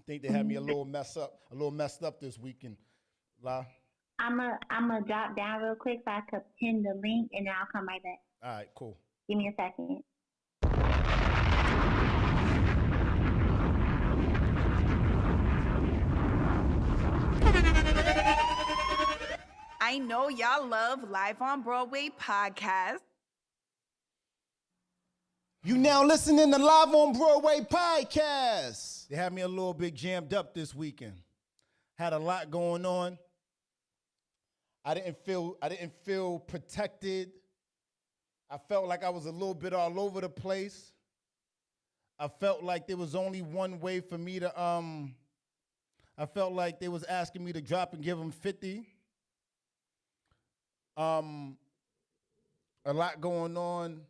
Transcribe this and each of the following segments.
I think they had me a little messed up this weekend. La. I'm a drop down real quick so I could pin the link and then I'll come right back. All right, cool. Give me a second. I know y'all love Live on Broadway podcast. You now listening to Live on Broadway podcast. They had me a little bit jammed up this weekend. Had a lot going on. I didn't feel protected. I felt like I was a little bit all over the place. I felt like there was only one way for me to I felt like they was asking me to drop and give them 50. A lot going on.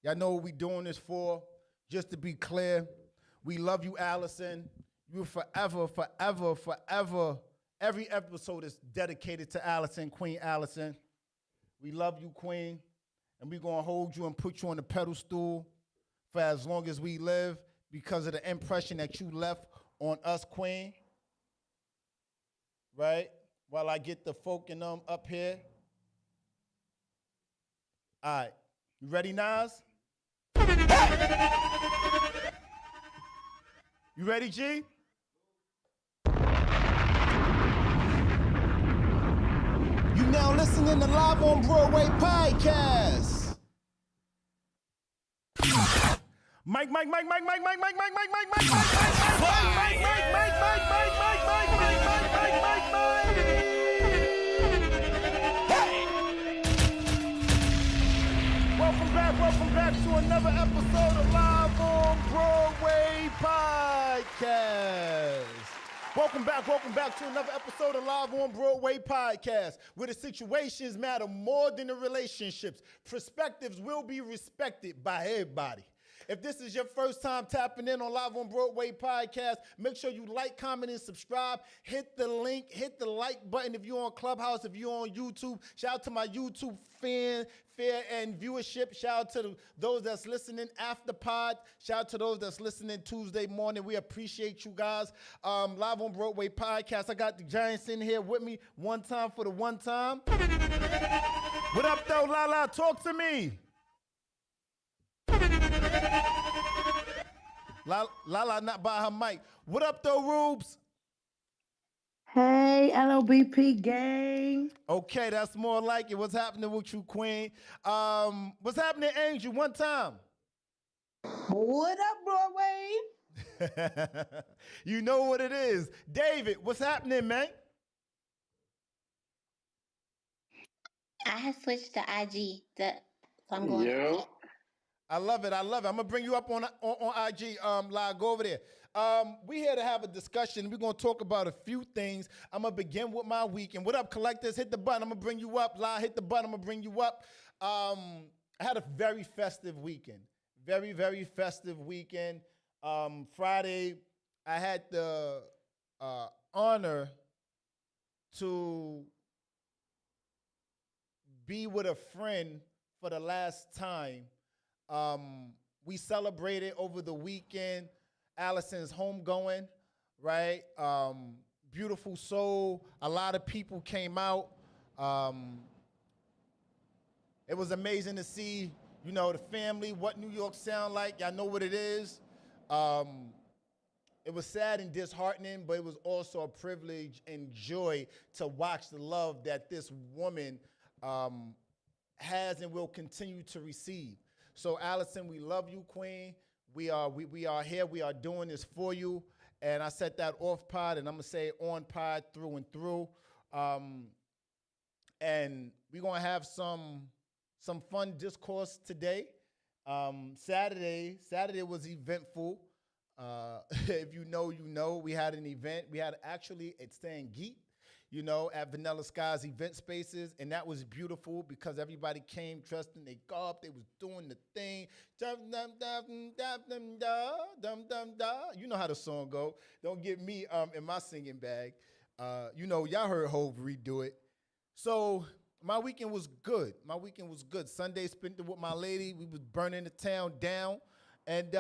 Y'all know what we doing this for. Just to be clear, we love you, Allison. You forever, forever, forever. Every episode is dedicated to Allison, Queen Allison. We love you, Queen. And we're going to hold you and put you on the pedestal for as long as we live because of the impression that you left on us, Queen. Right? While I get the folk and them up here. All right. You ready, Nas? You ready, G? You now listening to Live on Broadway podcast. Mike, Mike, Mike, Mike, Mike, Mike, Mike, Mike, Mike, Mike, Mike, Mike, Mike, Welcome back to another episode of Live on Broadway podcast. Welcome back to another episode of Live on Broadway podcast, where the situations matter more than the relationships. Perspectives will be respected by everybody. If this is your first time tapping in on Live on Broadway podcast, make sure you like, comment, and subscribe. Hit the link, hit the like button if you're on Clubhouse, if you're on YouTube. Shout out to my YouTube fare and viewership. Shout out to those that's listening after pod. Shout out to those that's listening Tuesday morning. We appreciate you guys. Live on Broadway podcast. I got the Giants in here with me one time for the one time. What up, though, Lala? Talk to me. Lala not by her mic. What up, though, Rubes? Hey, LOBP gang. Okay, that's more like it. What's happening with you, Queen? What's happening, Angel? One time. What up, Broadway? You know what it is. David, what's happening, man? I have switched to IG. So I'm going. Yeah. I love it. I'm gonna bring you up on IG. Live, go over there. We here to have a discussion. We're gonna talk about a few things. I'm gonna begin with my weekend. What up, collectors? Hit the button. I'm gonna bring you up. Live, hit the button. I'm gonna bring you up. I had a very festive weekend. Very, very festive weekend. Friday, I had the honor to be with a friend for the last time. We celebrated over the weekend Allison's homegoing, right? Beautiful soul. A lot of people came out. It was amazing to see, you know, the family, what New York sound like. Y'all know what it is. It was sad and disheartening, but it was also a privilege and joy to watch the love that this woman has and will continue to receive. So, Allison, we love you, Queen. We are here. We are doing this for you. And I set that off pod, and I'm going to say on pod through and through. And we're going to have some fun discourse today. Saturday was eventful. If you know, you know. We had an event. We had actually at Stan Geet, you know, at Vanilla Sky's event spaces, and that was beautiful because everybody came dressed in their garb. They was doing the thing. You know how the song go. Don't get me in my singing bag. You know, y'all heard Hov redo it. So my weekend was good. Sunday spent it with my lady. We was burning the town down, and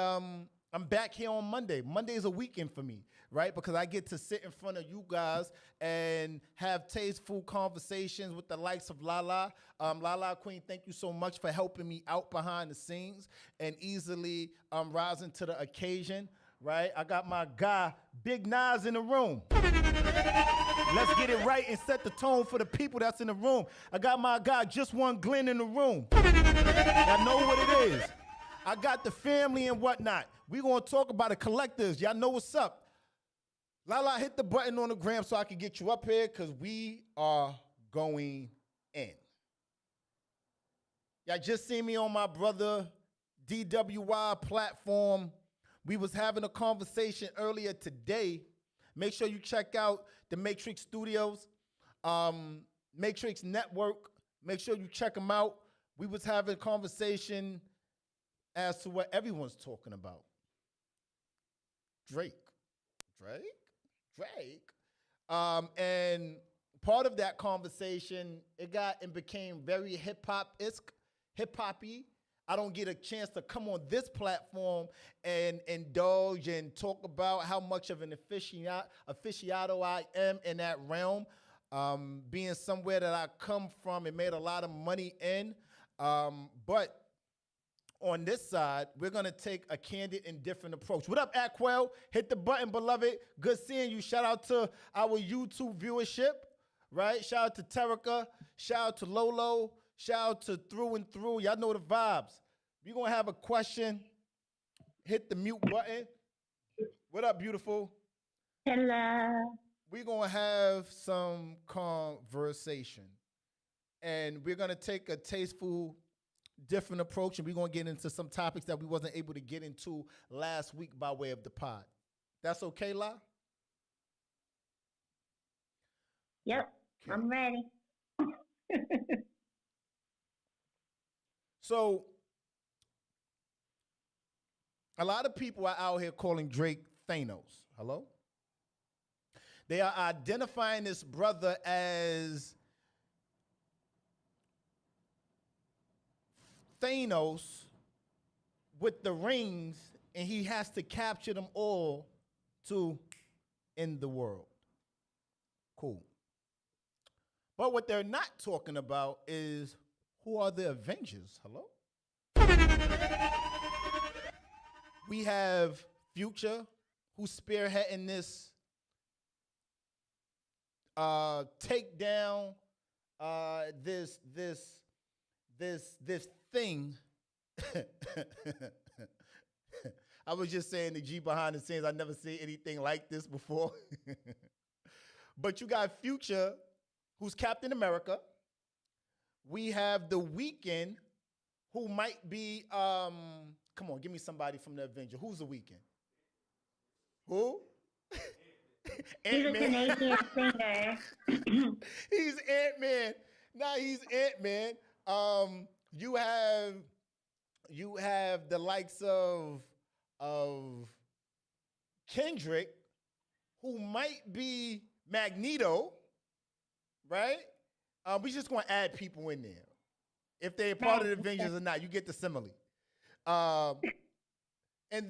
I'm back here on Monday. Monday is a weekend for me, right? Because I get to sit in front of you guys and have tasteful conversations with the likes of Lala. Lala Queen, thank you so much for helping me out behind the scenes and easily rising to the occasion, right? I got my guy, Big Nas, in the room. Let's get it right and set the tone for the people that's in the room. I got my guy, Just One Glenn, in the room. Y'all know what it is. I got the family and whatnot. We gonna talk about the collectives. Y'all know what's up. Lala, hit the button on the gram so I can get you up here because we are going in. Y'all just seen me on my brother DWY platform. We was having a conversation earlier today. Make sure you check out the Matrix Studios, Matrix Network. Make sure you check them out. We was having a conversation as to what everyone's talking about. Drake. And part of that conversation, it got and became very hip-hoppy. I don't get a chance to come on this platform and indulge and talk about how much of an aficionado I am in that realm. Being somewhere that I come from and made a lot of money in. But on this side, we're going to take a candid and different approach. What up, Aquel? Hit the button, beloved. Good seeing you. Shout out to our YouTube viewership, right? Shout out to Terica. Shout out to Lolo. Shout out to Through and Through. Y'all know the vibes. We're going to have a question. Hit the mute button. What up, beautiful? Hello. We're going to have some conversation. And we're going to take a tasteful different approach, and we're going to get into some topics that we wasn't able to get into last week by way of the pod. That's okay, La? Yep, Okay. I'm ready. So, a lot of people are out here calling Drake Thanos. Hello? They are identifying this brother as Thanos with the rings, and he has to capture them all to end the world. Cool. But what they're not talking about is who are the Avengers? Hello? We have Future, who's spearheading this takedown, this thing. I was just saying the G behind the scenes. I never seen anything like this before. But you got Future, who's Captain America. We have The Weeknd, who might be, come on, give me somebody from the Avenger. Who's The Weeknd? Who? He's a Canadian singer. He's Ant-Man. Nah, he's Ant-Man. You have the likes of Kendrick, who might be Magneto, right? We just gonna add people in there. If they're part of the Avengers or not, you get the simile. And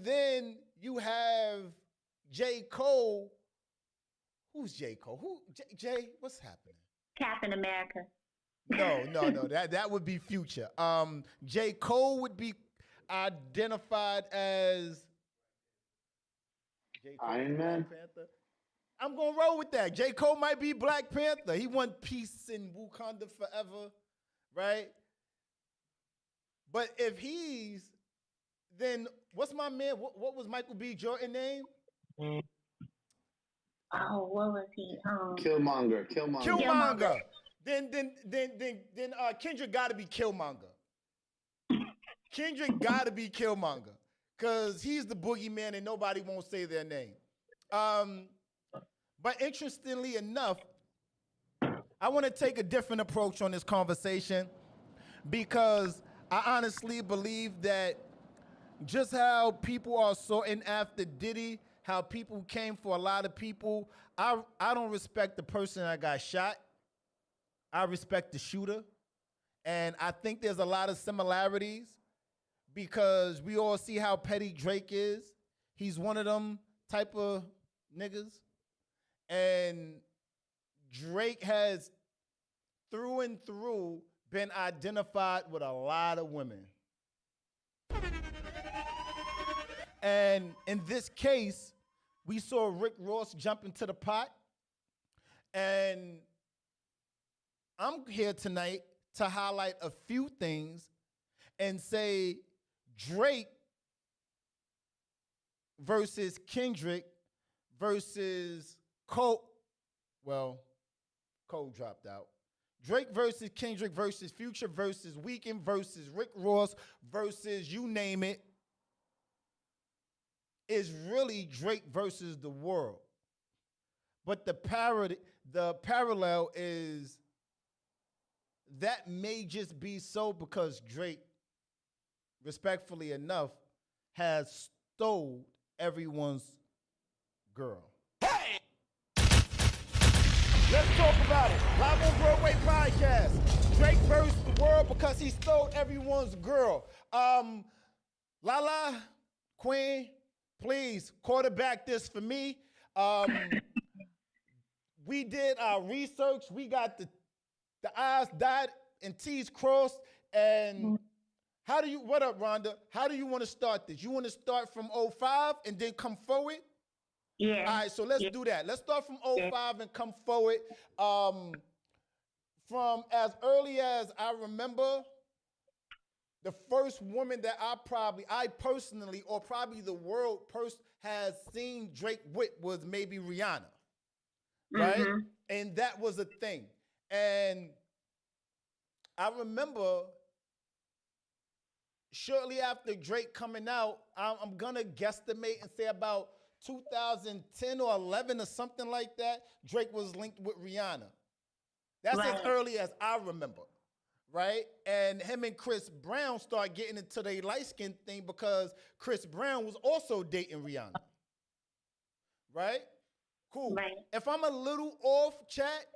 then you have J. Cole. Who's J. Cole? Who Jay? What's happening? Captain America. No. That would be Future. J. Cole would be identified as J. Cole, Iron Man. Black Panther. I'm gonna roll with that. J. Cole might be Black Panther. He want peace in Wakanda forever, right? But if he's, then what's my man? What was Michael B. Jordan name? Oh, what was he? Killmonger. Killmonger. Then Kendrick got to be Killmonger. Kendrick got to be Killmonger because he's the boogeyman and nobody won't say their name. But interestingly enough, I want to take a different approach on this conversation because I honestly believe that just how people are sorting after Diddy, how people came for a lot of people, I don't respect the person that got shot. I respect the shooter. And I think there's a lot of similarities because we all see how petty Drake is. He's one of them type of niggas. And Drake has through and through been identified with a lot of women. And in this case, we saw Rick Ross jump into the pot. And I'm here tonight to highlight a few things and say Drake versus Kendrick versus Cole. Well, Cole dropped out. Drake versus Kendrick versus Future versus Weeknd versus Rick Ross versus you name it is really Drake versus the world. But the parallel is that may just be so because Drake, respectfully enough, has stole everyone's girl. Let's talk about it. Live on Broadway podcast. Drake versus the world because he stole everyone's girl. Lala, Queen, please quarterback this for me. We did our research. We got the I's dotted and T's crossed. And what up, Rhonda? How do you want to start this? You want to start from 05 and then come forward? Yeah. All right, so let's do that. Let's start from 05 and come forward. From as early as I remember, the first woman that I personally, or probably the world has seen Drake with was maybe Rihanna, right? Mm-hmm. And that was a thing. And I remember shortly after Drake coming out, I'm gonna guesstimate and say about 2010 or 11 or something like that, Drake was linked with Rihanna. That's right. As early as I remember, right? And him and Chris Brown started getting into the light-skin thing because Chris Brown was also dating Rihanna, right? Cool. Right. If I'm a little off, chat,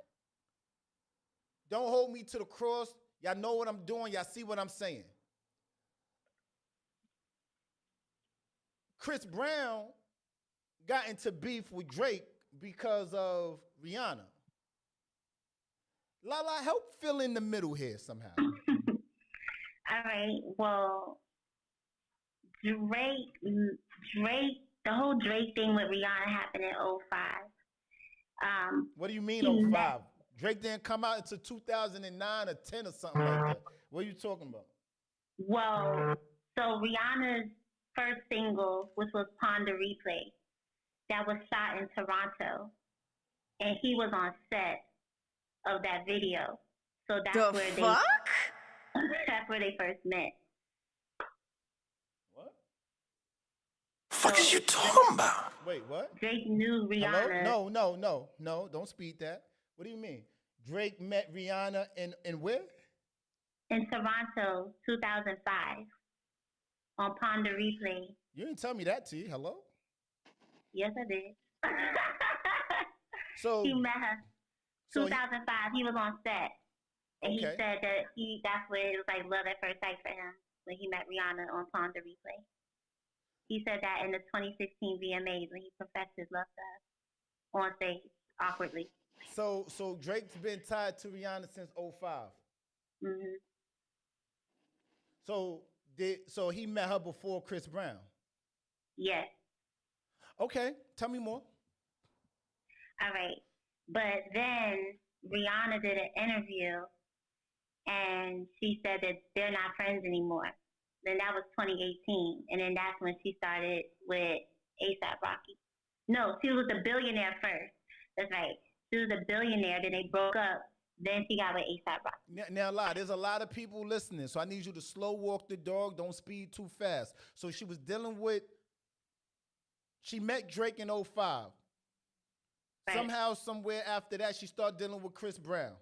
don't hold me to the cross. Y'all know what I'm doing. Y'all see what I'm saying. Chris Brown got into beef with Drake because of Rihanna. Lala, help fill in the middle here somehow. All right. Well, Drake, the whole Drake thing with Rihanna happened in 05. What do you mean 05? Drake didn't come out until 2009 or 10 or something like that. What are you talking about? Well, so Rihanna's first single, which was Ponder Replay, that was shot in Toronto, and he was on set of that video. So that's where they first met. What? Fuck is you talking about? Wait, what? Drake knew Rihanna. Hello? No, don't speed that. What do you mean? Drake met Rihanna in where? In Toronto, 2005, on Ponder Replay. You didn't tell me that, T. Hello? Yes, I did. So he met her. 2005, he was on set. And he said that that's where it was like love at first sight for him when he met Rihanna on Ponder Replay. He said that in the 2016 VMAs when he professed his love to her on stage awkwardly. So Drake's been tied to Rihanna since 05. Mm-hmm. So he met her before Chris Brown? Yes. Okay, tell me more. All right. But then Rihanna did an interview and she said that they're not friends anymore. Then that was 2018. And then that's when she started with A$AP Rocky. No, she was a billionaire first. That's right. She was a billionaire. Then they broke up. Then she got with A$AP Rocky. Now, there's a lot of people listening, so I need you to slow walk the dog. Don't speed too fast. So she met Drake in 05. Right. Somehow, somewhere after that, she started dealing with Chris Brown.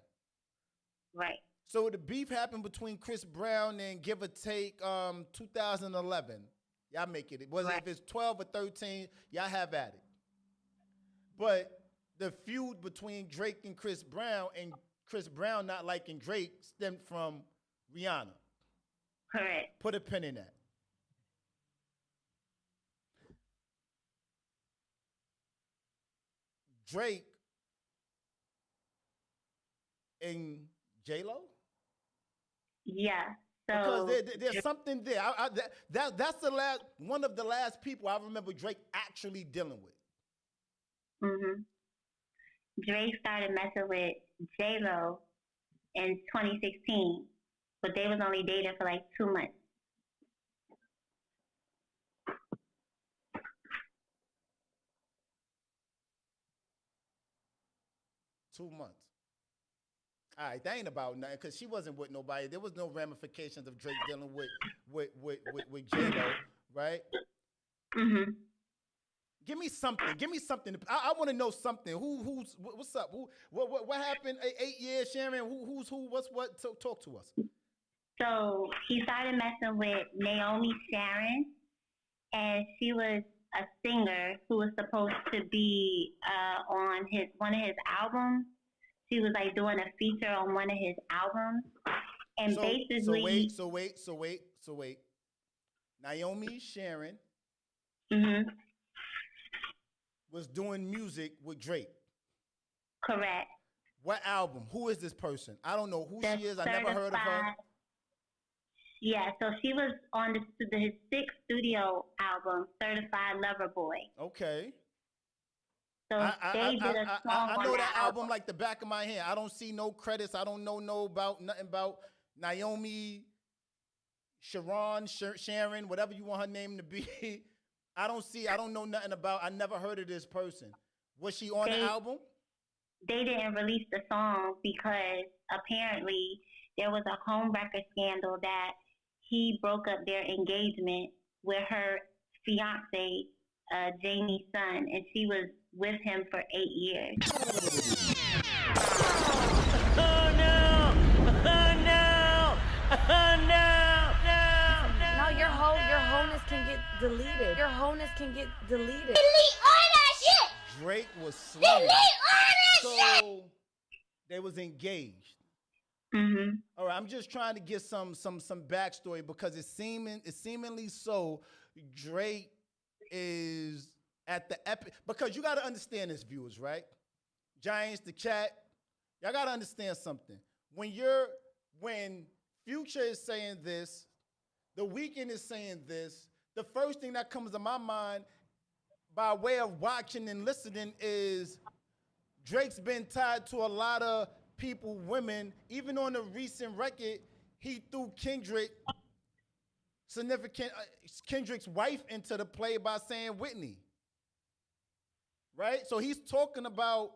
Right. So the beef happened between Chris Brown and give or take 2011. Y'all make it. If it's 12 or 13, y'all have at it. But the feud between Drake and Chris Brown not liking Drake stemmed from Rihanna. Correct. Put a pin in that. Drake and J-Lo? Yeah. Because So there's something there. That's one of the last people I remember Drake actually dealing with. hmm Drake started messing with J Lo in 2016, but they was only dating for like 2 months. 2 months. All right, that ain't about nothing because she wasn't with nobody. There was no ramifications of Drake dealing with J Lo, right? hmm Give me something. Give me something. I want to know something. What's up? What happened? 8 years, Sharon. Who's who? What's what? Talk to us. So he started messing with Naomi Sharon, and she was a singer who was supposed to be on his one of his albums. She was like doing a feature on one of his albums, and So basically, wait. Naomi Sharon hmm was doing music with Drake. correct. What album? Who is this person? I don't know who The she is. I never heard of her. Yeah, so she was on his sixth studio album, Certified Lover Boy. Okay. So they did a song I on know that that album like the back of my hand. I don't see no credits. I don't know nothing about Naomi, Sharon, whatever you want her name to be. I don't know nothing about. I never heard of this person. Was she on the album? They didn't release the song because apparently there was a home record scandal that he broke up their engagement with her fiance, Jamie's son, and she was with him for 8 years. Oh no! Oh no! Oh no! No, your wholeness can get deleted. Your wholeness can get deleted. Delete all that shit! Drake was slain. Delete all that shit! So they was engaged. Mm-hmm. All right, I'm just trying to get some backstory because it's seemingly so. Drake is at the epic because you got to understand this, viewers, right? Giants, the chat, y'all got to understand something. When Future is saying this, The Weeknd is saying this, the first thing that comes to my mind by way of watching and listening is Drake's been tied to a lot of people, women. Even on the recent record, he threw Kendrick's wife into the play by saying Whitney. Right? So he's talking about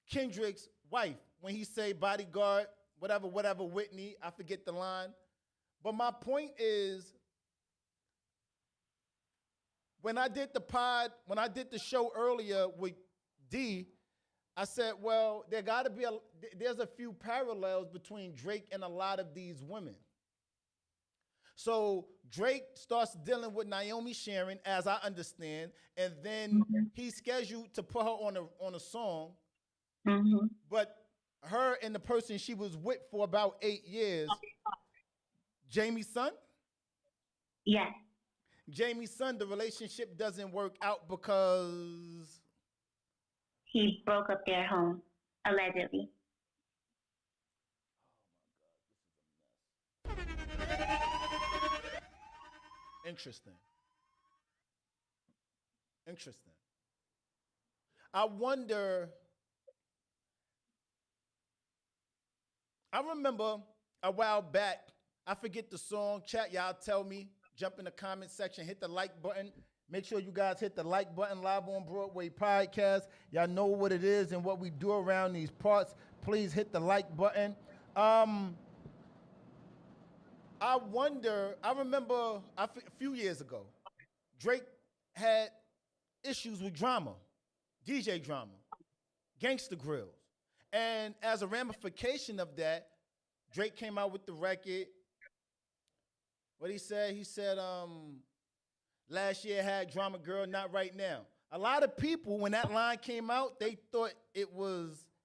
Kendrick's wife when he say bodyguard, whatever, Whitney. I forget the line. But my point is, when I did the show earlier with D, I said, well, there's a few parallels between Drake and a lot of these women. So Drake starts dealing with Naomi Sharon, as I understand, and then he's scheduled to put her on a song. Mm-hmm. But her and the person she was with for about 8 years, Jamie's son? Yes. Jamie's son, the relationship doesn't work out because He broke up their home, allegedly. Interesting. I remember a while back, I forget the song, chat, y'all tell me, jump in the comment section, hit the like button. Make sure you guys hit the like button, Live on Broadway podcast. Y'all know what it is and what we do around these parts. Please hit the like button. I remember a few years ago, Drake had issues with drama, DJ drama, gangster grills. And as a ramification of that, Drake came out with the record. What he said? He said, last year had drama girl, not right now. A lot of people, when that line came out, they thought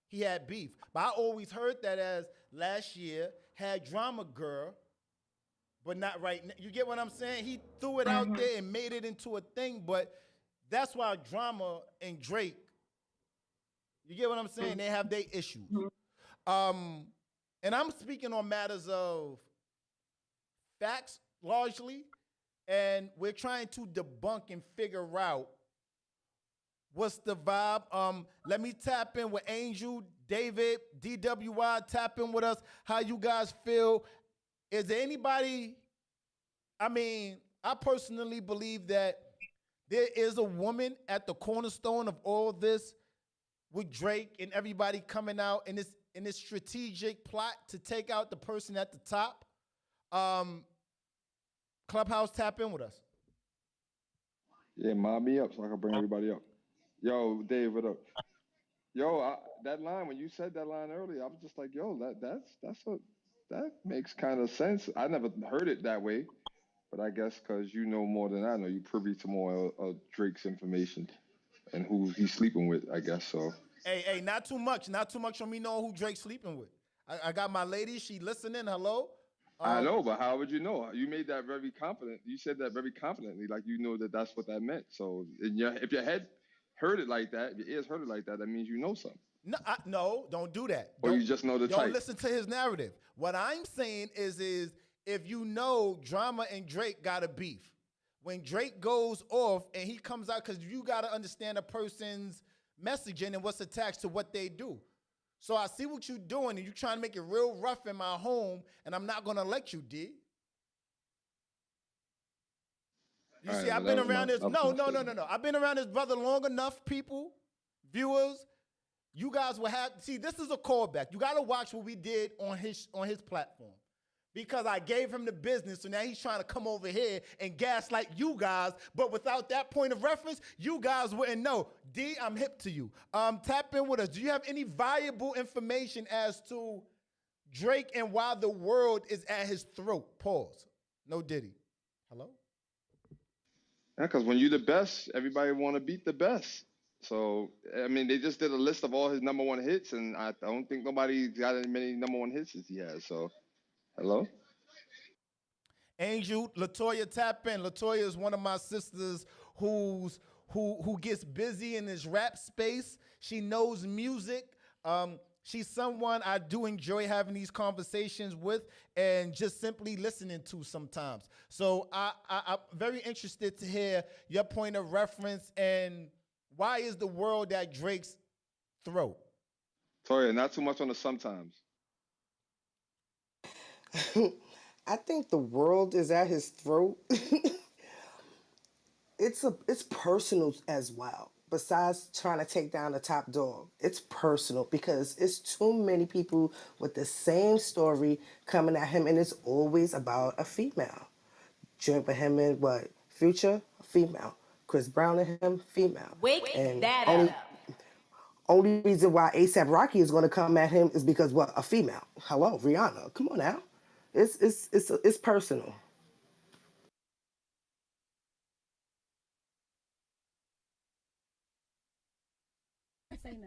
he had beef. But I always heard that as last year had drama girl, but not right now. You get what I'm saying? He threw it out there and made it into a thing, but that's why drama and Drake You get what I'm saying? They have their issues. And I'm speaking on matters of facts largely, and we're trying to debunk and figure out what's the vibe. Let me tap in with Angel, David, DWI, tap in with us. How you guys feel? Is there anybody? I mean, I personally believe that there is a woman at the cornerstone of all this, with Drake and everybody coming out in this strategic plot to take out the person at the top. Clubhouse, tap in with us. Yeah, mob me up so I can bring everybody up. Yo, Dave, what up? Yo, that line, when you said that line earlier, I was just like, yo, that makes kind of sense. I never heard it that way, but I guess because you know more than I know, you privy to more of Drake's information and who he's sleeping with, I guess so. Hey, not too much on me knowing who Drake's sleeping with. I got my lady, she listening, hello? I know, but how would you know? You made that very confident. You said that very confidently, like you know that that's what that meant. So if your head heard it like that, if your ears heard it like that, that means you know something. No, don't do that. Or you just know the type. Don't listen to his narrative. What I'm saying is if you know Drama and Drake got a beef, when Drake goes off and he comes out, because you got to understand a person's messaging and what's attached to what they do. So I see what you're doing, and you're trying to make it real rough in my home, and I'm not going to let you, D. You see, I've been around this. No. I've been around this brother long enough, people, viewers. You guys will have, see, this is a callback. You got to watch what we did on his platform. Because I gave him the business, so now he's trying to come over here and gaslight you guys. But without that point of reference, you guys wouldn't know. D, I'm hip to you. Tap in with us. Do you have any valuable information as to Drake and why the world is at his throat? Pause. No Diddy. Hello? Yeah, because when you're the best, everybody want to beat the best. So, I mean, they just did a list of all his #1 hits, and I don't think nobody got as many #1 hits as he has. So, hello? Angel, Latoya, tap in. Latoya is one of my sisters who gets busy in this rap space. She knows music. She's someone I do enjoy having these conversations with and just simply listening to sometimes. So I'm very interested to hear your point of reference and why is the world at Drake's throat? Toya, not too much on the sometimes. I think the world is at his throat. It's personal as well. Besides trying to take down the top dog, it's personal because it's too many people with the same story coming at him, and it's always about a female. Drake with him and what? Future, female. Chris Brown and him, female. Wake and that up. Only reason why ASAP Rocky is going to come at him is because what? A female. Hello, Rihanna. Come on now. It's personal.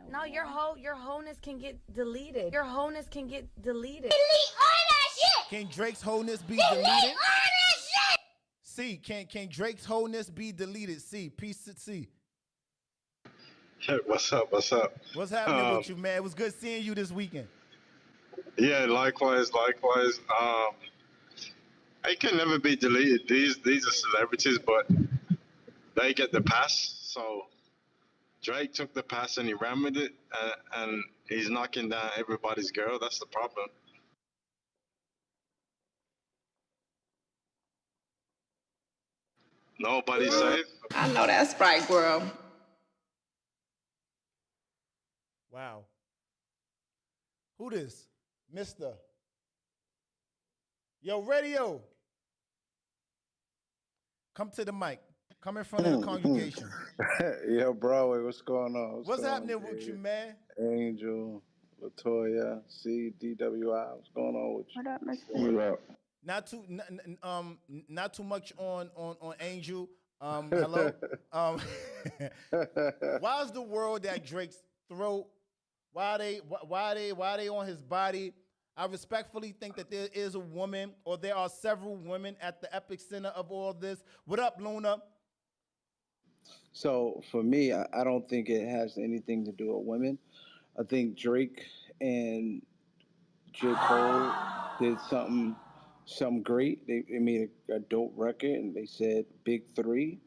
No, your wholeness can get deleted. Your wholeness can get deleted. Delete all that shit. Can Drake's wholeness be Delete deleted? all that shit. C, can Drake's wholeness be deleted? C, peace to C. Hey, what's up? What's up? What's happening with you, man? It was good seeing you this weekend. Yeah, likewise. It can never be deleted. These are celebrities, but they get the pass. So Drake took the pass and he ran with it, and he's knocking down everybody's girl. That's the problem. Nobody's safe. I know that's right, girl. Wow. Who this? Mister. Yo, radio. Come to the mic. Come in front of the congregation. Yo, Broadway, what's going on? What's happening with you, man? Angel, Latoya, C, DWI. What's going on with you? What up, Mister? What up? Not too much on Angel. Hello. Why is the world at Drake's throat? Why they on his body? I respectfully think that there is a woman, or there are several women at the epic center of all this. What up, Luna? So for me, I don't think it has anything to do with women. I think Drake and J. Cole did something great. They made a dope record, and they said big three.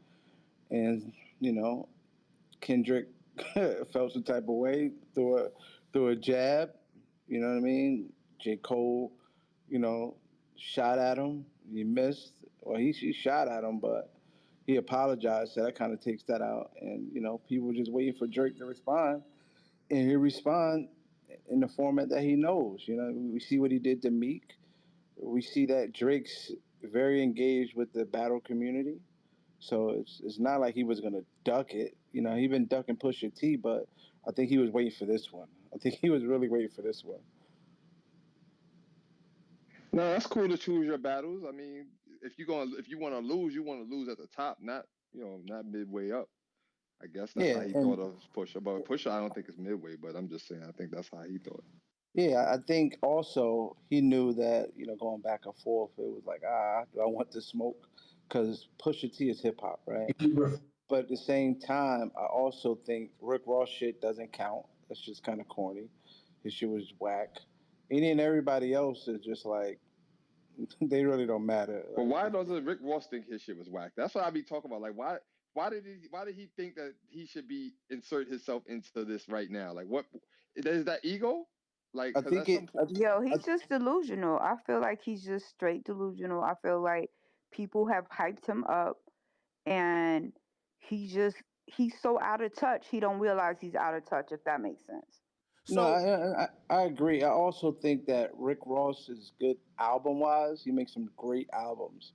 And you know, Kendrick felt some type of way through a jab. You know what I mean? J. Cole, you know, shot at him. He missed. Well, he shot at him, but he apologized. So that kind of takes that out. And people were just waiting for Drake to respond, and he respond in the format that he knows. We see what he did to Meek. We see that Drake's very engaged with the battle community. So it's not like he was gonna duck it. He been ducking Pusha T, but I think he was waiting for this one. I think he was really waiting for this one. No, that's cool to choose your battles. I mean, if you want to lose, you want to lose at the top, not not midway up. I guess that's how Yeah, he and thought of Pusha. But Pusha, I don't think it's midway. But I'm just saying, I think that's how he thought. yeah, I think also he knew that going back and forth, it was like, do I want the smoke? Because Pusha T is hip hop, right? But at the same time, I also think Rick Ross shit doesn't count. That's just kind of corny. His shit was whack. Any and everybody else is just like they really don't matter. But why doesn't Rick Ross think his shit was whack? That's what I be talking about. Like, why did he think that he should be insert himself into this right now? Like, what is that ego? Like, I because think at some it. point, Yo, I, he's just delusional. I feel like he's just straight delusional. I feel like people have hyped him up and he just he's so out of touch. He don't realize he's out of touch, if that makes sense. no, So I agree. I also think that Rick Ross is good album wise. He makes some great albums.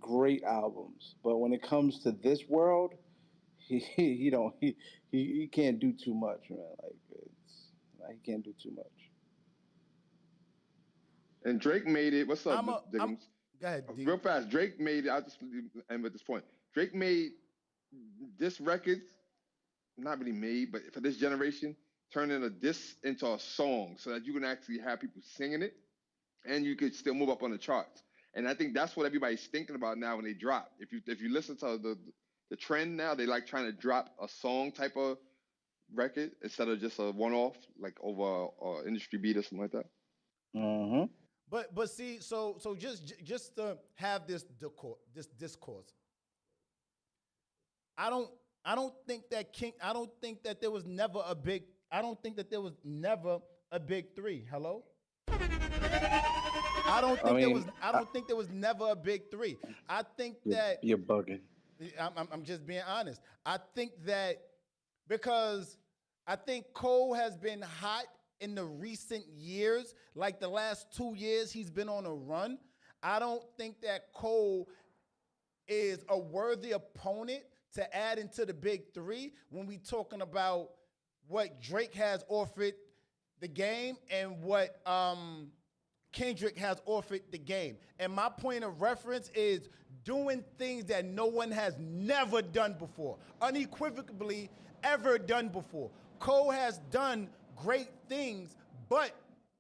But when it comes to this world, he don't he can't do too much, man. He can't do too much. and Drake made it. What's up, I'm Diggums? go ahead, D. Real fast, Drake made it. I'll just end with this point. Drake made this record, not really made, but for this generation, turning a diss into a song so that you can actually have people singing it and you could still move up on the charts. And I think that's what everybody's thinking about now when they drop. If you listen to the trend now, they like trying to drop a song type of record instead of just a one off like over a industry beat or something like that. Mm-hmm. But see, so just to have this discourse, I don't I don't think that King. I don't think that there was never a big. I don't think that there was never a big three. Hello. I don't think there was. I don't think there was never a big three. I think that you're bugging. I'm just being honest. I think that because I think Cole has been hot in the recent years, like the last 2 years, he's been on a run. I don't think that Cole is a worthy opponent to add into the big three when we talking about what Drake has offered the game and what Kendrick has offered the game. And my point of reference is doing things that no one has never done before, unequivocally ever done before. Cole has done great things, but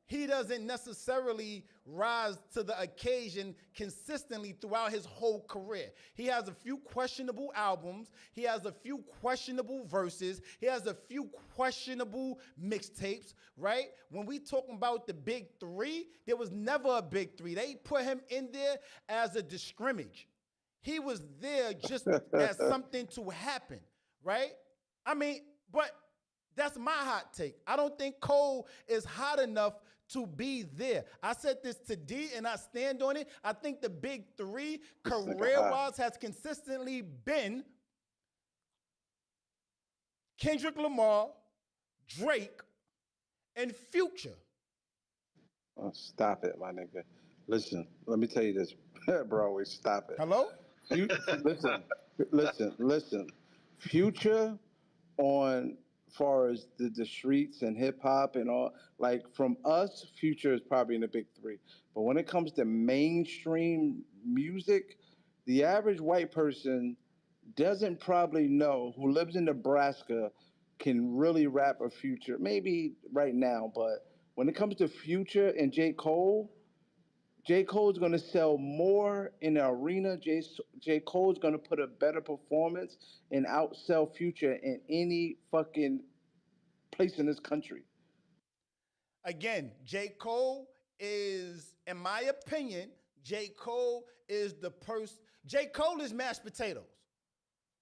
he doesn't necessarily rise to the occasion consistently throughout his whole career. He has a few questionable albums. He has a few questionable verses. He has a few questionable mixtapes, right? When we talking about the big three, there was never a big three. They put him in there as a scrimmage. He was there just as something to happen, right? I mean, but that's my hot take. I don't think Cole is hot enough to be there. I said this to D and I stand on it. I think the big three, career-wise, has consistently been Kendrick Lamar, Drake, and Future. Oh, stop it, my nigga. Listen, let me tell you this, bro. Stop it. Hello? Listen. Future on far as the streets and hip hop and all, like from us, Future is probably in the big three. But when it comes to mainstream music, the average white person doesn't probably know who lives in Nebraska can really rap a Future. Maybe right now, but when it comes to Future and J. Cole's going to sell more in the arena. J. Cole's going to put a better performance and outsell Future in any fucking place in this country. Again, J. Cole is, in my opinion, J. Cole is the person. J. Cole is mashed potatoes.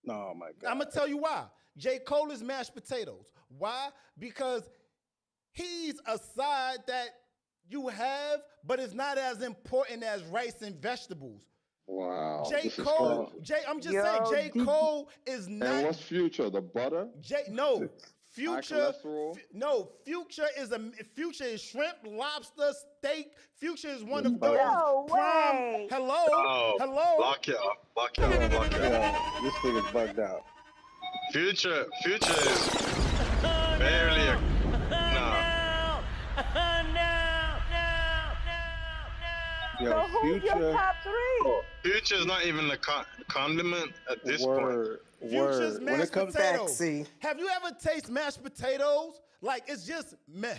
Oh my God. I'm gonna tell you why. J. Cole is mashed potatoes. Why? Because he's a side that you have, but it's not as important as rice and vegetables. Wow. J. This is Cole, crazy. I'm just saying, J. Cole is not. And what's Future? The butter? No. High Future, cholesterol? no, Future is shrimp, lobster, steak. Future is one of those No prime. way. Hello. Lock it up. Lock it up. Lock it up. Yeah, this thing is bugged out. Future is barely a. Nah. Yo, So who's your Future. top three? Future's not even a condiment at this Word. Future's Word. When it mashed comes potatoes. Sexy. Have you ever tasted mashed potatoes? Like, it's just meh.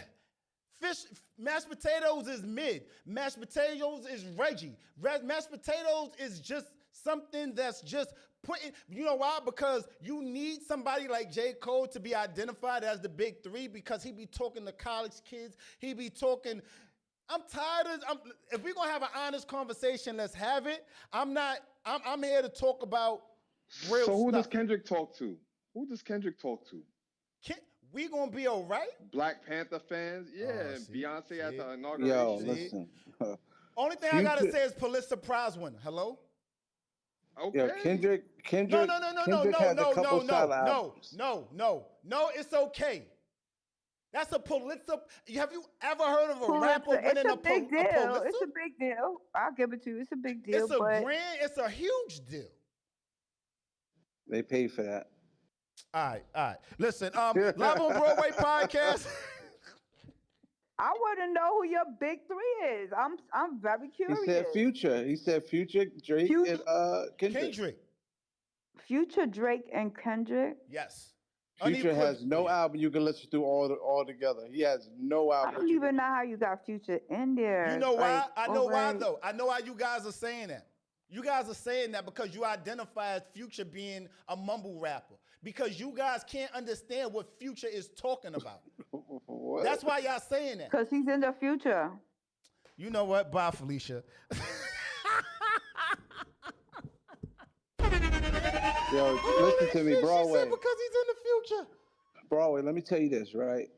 Mashed potatoes is mid. Mashed potatoes is Reggie. Mashed potatoes is just something that's just putting, you know why? Because you need somebody like J. Cole to be identified as the big three, because he be talking to college kids. He be talking. I'm tired of, if we're going to have an honest conversation, let's have it. I'm here to talk about real So who stuff. does Kendrick talk to? Who does Kendrick talk to? We going to be all right? Black Panther fans? Yeah, and Beyonce at the inauguration. Yo, listen. Only thing I got to say is Pulitzer Prize winner. Hello? Okay. Yo, Kendrick No, has a couple solid albums. No, it's okay. That's a Pulitzer. Have you ever heard of a rapper Pulitzer, winning it's a big deal. Pulitzer? It's a big deal. I'll give it to you. It's a big deal. It's a huge deal. They paid for that. All right. Listen, Live on Broadway podcast. I want to know who your big three is. I'm very curious. He said Future, Drake, and Kendrick. Future, Drake, and Kendrick. Yes. Future has no album you can listen to all together. He has no album. I don't even know how you got Future in there. You know why? I know why though. I know why you guys are saying that. You guys are saying that because you identify as Future being a mumble rapper. Because you guys can't understand what Future is talking about. That's why y'all saying that. Because he's in the future. You know what? Bye, Felicia. Yo, listen to me, Broadway. She said because he's in the future. Broadway, let me tell you this, right?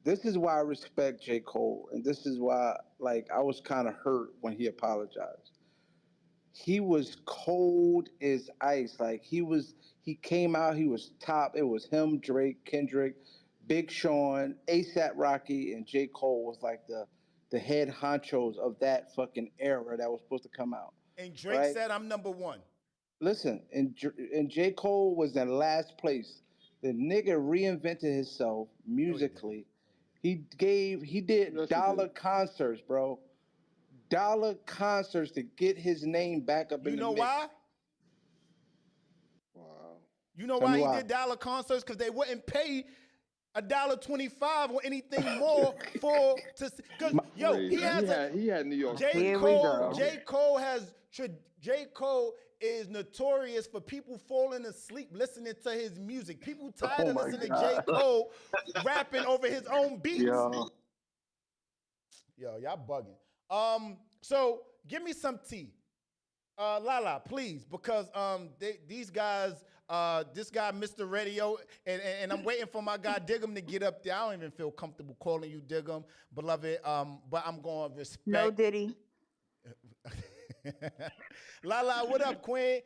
This is why I respect J. Cole, and this is why, like, I was kind of hurt when he apologized. He was cold as ice. Like, he came out, he was top. It was him, Drake, Kendrick, Big Sean, A$AP Rocky, and J. Cole was like the head honchos of that fucking era that was supposed to come out. And Drake said, I'm number one. Listen, and J. Cole was in last place. The nigga reinvented himself musically. He did dollar concerts, bro. Dollar concerts to get his name back up in the mix. You know why? Wow. You know why he did dollar concerts? Because they wouldn't pay $1.25 or anything more he had New York. J. Cole is notorious for people falling asleep listening to his music. People tired of listening to J. Cole rapping over his own beats. Yo, y'all bugging. So give me some tea. Lala, please, because these guys, this guy, Mr. Radio, and I'm waiting for my guy Diggum to get up there. I don't even feel comfortable calling you Diggum, beloved. But I'm going to respect. No Diddy. Lala, what up, Queen?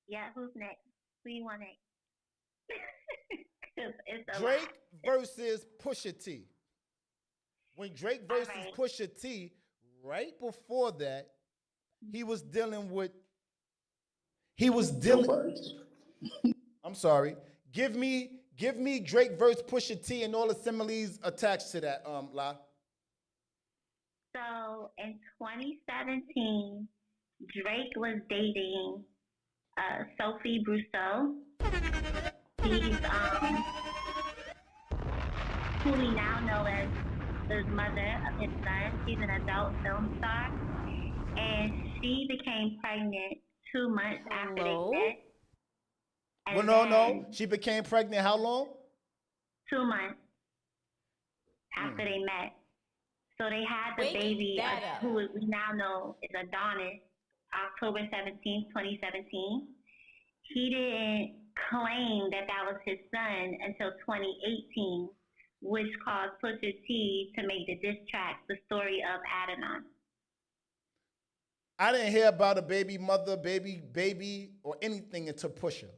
Yeah, who's next? Who you want next? Drake versus Pusha T. When Drake versus Pusha T, right before that, he was dealing with. I'm sorry. Give me Drake versus Pusha T and all the similes attached to that. La. So in 2017, Drake was dating Sophie Brousseau. He's who we now know as the mother of his son. She's an adult film star, and she became pregnant 2 months after they met. Well, no. She became pregnant how long? 2 months. after they met. So they had the Wake baby, that up. who we now know is Adonis, October 17th, 2017. He didn't claim that that was his son until 2018, which caused Pusha T to make the diss track, The Story of Adidon. I didn't hear about a baby mother, baby, or anything until Pusha.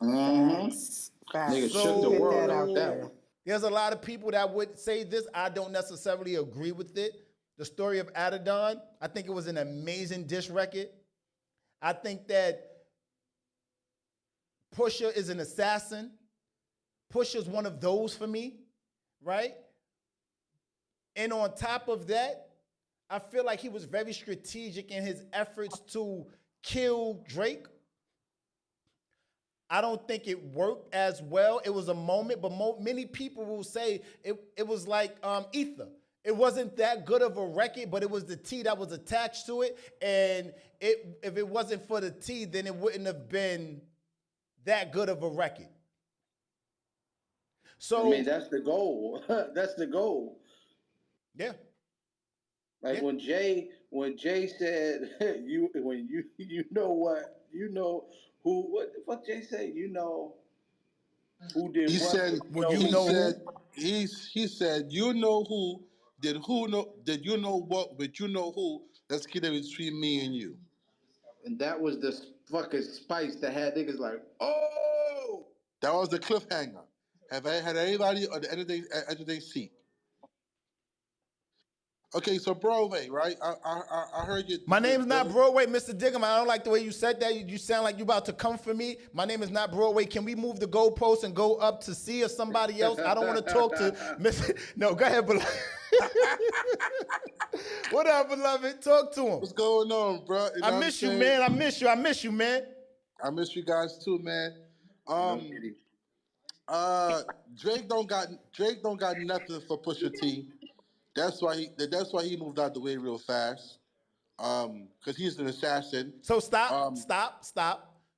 Facts. Nigga So shook the world out that one. there's a lot of people that would say this. I don't necessarily agree with it. The Story of Adidon, I think it was an amazing diss record. I think that Pusha is an assassin. Pusha's one of those for me, right? And on top of that, I feel like he was very strategic in his efforts to kill Drake. I don't think it worked as well. It was a moment, but many people will say it was like Ether. It wasn't that good of a record, but it was the T that was attached to it. And if it wasn't for the T, then it wouldn't have been that good of a record. So I mean, that's the goal. That's the goal. Yeah. Like Yeah. when Jay said, you know what, you know who, what the fuck Jay said, you know who did He what? said, Well, you he know said, he said, you know who did you know what, but you know who. Let's keep it between me and you. And that was the fucking spice that had niggas like, oh, that was the cliffhanger. Have I had anybody on the end of their seat? Okay, so Broadway, right? I heard you. My name's not Broadway, Mr. Diggum. I don't like the way you said that. You sound like you about to come for me. My name is not Broadway. Can we move the goalpost and go up to see or somebody else? I don't want to talk to Mr. No, go ahead, beloved. What up, beloved? Talk to him. What's going on, bro? You know I miss you, man. I miss you. I miss you, man. I miss you guys too, man. Drake don't got nothing for Pusha T. That's why he moved out the way real fast. Because he's an assassin. So stop.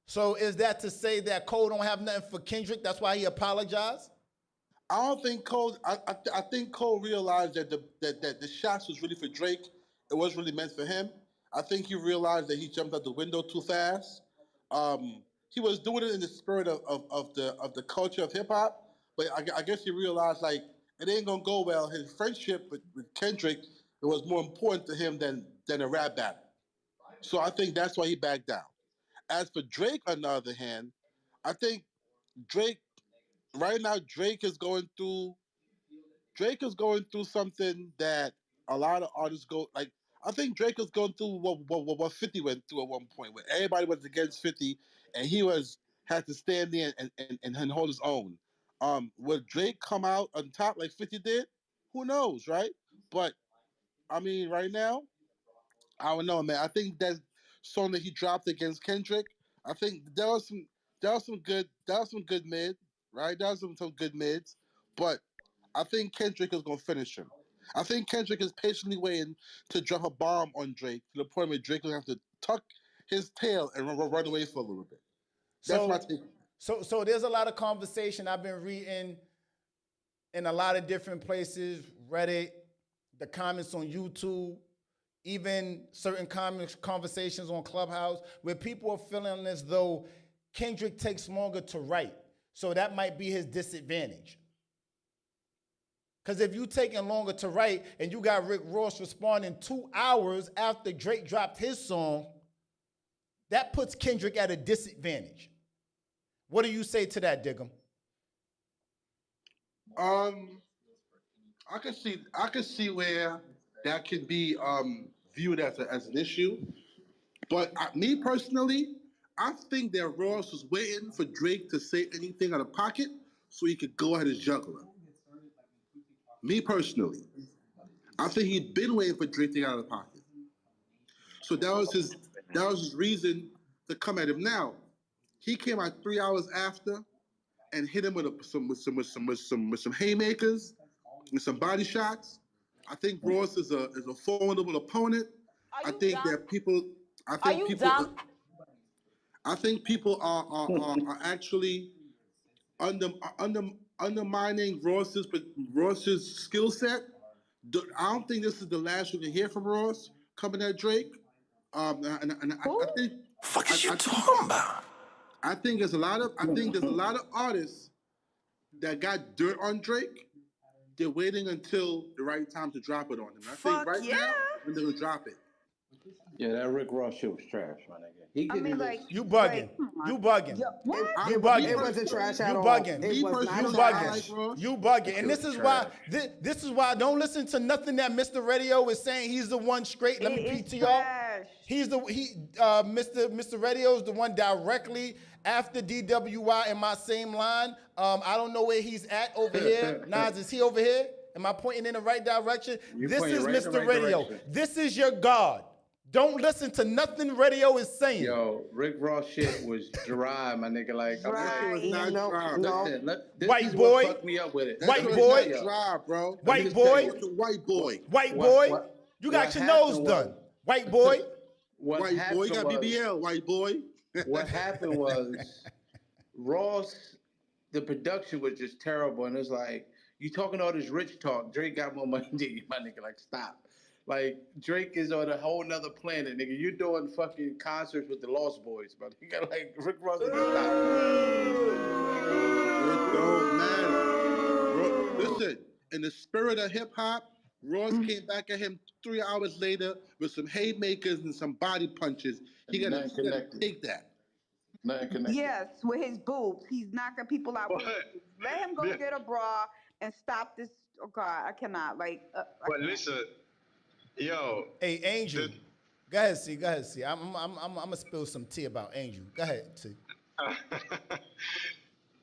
So is that to say that Cole don't have nothing for Kendrick? That's why he apologized? I don't think Cole. I think Cole realized that the shots was really for Drake. It wasn't really meant for him. I think he realized that he jumped out the window too fast. He was doing it in the spirit of the culture of hip hop, but I guess he realized like it ain't gonna go well. His friendship with Kendrick, it was more important to him than a rap battle. So I think that's why he backed down. As for Drake, on the other hand, I think Drake right now Drake is going through something that a lot of artists go like. I think Drake is going through what 50 went through at one point, where everybody was against 50, and he had to stand there and hold his own. Would Drake come out on top like 50 did? Who knows, right? But I mean, right now, I don't know, man. I think that song that he dropped against Kendrick, I think there was some good mid, right? There was some good mids, but I think Kendrick is gonna finish him. I think Kendrick is patiently waiting to drop a bomb on Drake to the point where Drake will have to tuck his tail and run away for a little bit. That's my take. So there's a lot of conversation I've been reading in a lot of different places, Reddit, the comments on YouTube, even certain conversations on Clubhouse, where people are feeling as though Kendrick takes longer to write. So that might be his disadvantage. Because if you taking longer to write and you got Rick Ross responding 2 hours after Drake dropped his song, that puts Kendrick at a disadvantage. What do you say to that, Diggum? I can see where that could be viewed as an issue, but me personally, I think that Ross was waiting for Drake to say anything out of pocket so he could go ahead and juggler. Me personally, I think he'd been waiting for Drake to get out of pocket. So that was his reason to come at him now. He came out 3 hours after and hit him with some haymakers, with some body shots. I think Ross is a formidable opponent. I think that people are actually under under undermining Ross's skill set. I don't think this is the last you can hear from Ross coming at Drake. And I think Fuck is you I think talking about? I think there's a lot of artists that got dirt on Drake. They're waiting until the right time to drop it on him. I think right now when they're gonna drop it. Yeah, that Rick Ross shit was trash, my nigga. He I getting mean, his like, You bugging. like, come on. You bugging. What? You bugging. It wasn't trash You at all. bugging. It was personally, not You I trash. like Ross. You bugging. And That this is shit why was this is why don't listen to nothing that Mr. Radio is saying. He's the one straight. Let me It is PTR. trash. He's the Mr. Radio is the one directly after DWI in my same line. I don't know where he's at over here. Nas, is he over here? Am I pointing in the right direction? You This pointing is right in the Mr. right Radio. direction. This is your God. Don't listen to nothing Radio is saying. Yo, Rick Ross shit was dry, my nigga. Like, I'm That shit was like, not dry. listen, this White is boy. what fucked me up with it. That White shit boy. was not dry, bro. White just boy. tell you. The white boy. White What- boy. what- You got what your nose happened done. was- White boy. What White boy, happened you got was, BBL, white boy. what happened was Ross, the production was just terrible, and it's like you talking all this rich talk. Drake got more money than you, my nigga. Like, stop. Like, Drake is on a whole nother planet, nigga. You're doing fucking concerts with the Lost Boys, bro. You got like Rick Ross. Stop. It don't matter. Listen, in the spirit of hip hop, Ross came back at him 3 hours later with some haymakers and some body punches. He got Nothing to connected. take that. Nothing connected. Yes, with his boobs. He's knocking people out with his But- boobs. Let him go Yeah. get a bra and stop this. Oh, God, I cannot. Like, I But can't. listen, yo, Hey, Angel. Go ahead, C. Go ahead, C. I'm gonna spill some tea about Angel. Go ahead, C.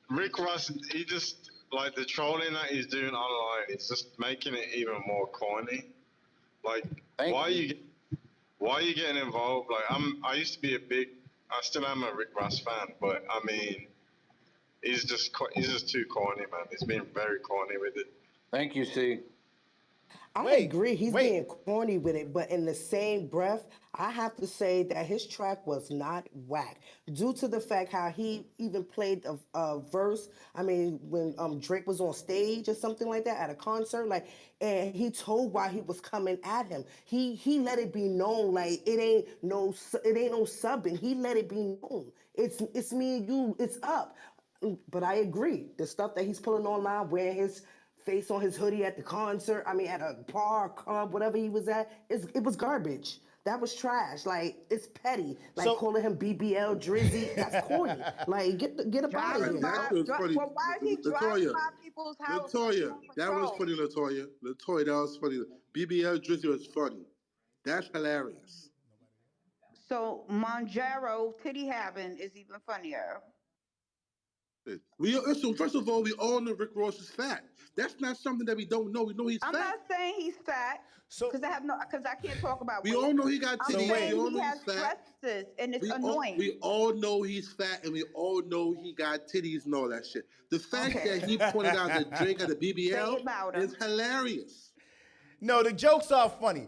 Rick Ross, he just like the trolling that he's doing online. It's just making it even more corny. Like, Thank why you. are you getting involved? Like, I used to be I still am a Rick Ross fan, but I mean, he's just too corny, man. He's being very corny with it. Thank you, C. I agree. He's being corny with it, but in the same breath, I have to say that his track was not whack due to the fact how he even played a verse. I mean, when Drake was on stage or something like that at a concert, like, and he told why he was coming at him. He let it be known, like it ain't no subbing. He let it be known. It's me and you. It's up. But I agree. The stuff that he's pulling online, wearing his face on his hoodie at the concert, I mean, at a bar, club, whatever he was at, it was garbage. That was trash. Like, it's petty. Like, calling him BBL Drizzy, that's corny. Like, get up out of here. That was funny. Well, why is he driving by people's houses? Latoya, that was funny, Latoya. Latoya, that was funny. BBL Drizzy was funny. That's hilarious. So, Monjaro titty having is even funnier. Listen, first of all, we all know Rick Ross is fat. That's not something that we don't know. We know he's I'm fat. not saying he's fat because I can't talk about. We weight. all know he got I'm titties. saying We all he know has he's fat. breasts and it's annoying. We all know he's fat, and we all know he got titties and all that shit. The fact that he pointed out that Drake had a BBL is hilarious. No, the jokes are funny.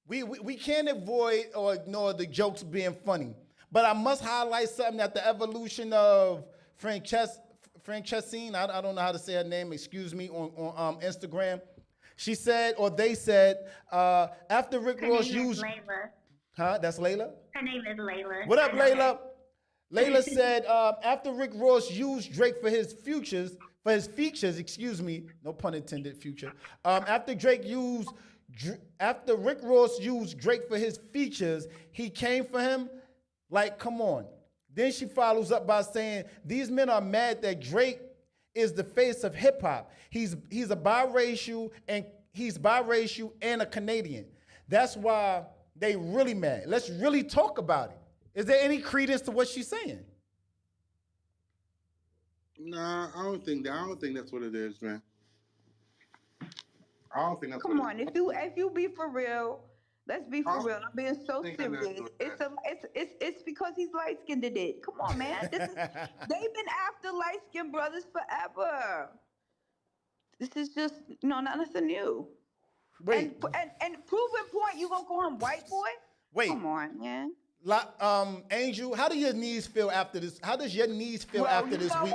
We can't avoid or ignore the jokes being funny. But I must highlight something at the evolution of Francescine, I don't know how to say her name, excuse me, on Instagram. She said, or they said, after Rick Ross used... Layla. Huh? That's Layla? Her name is Layla. What up, Layla? Layla said, after Rick Ross used Drake for his features, excuse me, no pun intended, future. After Rick Ross used Drake for his features, he came for him. Like, come on. Then she follows up by saying, these men are mad that Drake is the face of hip hop. He's a biracial and a Canadian. That's why they really mad. Let's really talk about it. Is there any credence to what she's saying? Nah, I don't think that's what it is, man. I don't think that's Come what on, it is. if you be for real, let's be for real. I'm being so think I'm not serious. doing It's because he's light skinned in it. Come on, man. They've been after light skinned brothers forever. This is just nothing new. Wait. And proven point, you gonna call him white boy? Wait. Come on, man. Angel, how do your knees feel after this? How does your knees feel after this week?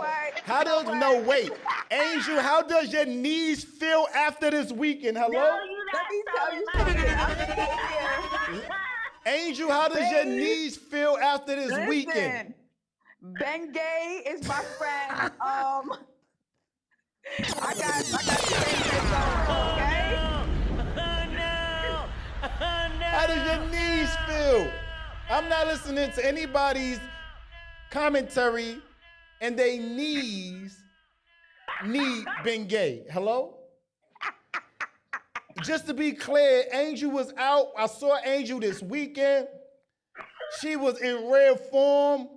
Wait. Angel, how does your knees feel after this weekend? Hello? No, you Let me tell you something. I'm sitting here. Angel, how does your knees feel after this weekend? Ben Gay is my friend. I got the same thing going, okay? How does your knees feel? I'm not listening to anybody's commentary and they knees need Ben Gay. Hello? Just to be clear, Angel was out. I saw Angel this weekend. She was in rare form.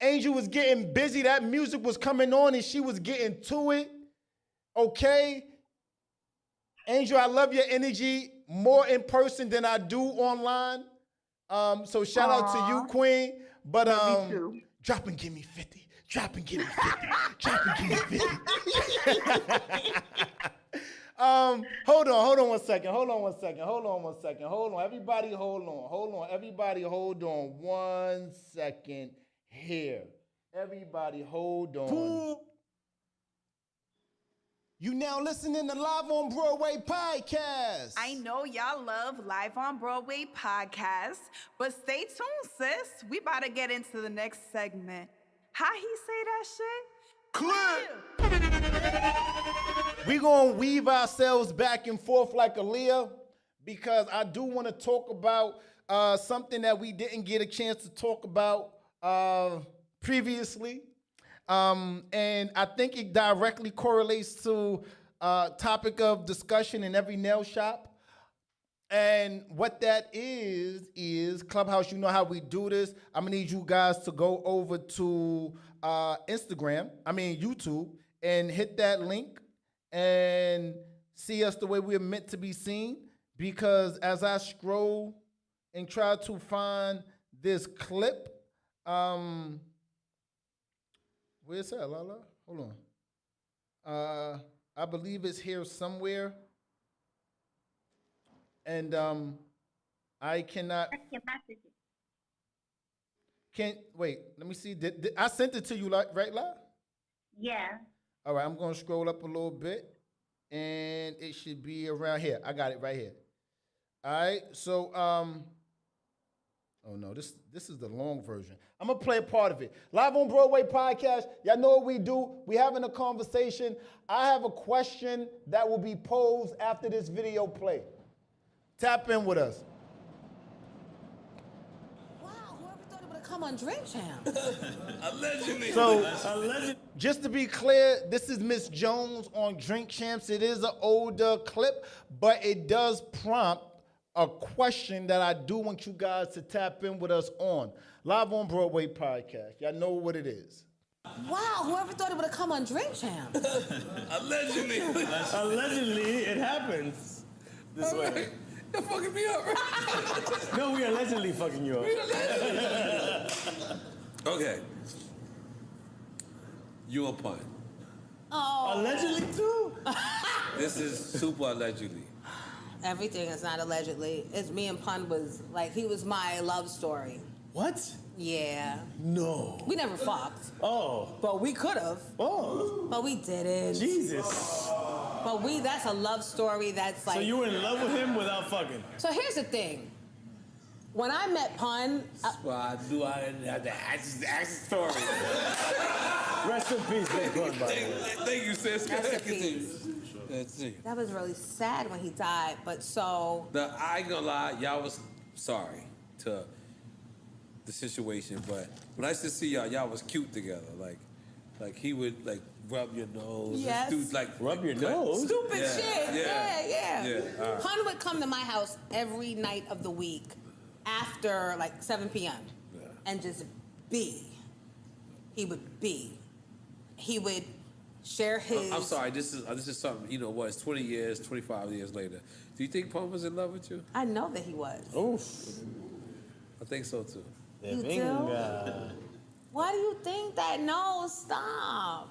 Angel was getting busy. That music was coming on and she was getting to it. Okay? Angel, I love your energy more in person than I do online. So shout out to you, Queen. But drop and give me 50. Drop and give me 50. Drop and give me 50. Hold on one second. Everybody hold on 1 second here. Everybody hold on. You now listening to Live on Broadway podcast. I know y'all love Live on Broadway podcast, but stay tuned, sis. We about to get into the next segment. How he say that shit? Clear. We gonna weave ourselves back and forth like Aaliyah because I do want to talk about something that we didn't get a chance to talk about previously. And I think it directly correlates to topic of discussion in every nail shop. And what that is Clubhouse. You know how we do this. I'm gonna need you guys to go over to YouTube, and hit that link and see us the way we're meant to be seen. Because as I scroll and try to find this clip, where's that, Lala? Hold on. I believe it's here somewhere. And I cannot. Wait, let me see. Did I sent it to you, right, La? Yeah. All right, I'm gonna scroll up a little bit. And it should be around here. I got it right here. All right, so oh no, this is the long version. I'm gonna play a part of it. Live on Broadway podcast. Y'all know what we do. We having a conversation. I have a question that will be posed after this video play. Tap in with us. Wow, whoever thought it would come on Drink Champ? Allegedly. So, just to be clear, this is Miss Jones on Drink Champs. It is an older clip, but it does prompt a question that I do want you guys to tap in with us on. Live on Broadway podcast. Y'all know what it is. Wow, whoever thought it would come on Drink Champ? Allegedly. Allegedly, it happens this way. You're fucking me up, right? No, we allegedly fucking you up. Okay. You a pun. Oh. Allegedly too? This is super allegedly. Everything is not allegedly. It's me and Pun was, like, he was my love story. What? Yeah. No. We never fucked. Oh. But we could have. Oh. But we didn't. Jesus. But that's a love story that's like... So you were in love with him without fucking? So here's the thing. When I met Pun... Well, I knew I didn't have to ask the story. Rest in peace, Big Pun, by the way. Thank you, sis. Rest in peace. That was really sad when he died, but so... I ain't gonna lie, y'all was sorry to the situation, but when I used to see y'all was cute together. Like he would like rub your nose. Yes. Do, like rub your nose? Stupid shit. Yeah. Right. Pun would come to my house every night of the week after like 7 p.m. And just be. He would be. He would share his... I'm sorry, this is something, you know what, it's 20 years, 25 years later. Do you think Pun was in love with you? I know that he was. Oof. I think so too. You do? Why do you think that? No, stop.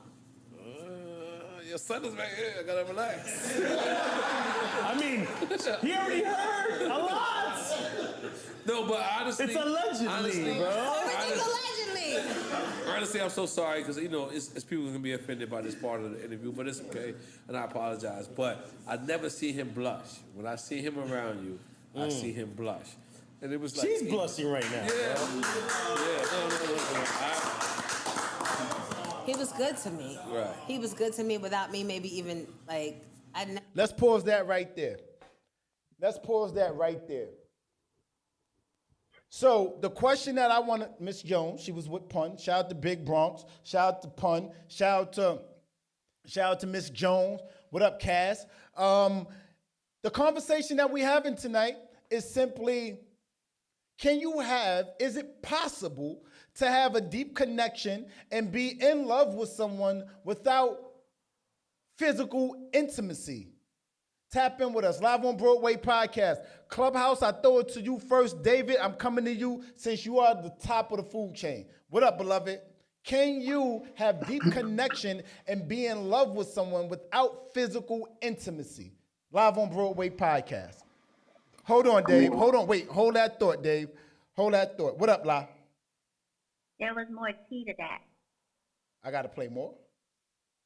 Your son is back here, I gotta relax. I mean, he already heard a lot. No, but honestly, It's allegedly, bro. Everything's allegedly. Honestly, I'm so sorry because it's people gonna be offended by this part of the interview, but it's okay, and I apologize. But I never see him blush. When I see him around you, I see him blush, and it was like She's blushing right now. Yeah, He was good to me. Right. He was good to me without me maybe even like Let's pause that right there. Let's pause that right there. So the question that I want to, Miss Jones, she was with Pun. Shout out to Big Bronx. Shout out to Pun. Shout out to Miss Jones. What up, Cass? The conversation that we're having tonight is simply, is it possible to have a deep connection and be in love with someone without physical intimacy? Tap in with us. Live on Broadway podcast. Clubhouse, I throw it to you first. David, I'm coming to you since you are the top of the food chain. What up, beloved? Can you have deep connection and be in love with someone without physical intimacy? Live on Broadway podcast. Hold on, Dave. Hold on. Wait. Hold that thought, Dave. Hold that thought. What up, La? There was more tea to that. I got to play more?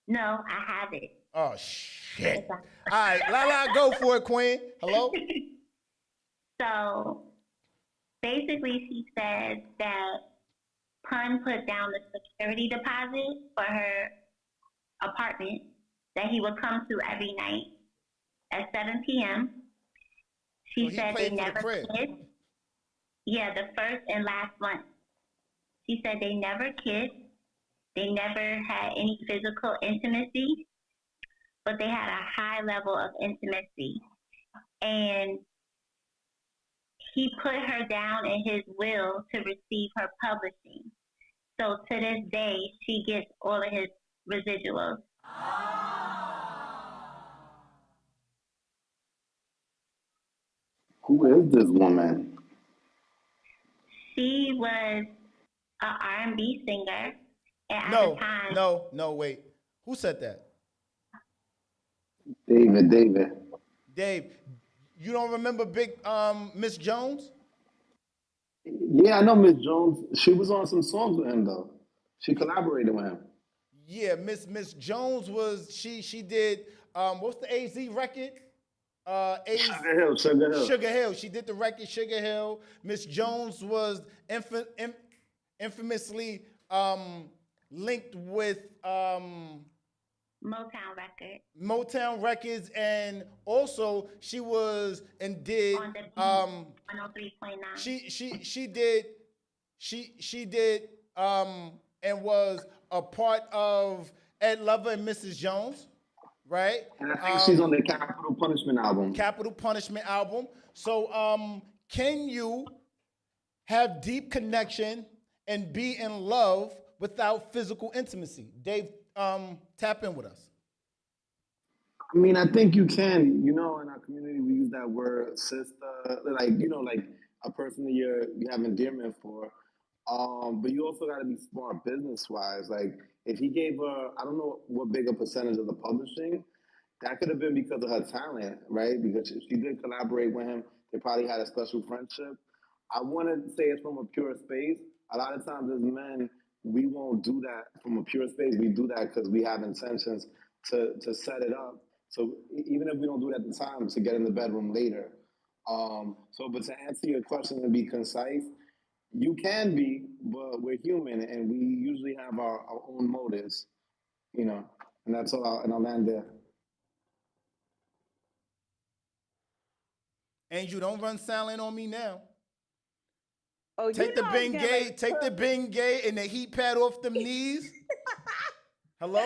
No, I have it. Oh, shit. All right, La, go for it, Queen. Hello? So basically, she said that Pun put down the security deposit for her apartment that he would come to every night at 7 p.m. She said they never kissed. Yeah, the first and last month. She said they never kissed. They never had any physical intimacy, but they had a high level of intimacy. And he put her down in his will to receive her publishing. So to this day, she gets all of his residuals. Who is this woman? She was an R&B singer. And at the time, No, wait. Who said that? David. Dave, you don't remember Big Miss Jones? Yeah, I know Miss Jones. She was on some songs with him though. She collaborated with him. Yeah, Miss Jones was she did what's the AZ record? Sugar Hill. She did the record Sugar Hill. Miss Jones was infamously linked with Motown Records, and also she was and did on the 103.9. She did and was a part of Ed Lover and Mrs. Jones, right? And I think she's on the Capital Punishment album. So can you have deep connection and be in love without physical intimacy? Dave, tap in with us. I mean, I think you can. You know, in our community, we use that word sister, like a person that you have endearment for. But you also got to be smart business wise. Like, if he gave her, I don't know what bigger percentage of the publishing, that could have been because of her talent, right? Because she did collaborate with him. They probably had a special friendship. I want to say it's from a pure space. A lot of times as men, we won't do that from a pure space. We do that because we have intentions to set it up. So even if we don't do it at the time, to get in the bedroom later. But to answer your question and be concise, you can be, but we're human and we usually have our own motives, you know, and that's all, and I'll land there. Angel, don't run silent on me now. Oh, take the Bengay and the heat pad off them knees. Hello?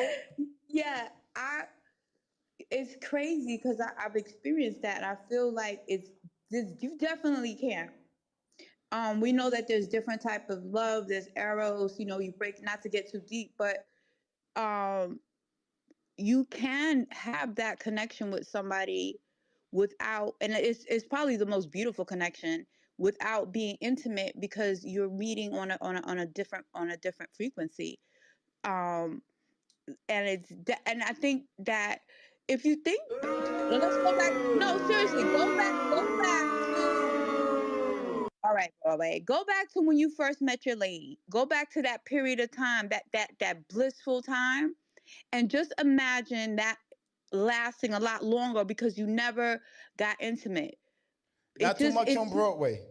Yeah, it's crazy because I've experienced that. I feel like you definitely can. We know that there's different type of love. There's eros, you break, not to get too deep, but you can have that connection with somebody without, and it's probably the most beautiful connection without being intimate because you're meeting on a different frequency. And and I think that if you think, let's go back. No, seriously, go back to All right, Broadway. Go back to when you first met your lady. Go back to that period of time, that blissful time, and just imagine that lasting a lot longer because you never got intimate. Not too much on Broadway.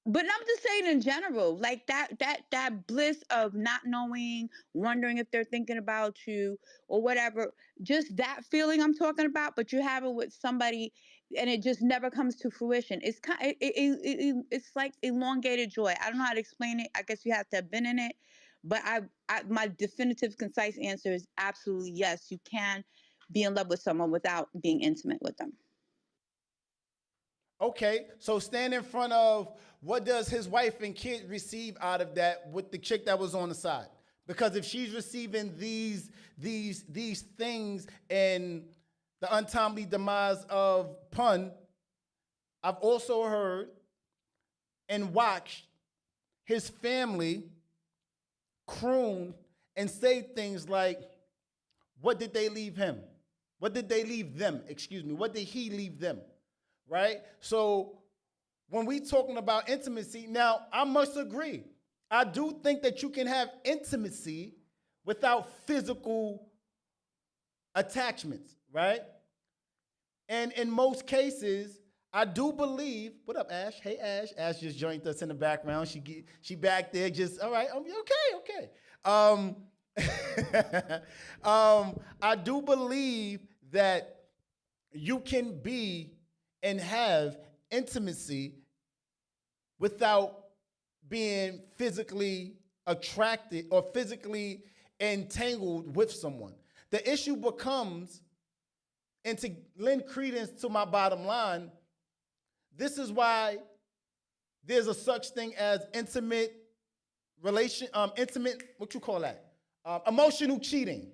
But I'm just saying in general, like that bliss of not knowing, wondering if they're thinking about you or whatever, just that feeling I'm talking about. But you have it with somebody, and it just never comes to fruition. It's it's like elongated joy. I don't know how to explain it. I guess you have to have been in it. But my definitive, concise answer is absolutely yes. You can be in love with someone without being intimate with them. Okay, so stand in front of what does his wife and kid receive out of that with the chick that was on the side? Because if she's receiving these things and the untimely demise of Pun, I've also heard and watched his family croon and say things like, what did they leave him? What did they leave them? Excuse me. What did he leave them? Right? So when we talking about intimacy, now I must agree. I do think that you can have intimacy without physical attachments, right? And in most cases, I do believe. What up, Ash? Hey, Ash. Ash just joined us in the background. She back there. Just all right. Okay. I do believe that you can be and have intimacy without being physically attracted or physically entangled with someone. The issue becomes, and to lend credence to my bottom line, this is why there's a such thing as intimate, what you call that? Emotional cheating,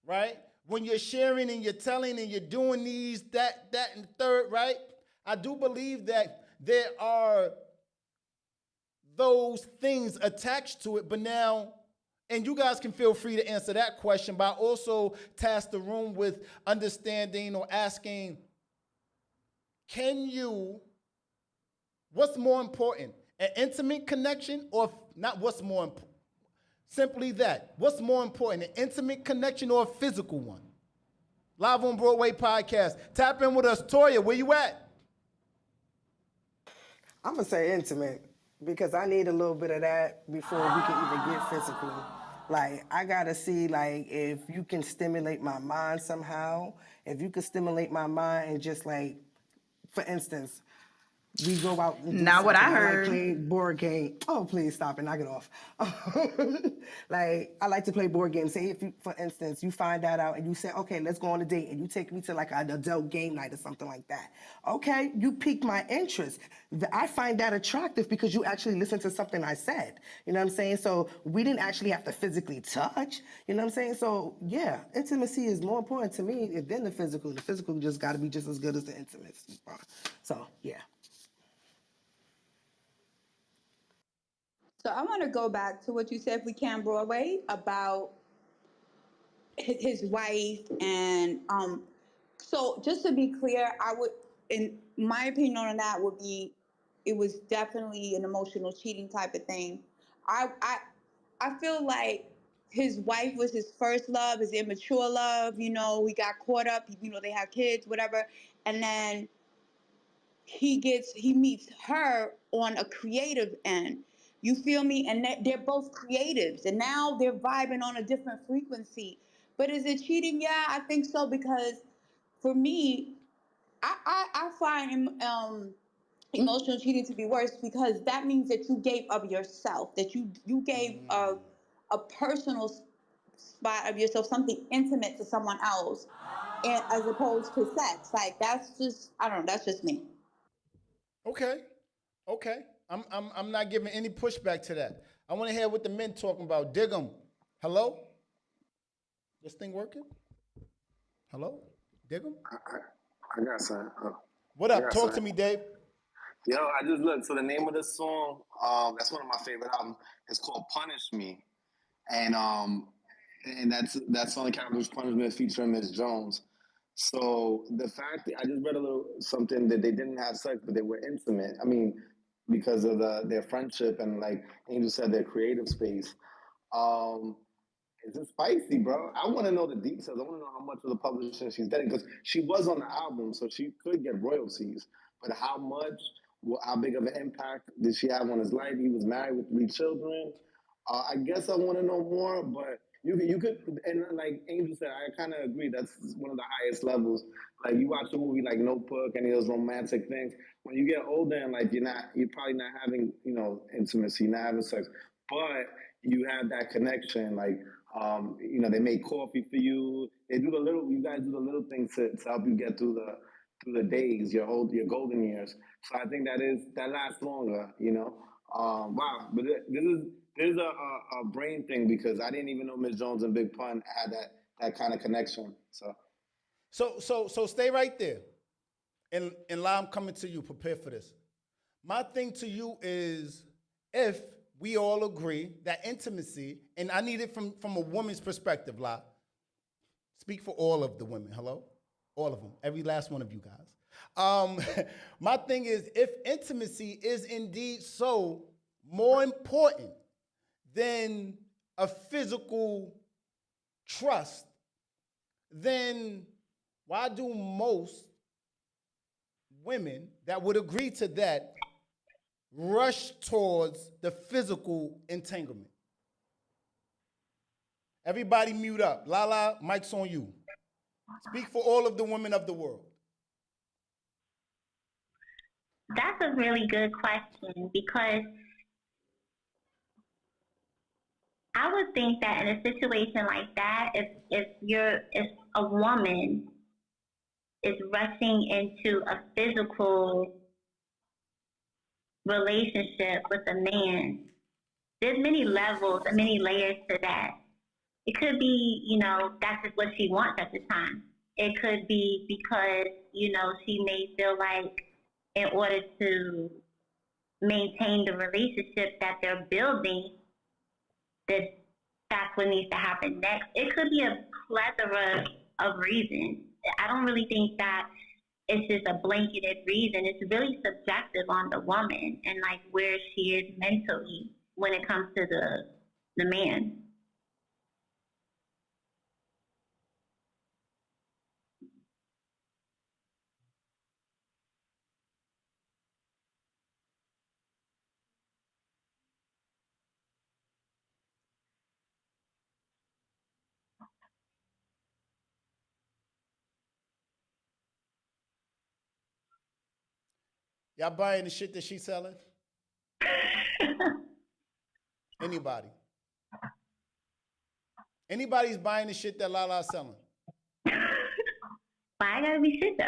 right? When you're sharing and you're telling and you're doing these, that, and third, right? I do believe that there are those things attached to it, but now, and you guys can feel free to answer that question, but I also task the room with understanding or asking, what's more important, an intimate connection or not what's more important? Simply that. What's more important, an intimate connection or a physical one? Live on Broadway podcast. Tap in with us. Toya, where you at? I'm gonna say intimate because I need a little bit of that before we can even get physical. Like I gotta see like if you can stimulate my mind somehow, if you can stimulate my mind and just like, for instance, we go out and do Not what something. I I like heard. playing board game. Oh, please stop it, knock it off. Like I like to play board games. Say if you, for instance, you find that out and you say, okay, let's go on a date, and you take me to like an adult game night or something like that. Okay, you pique my interest. I find that attractive because you actually listened to something I said. You know what I'm saying? So we didn't actually have to physically touch. You know what I'm saying? So yeah, intimacy is more important to me than the physical. The physical just got to be just as good as the intimacy. So yeah. So I want to go back to what you said, if we can, Broadway, about his wife and so just to be clear, I would, in my opinion on that would be, it was definitely an emotional cheating type of thing. I feel like his wife was his first love, his immature love. You know, he got caught up. You know, they have kids, whatever, and then he meets her on a creative end. You feel me? And they're both creatives, and now they're vibing on a different frequency. But is it cheating? Yeah, I think so, because for me, I find emotional cheating to be worse, because that means that you gave of yourself, that you gave a personal spot of yourself, something intimate to someone else, and as opposed to sex. Like that's just, I don't know. That's just me. Okay. I'm not giving any pushback to that. I want to hear what the men talking about. Dig 'em. Hello? This thing working? Hello? Dig 'em? I got something. What up? Talk to me, Dave. Yo, I just looked. So the name of the song, that's one of my favorite albums. It's called "Punish Me," and that's on the Capital's Punishment featuring Miss Jones. So the fact that I just read a little something that they didn't have sex, but they were intimate. I mean, because of their friendship and like Angel said, their creative space. Um, It's just spicy, bro. I want to know the details. I want to know how much of the publishing she's getting because she was on the album, so she could get royalties. But how much? How big of an impact did she have on his life? He was married with 3 children. I guess I want to know more, but you could, and like Angel said, I kind of agree. That's one of the highest levels. Like you watch a movie like Notebook, any of those romantic things. When you get older and like you're probably not having intimacy, not having sex, but you have that connection. Like they make coffee for you. They do the little. You guys do the little things to help you get through the days, your golden years. So I think that lasts longer. Wow. But this is a brain thing because I didn't even know Miss Jones and Big Pun had that kind of connection. So stay right there. And La, I'm coming to you. Prepare for this. My thing to you is if we all agree that intimacy, and I need it from a woman's perspective, La. Speak for all of the women. Hello? All of them. Every last one of you guys. My thing is, if intimacy is indeed so more important than a physical trust, then why do most women that would agree to that rush towards the physical entanglement? Everybody mute up. Lala, mic's on you. Speak for all of the women of the world. That's a really good question because I would think that in a situation like that, if a woman is rushing into a physical relationship with a man, there's many levels and many layers to that. It could be, that's just what she wants at the time. It could be because, she may feel like in order to maintain the relationship that they're building, that's what needs to happen next. It could be a plethora of reasons. I don't really think that it's just a blanketed reason. It's really subjective on the woman and like where she is mentally when it comes to the man. Y'all buying the shit that she's selling? Anybody? Anybody's buying the shit that Lala's selling? Why gotta be shit though?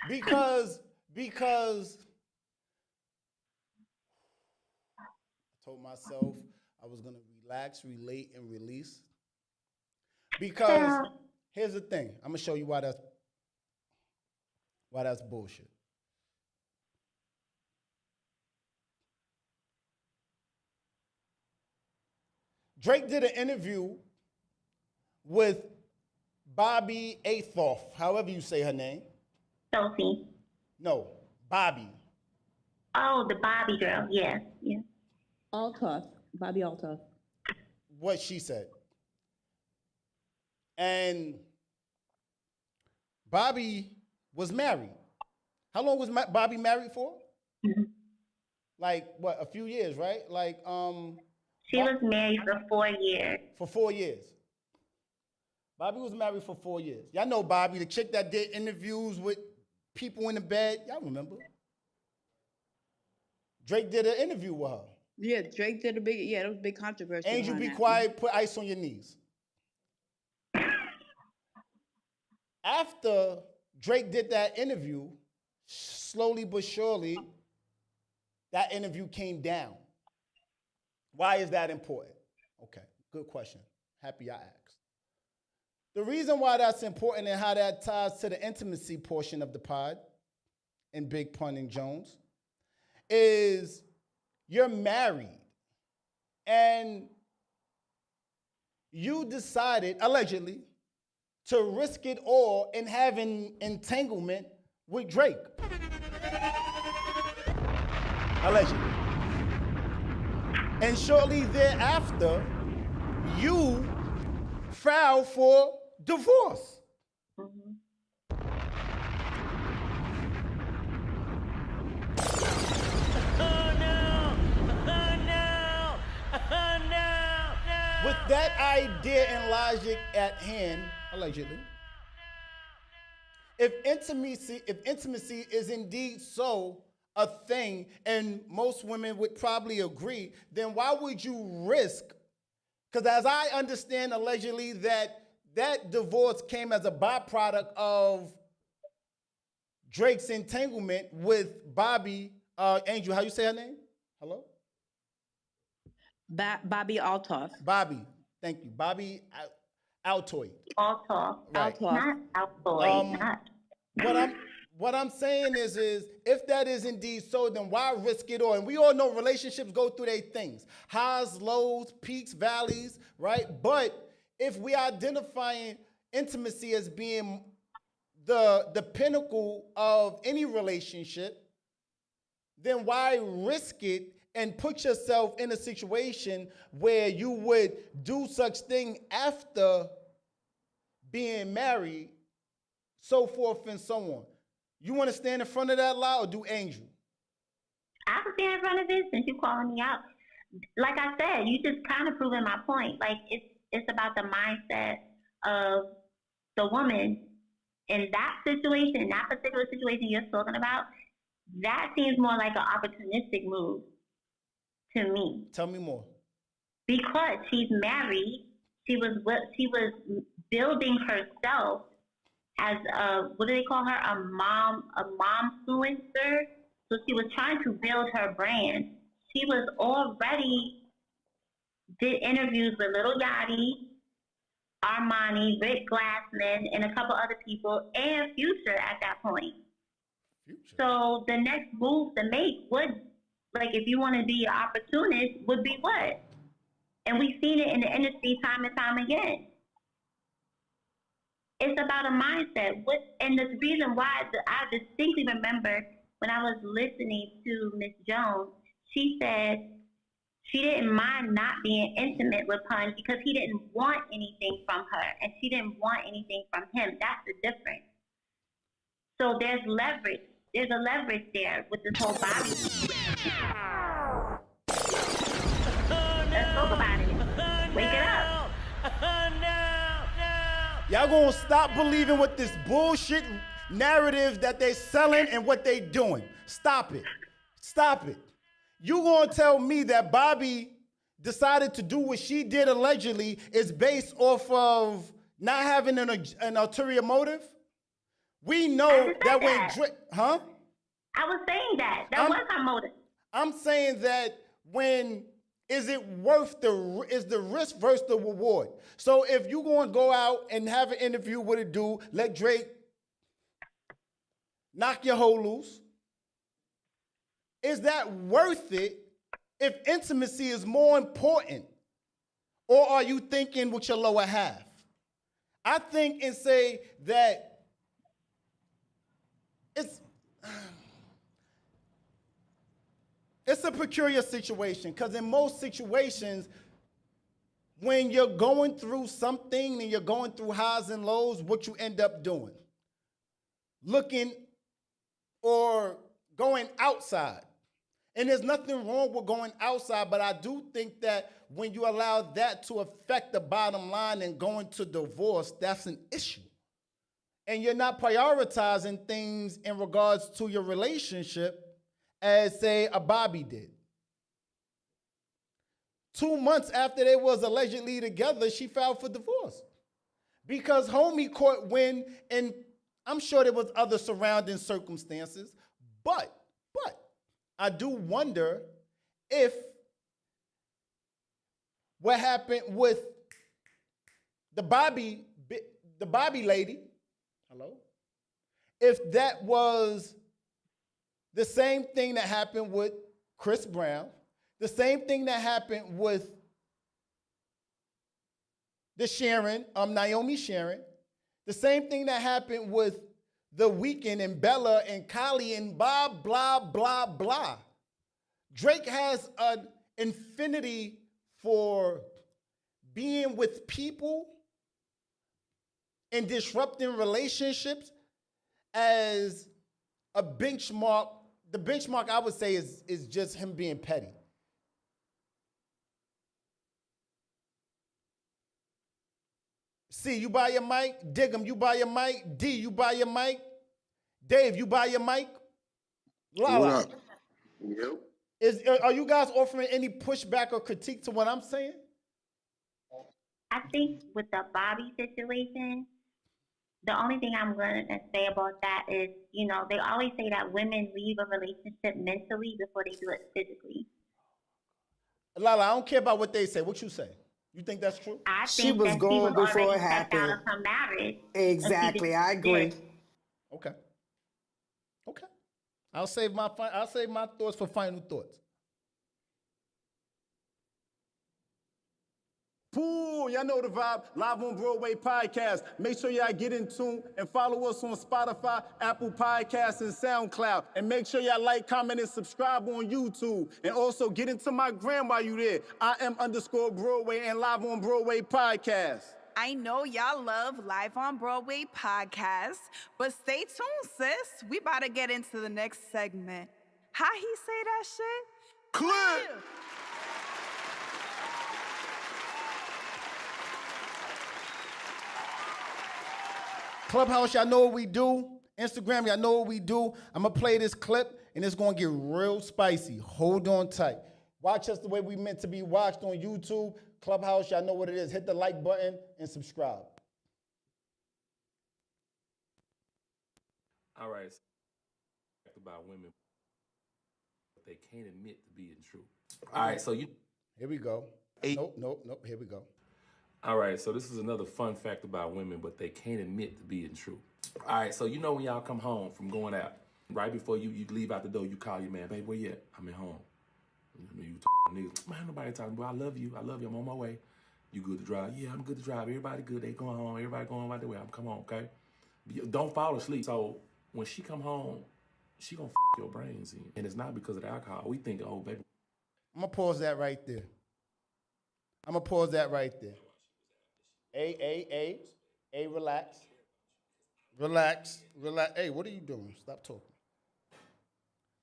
Because I told myself I was gonna relax, relate, and release. Because here's the thing. I'm gonna show you why that's bullshit. Drake did an interview with Bobby Athoff, however you say her name. Sophie. No, Bobby. Oh, the Bobby girl. Yeah. Althoff. Bobby Althoff. What she said. And Bobby was married. How long was Bobby married for? Mm-hmm. Like, what, a few years, right? She was married for 4 years. For 4 years. Bobby was married for 4 years. Y'all know Bobby, the chick that did interviews with people in the bed. Y'all remember? Drake did an interview with her. Yeah, Drake did there was a big controversy. Angel, be quiet, put ice on your knees. After Drake did that interview, slowly but surely, that interview came down. Why is that important? Okay, good question. Happy I asked. The reason why that's important and how that ties to the intimacy portion of the pod in Big Pun and Jones is you're married and you decided, allegedly, to risk it all in having entanglement with Drake. Allegedly. And shortly thereafter, you filed for divorce. Mm-hmm. With that idea and logic at hand, allegedly, if intimacy is indeed so a thing, and most women would probably agree, then why would you risk? Because as I understand, allegedly, that divorce came as a byproduct of Drake's entanglement with Bobby Angel. How you say her name? Hello? Bobby Altoff. Bobby. Thank you. Bobby Altoid. Altoff. Right. Not Altoid. Not. What I'm saying is if that is indeed so, then why risk it all? And we all know relationships go through their things. Highs, lows, peaks, valleys, right? But if we identifying intimacy as being the pinnacle of any relationship, then why risk it and put yourself in a situation where you would do such thing after being married, so forth and so on? You want to stand in front of that lie or do Angel? I can stand in front of it since you calling me out. Like I said, you just kind of proving my point. Like it's about the mindset of the woman in that situation, that particular situation you're talking about. That seems more like an opportunistic move to me. Tell me more. Because she's married, she was building herself as a, what do they call her? A momfluencer. So she was trying to build her brand. She was already did interviews with Lil Yachty, Armani, Rick Glassman, and a couple other people, and Future at that point. Future. So the next move to make would, like, if you want to be an opportunist, would be what? And we've seen it in the industry time and time again. It's about a mindset. And the reason why I distinctly remember when I was listening to Miss Jones, she said she didn't mind not being intimate with Punch because he didn't want anything from her, and she didn't want anything from him. That's the difference. So there's leverage. There's a leverage there with this whole body. Let's talk about it. Wake it up. Y'all gonna stop believing what this bullshit narrative that they selling and what they doing. Stop it. Stop it. You gonna tell me that Bobby decided to do what she did allegedly is based off of not having an ulterior motive? We know that when Drake, huh? I was saying that. That was her motive. I'm saying that when is it worth is the risk versus the reward? So if you going to go out and have an interview with a dude, let Drake knock your hoe loose, is that worth it if intimacy is more important? Or are you thinking with your lower half? I think and say that it's a peculiar situation, because in most situations, when you're going through something and you're going through highs and lows, what you end up doing? Looking or going outside. And there's nothing wrong with going outside, but I do think that when you allow that to affect the bottom line and going to divorce, that's an issue. And you're not prioritizing things in regards to your relationship as, say, a Bobby did. 2 months after they was allegedly together, she filed for divorce. Because homie caught wind, and I'm sure there was other surrounding circumstances, but I do wonder if what happened with the Bobby lady, hello, if that was the same thing that happened with Chris Brown, the same thing that happened with the Sharon, Naomi Sharon, the same thing that happened with The Weeknd and Bella and Kylie and blah, blah, blah, blah. Drake has an infinity for being with people and disrupting relationships as a benchmark. The benchmark I would say is just him being petty. C, you buy your mic. Diggum, you buy your mic. D, you buy your mic. Dave, you buy your mic. Lala. What up? Yep. Are you guys offering any pushback or critique to what I'm saying? I think with the Bobby situation, the only thing I'm going to say about that is, you know, they always say that women leave a relationship mentally before they do it physically. Lala, I don't care about what they say. What you say? You think that's true? I She think was that she gone was before already it checked out happened. of her marriage. Exactly, I agree. Okay. Okay. I'll save my thoughts for final thoughts. Cool, y'all know the vibe. Live on Broadway podcast. Make sure y'all get in tune and follow us on Spotify, Apple Podcasts, and SoundCloud. And make sure y'all like, comment, and subscribe on YouTube. And also get into my gram while you there. I am _Broadway and Live on Broadway podcast. I know y'all love Live on Broadway podcast, but stay tuned, sis. We about to get into the next segment. How he say that shit? Clear. Clubhouse, y'all know what we do. Instagram, y'all know what we do. I'm going to play this clip, and it's going to get real spicy. Hold on tight. Watch us the way we meant to be watched on YouTube. Clubhouse, y'all know what it is. Hit the like button and subscribe. All right. About women, but they can't admit to being true. All right, so you. Here we go. Nope. Here we go. All right, so this is another fun fact about women, but they can't admit to being true. All right, so you know when y'all come home from going out, right before you leave out the door, you call your man, babe, where you at? I'm at home. You niggas, man, nobody talking, boy, I love you, I'm on my way. You good to drive? Yeah, I'm good to drive. Everybody good, they going home, everybody going right the way. I'm come home, okay? Don't fall asleep. So when she come home, she gonna your brains in. And it's not because of the alcohol. We think, oh, baby. I'm going to pause that right there. A, relax. Relax. Hey, what are you doing? Stop talking.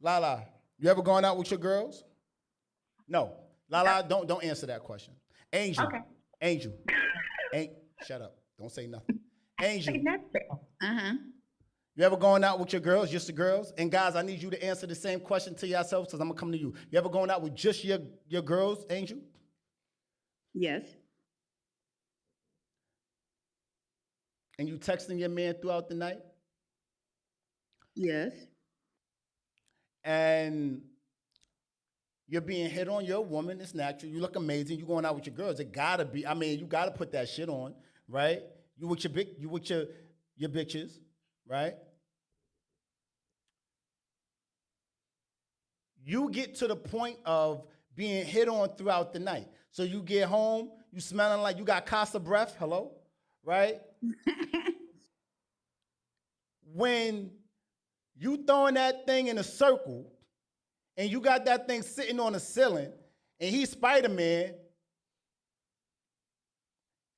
Lala, you ever gone out with your girls? No. Lala, don't answer that question. Angel. Okay. Angel. Shut up. Don't say nothing. Angel. Uh-huh. You ever going out with your girls, just the girls? And guys, I need you to answer the same question to yourselves because I'm going to come to you. You ever going out with just your girls, Angel? Yes. And you texting your man throughout the night? Yes. And you're being hit on, you're a woman, it's natural. You look amazing. You going out with your girls. It gotta be, you gotta put that shit on, right? You with your bitches, right? You get to the point of being hit on throughout the night. So you get home, you smelling like you got casa breath, hello, right? When you throwing that thing in a circle and you got that thing sitting on the ceiling and he's Spider-Man,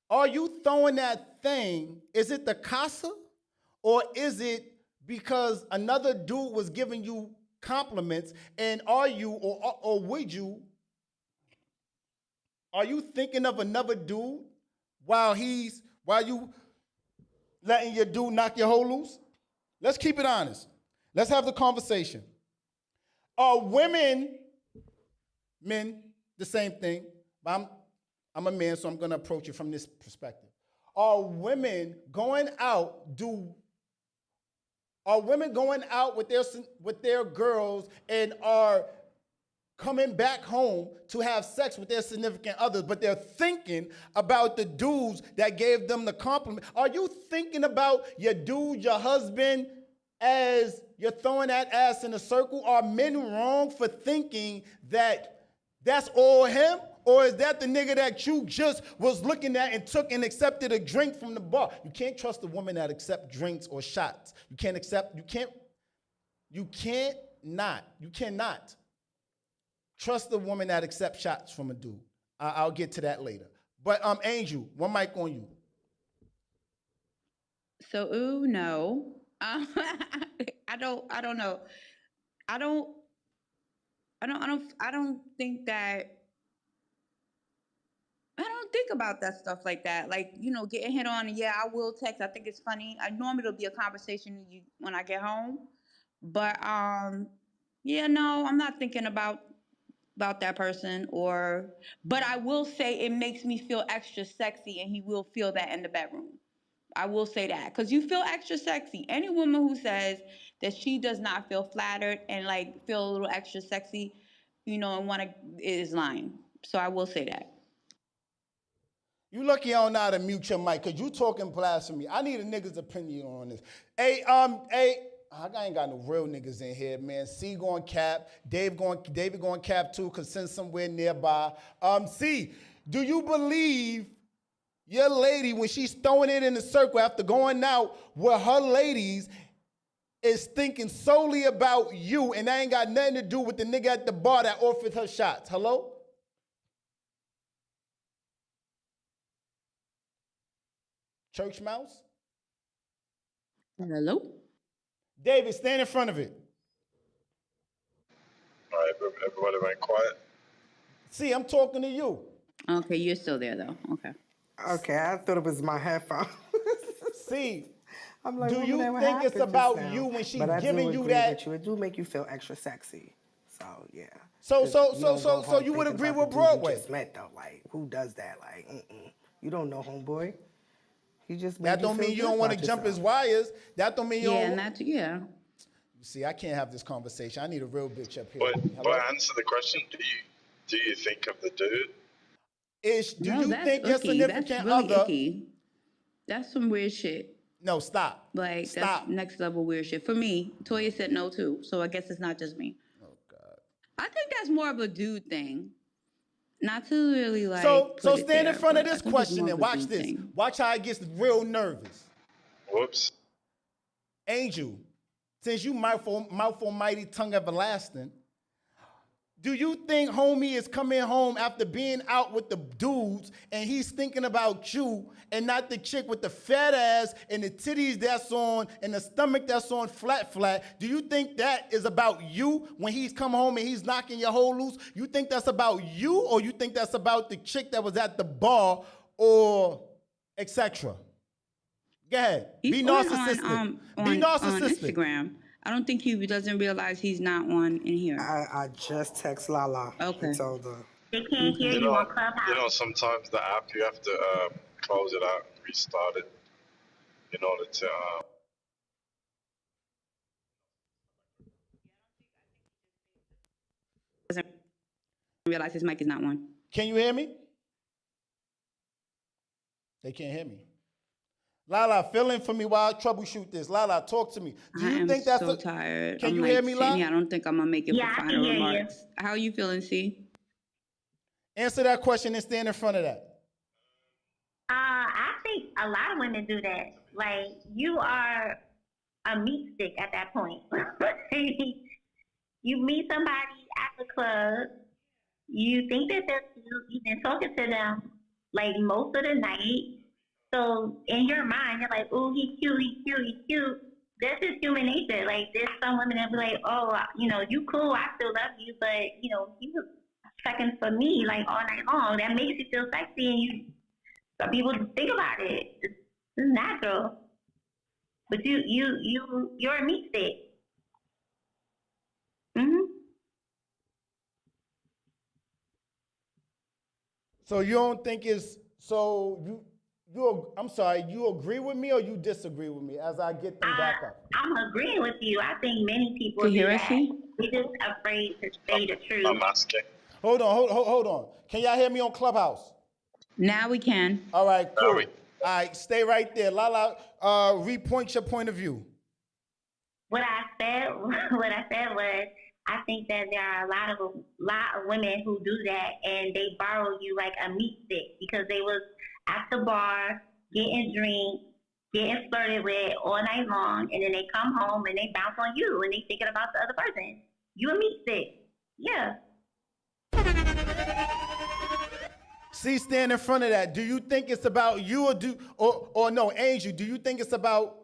are you throwing that thing, is it the casa or is it because another dude was giving you compliments, and are you or would you, are you thinking of another dude while you letting your dude knock your hoe loose? Let's keep it honest. Let's have the conversation. Are men, the same thing, but I'm a man, so I'm gonna approach it from this perspective. Are women going out with their girls and are coming back home to have sex with their significant others, but they're thinking about the dudes that gave them the compliment? Are you thinking about your dude, your husband, as you're throwing that ass in a circle? Are men wrong for thinking that that's all him? Or is that the nigga that you just was looking at and took and accepted a drink from the bar? You can't trust a woman that accepts drinks or shots. You cannot. 'Cause Trust a woman that accepts shots from a dude. I'll get to that later. But Angel, one mic on you. So, no. I don't know. I don't think that. I don't think about that stuff like that. Like, getting hit on. Yeah, I will text. I think it's funny. I normally it'll be a conversation when I get home. But yeah, no, I'm not thinking about that person. But I will say it makes me feel extra sexy, and he will feel that in the bedroom. I will say that because you feel extra sexy. Any woman who says that she does not feel flattered and like feel a little extra sexy, and want to is lying. So I will say that. You lucky I don't know how to mute your mic, cause you talking blasphemy. I need a nigga's opinion on this. Hey, I ain't got no real niggas in here, man. C going cap, David going cap too, cause since somewhere nearby. C, do you believe your lady, when she's throwing it in the circle after going out with her ladies, is thinking solely about you, and that ain't got nothing to do with the nigga at the bar that offered her shots? Hello? Church mouse? Hello? David, stand in front of it. All right, everybody went quiet. See, I'm talking to you. Okay, you're still there though. Okay. Okay, I thought it was my headphone. See, I'm like, do you what think it's happened about just now? you when she's But I giving do you agree that? with you. It do make you feel extra sexy. So yeah. So 'Cause you don't go home you would thinking agree about with the dude you Broadway? just met though. Like, who does that? Like, you don't know, homeboy. He just made That you don't feel mean you good don't want to about jump his yourself. wires. That don't mean you Yeah, don't. and that's yeah. See, I can't have this conversation. I need a real bitch up here. But answer the question. Do you think of the dude? Do No, you that's think your icky. That's significant really other? icky. That's some weird shit. No, stop. Like Stop. that's next level weird shit. For me, Toya said no too. So I guess it's not just me. Oh God. I think that's more of a dude thing. Not to really like So put it stand in there, front of but I this think it's question more and of a watch dude this. thing. Watch how it gets real nervous. Whoops. Angel, since you mouth almighty, tongue everlasting, do you think homie is coming home after being out with the dudes and he's thinking about you and not the chick with the fat ass and the titties that's on and the stomach that's on flat? Do you think that is about you when he's come home and he's knocking your hole loose? You think that's about you, or you think that's about the chick that was at the bar, or etc.? Go ahead. He's Be narcissistic. Be on narcissistic. Instagram. I don't think he doesn't realize he's not on in here. I just text Lala. Okay. And told her. They can't hear you on Clubhouse. Sometimes the app you have to close it out, and restart it, in order to. Doesn't realize his mic is not on. Can you hear me? They can't hear me. Lala, fill in for me while I troubleshoot this. Lala, talk to me. Do you think that's so tired? Can I'm you like, hear me, Lala? I don't think I'm gonna make it Yeah, for I final can hear you. remarks. How are you feeling, C? Answer that question and stand in front of that. I think a lot of women do that. Like, you are a meat stick at that point. You meet somebody at the club, you think that they're cute, you've been talking to them like most of the night. So in your mind, you're like, "Oh, he's cute, he's cute, he's cute." That's just human nature. Like, there's some women that be like, "Oh, you cool, I still love you, but you was checking for me like all night long." That makes you feel sexy, and some people think about it. It's natural. But you're a meat stick. So you don't think it's I'm sorry, you agree with me or you disagree with me as I get them back up? I'm agreeing with you. I think many people Can do you hear us, that. C? They're just afraid to say the truth. I'm asking. Hold on. Can y'all hear me on Clubhouse? Now we can. All right, cool. All right, stay right there. Lala, repoint your point of view. What I said was, I think that there are a lot of women who do that, and they borrow you like a meat stick because they was at the bar getting drinks, getting flirted with all night long, and then they come home and they bounce on you and they thinking about the other person. You a meat stick. Yeah. See, stand in front of that. Do you think it's about you or no, Angel, do you think it's about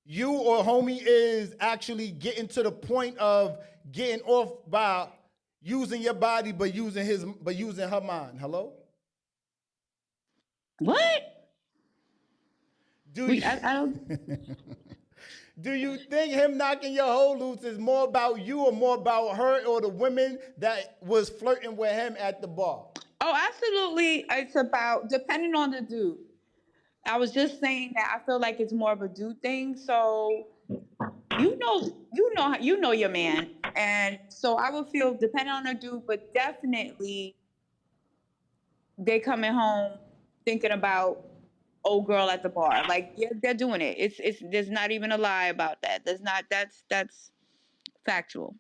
you or homie is actually getting to the point of getting off by using your body but using her mind? Hello? What? Do you I don't. do you think him knocking your hoe loose is more about you or more about her or the women that was flirting with him at the bar? Oh, absolutely. It's about depending on the dude. I was just saying that I feel like it's more of a dude thing. So you know your man, and so I would feel depending on the dude, but definitely they coming home thinking about old girl at the bar. Like, yeah, they're doing it. It's there's not even a lie about that. That's factual.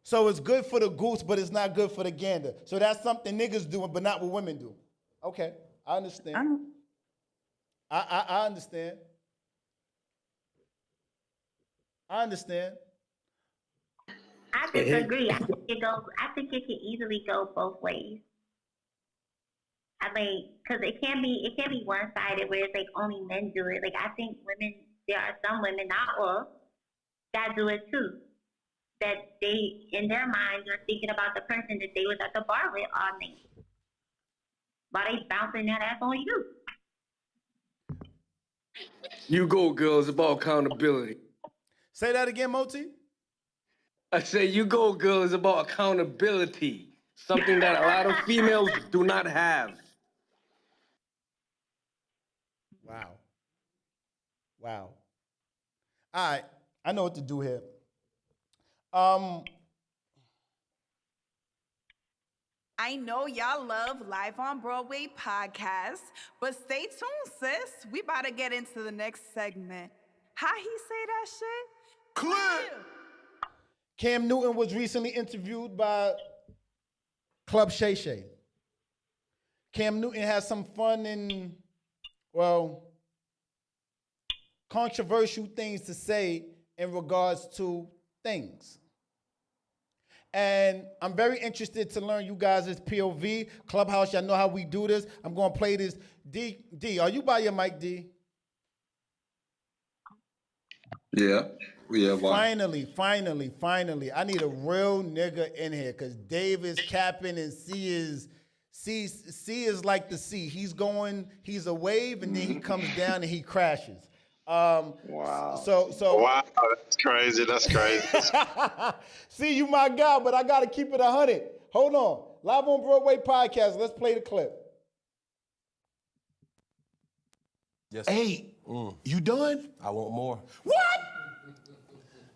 So it's good for the goose, but it's not good for the gander. So that's something niggas doing, but not what women do. Okay, I understand. I understand. I understand. I disagree. I think it goes. I think it can easily go both ways. I mean, because it can't be one sided where it's like only men do it. Like I think women, there are some women, not all, that do it too. That they in their minds are thinking about the person that they was at the bar with all night while they bouncing that ass on you. You go, girl. It's about accountability. Say that again, Moti. I say you go, girl. It's about accountability. Something that a lot of females do not have. Wow. Wow. All right, I know what to do here. I know y'all love Live on Broadway podcast, but stay tuned, sis. We about to get into the next segment. How he say that shit? Clear. Cam Newton was recently interviewed by Club Shay Shay. Cam Newton has some fun and, well, controversial things to say in regards to things. And I'm very interested to learn you guys' POV. Clubhouse, y'all know how we do this. I'm going to play this. D, are you by your mic, D? Yeah. Yeah, why? Finally. I need a real nigga in here because Dave is capping and C is like the sea. He's a wave and then he comes down and he crashes. Wow. Wow, that's crazy. See, you my guy, but I gotta keep it 100. Hold on. Live on Broadway podcast. Let's play the clip. Yes. Hey, you done? I want more. What?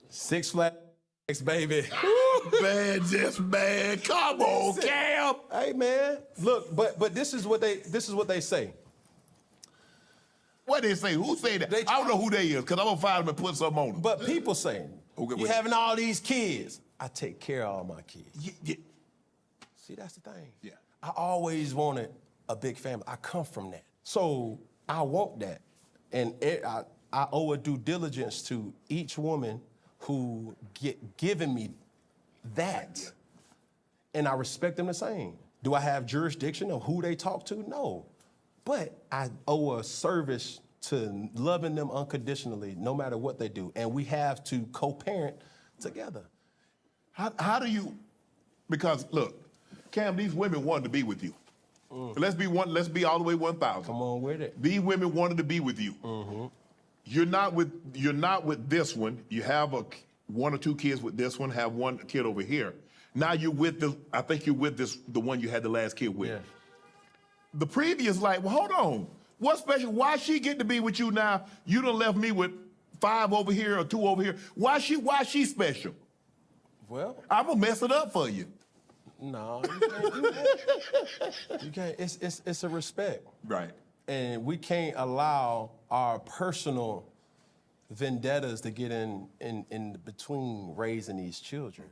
Six Flags, baby. Man, just man. Come on, Cam. Hey man, look, but this is what they say. What they say? Who say that? I don't know who they is, because I'm gonna find them and put something on them. But people saying, you having all these kids. I take care of all my kids. Yeah. See, that's the thing. Yeah. I always wanted a big family. I come from that. So I want that. And I owe a due diligence to each woman who given me that. And I respect them the same. Do I have jurisdiction of who they talk to? No. But I owe a service to loving them unconditionally, no matter what they do. And we have to co-parent together. How do you, because look, Cam, these women wanted to be with you. Let's be all the way 1,000. Come on with it. These women wanted to be with you. You're not with this one. You have one or two kids with this one, have one kid over here. Now you're with I think you're with the one you had the last kid with. Yeah. The previous, like, well, hold on. What's special? Why she get to be with you now? You done left me with 5 over here or 2 over here. Why she special? Well, I'm gonna mess it up for you. No, you can't do that. You can't. It's a respect. Right. And we can't allow our personal vendettas to get in between raising these children.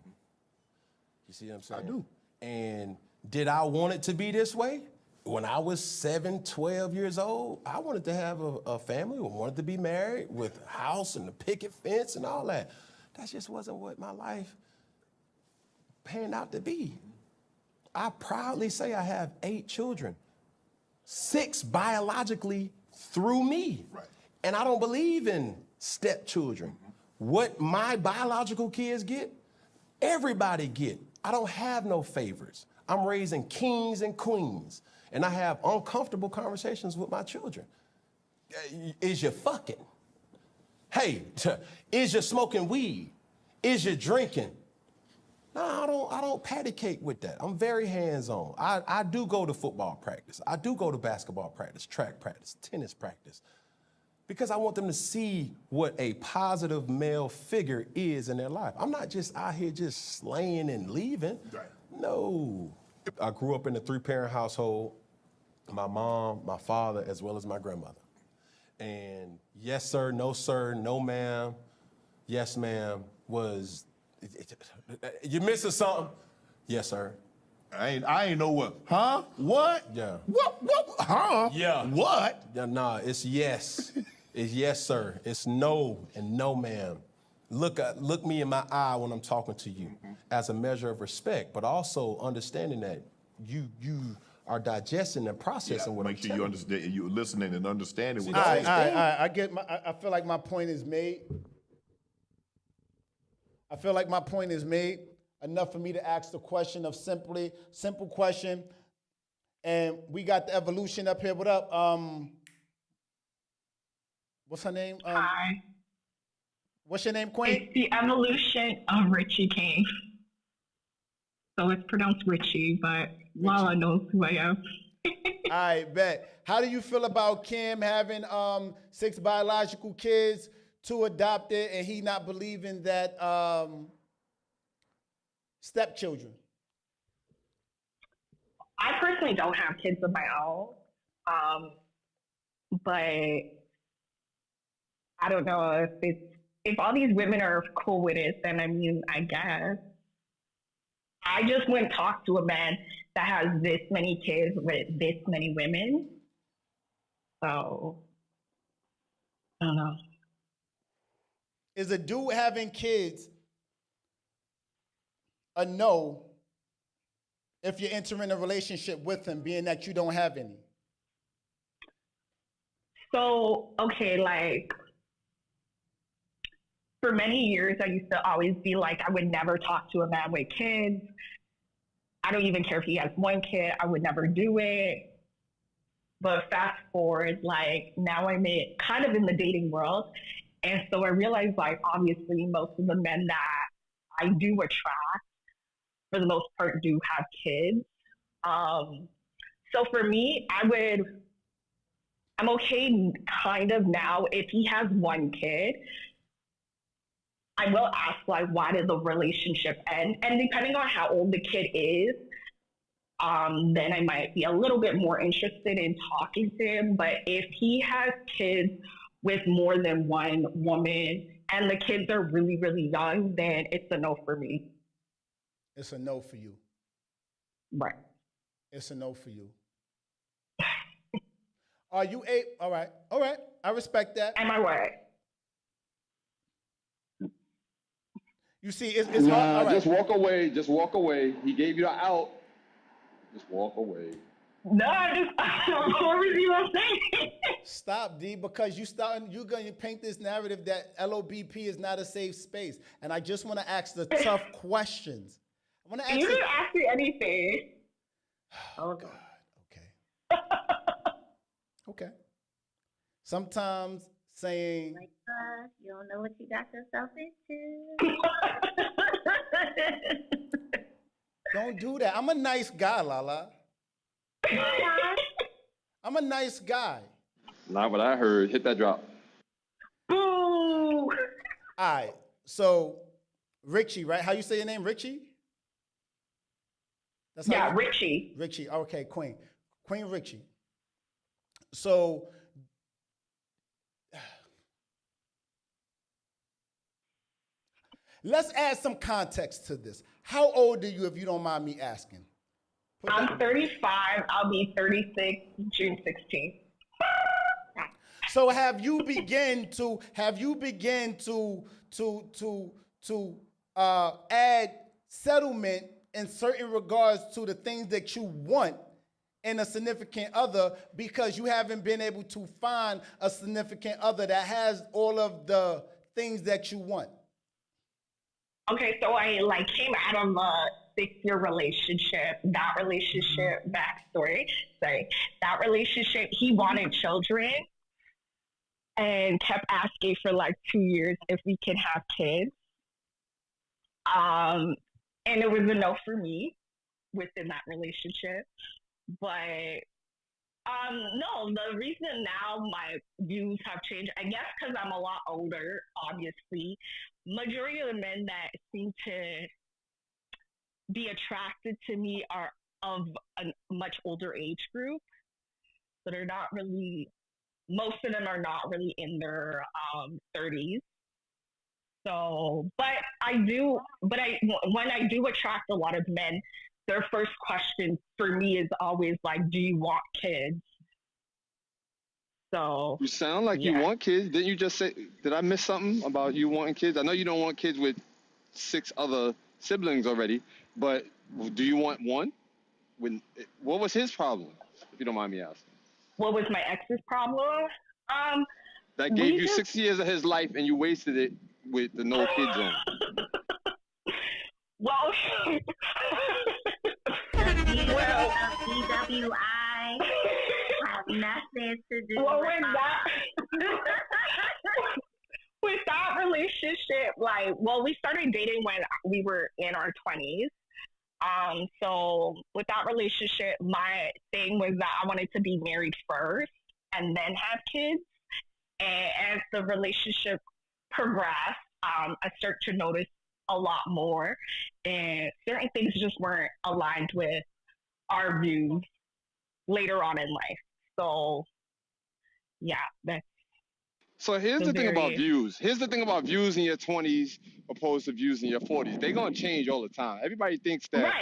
You see what I'm saying? I do. And did I want it to be this way? When I was 7, 12 years old, I wanted to have a family, I wanted to be married with a house and a picket fence and all that. That just wasn't what my life panned out to be. I proudly say I have 8 children, 6 biologically through me. Right. And I don't believe in stepchildren. What my biological kids get, everybody get. I don't have no favorites. I'm raising kings and queens, and I have uncomfortable conversations with my children. Is you fucking? Hey, is you smoking weed? Is you drinking? No, I don't patty cake with that. I'm very hands-on. I do go to football practice. I do go to basketball practice, track practice, tennis practice, because I want them to see what a positive male figure is in their life. I'm not just out here just slaying and leaving. Right. No. I grew up in a 3-parent household. My mom, my father, as well as my grandmother. And yes, sir, no, ma'am, yes, ma'am, was, you missing something? Yes, sir. I ain't know what, huh? What? Yeah. What, huh? Yeah. What? Yeah, nah, it's yes. It's yes, sir. It's no and no, ma'am. Look me in my eye when I'm talking to you as a measure of respect, but also understanding that you are digesting and processing what I'm make sure telling you understand, you're listening and understanding. See, what all I'm right, saying. I get I feel like my point is made. I feel like my point is made. Enough for me to ask the question of simple question. And we got the evolution up here. What up? What's her name? Hi. What's your name, Queen? It's the evolution of Richie King. So it's pronounced Richie, but Lala knows who I am. I bet. How do you feel about Kim having 6 biological kids, 2 adopted, and he not believing that stepchildren? I personally don't have kids of my own, but I don't know if all these women are cool with it, then I mean, I guess. I just wouldn't talk to a man that has this many kids with this many women. So, I don't know. Is a dude having kids a no if you're entering a relationship with him, being that you don't have any? So, okay, like, for many years, I used to always be like, I would never talk to a man with kids. I don't even care if he has 1 kid. I would never do it. But fast forward, like, now I'm kind of in the dating world. And so I realized, like, obviously, most of the men that I do attract, for the most part, do have kids. So for me, I'm okay kind of now if he has 1 kid. I will ask, like, why did the relationship end? And depending on how old the kid is, then I might be a little bit more interested in talking to him. But if he has kids with more than 1 woman and the kids are really, really young, then it's a no for me. It's a no for you. Right. It's a no for you. Are you all right. I respect that. Am I right? You see, it's nah, hard. All right. Just walk away. Just walk away. He gave you the out. Just walk away. No, what was you saying? Stop, D, because you're going to paint this narrative that LOBP is not a safe space. And I just want to ask the tough questions. I want to ask you didn't ask me anything. Oh, God. Okay. Sometimes saying... Like, you don't know what you got yourself into. Don't do that. I'm a nice guy, Lala. I'm a nice guy. Not what I heard. Hit that drop. Boo! All right. So, Richie, right? How you say your name? Richie? That's yeah, Richie. Richie. Okay, Queen Richie. So, let's add some context to this. How old are you, if you don't mind me asking? I'm 35. I'll be 36 June 16th. So have you begun to add settlement in certain regards to the things that you want in a significant other because you haven't been able to find a significant other that has all of the things that you want? Okay, so I like came out of a 6-year relationship. That relationship backstory. Sorry, that relationship. He wanted children and kept asking for like 2 years if we could have kids. And it was a no for me within that relationship. But no, the reason now my views have changed, I guess, because I'm a lot older. Obviously, majority of the men that seem to be attracted to me are of a much older age group. So they're not really, most of them are not really in their 30s. So, when I do attract a lot of men, their first question for me is always like, do you want kids? So You sound like you want kids. Didn't you just say, did I miss something about you wanting kids? I know you don't want kids with 6 other siblings already, but do you want one? What was his problem, if you don't mind me asking? What was my ex's problem? That gave you 6 years of his life and you wasted it with the no kid zone. Well, DWI have nothing to do well, with with that relationship, we started dating when we were in our 20s. So with that relationship, my thing was that I wanted to be married first and then have kids. And as the relationship progressed, I started to notice a lot more, and certain things just weren't aligned with our views later on in life. So, yeah, that's. So here's the thing about views. Here's the thing about views in your 20s opposed to views in your 40s. They're gonna change all the time. Everybody thinks that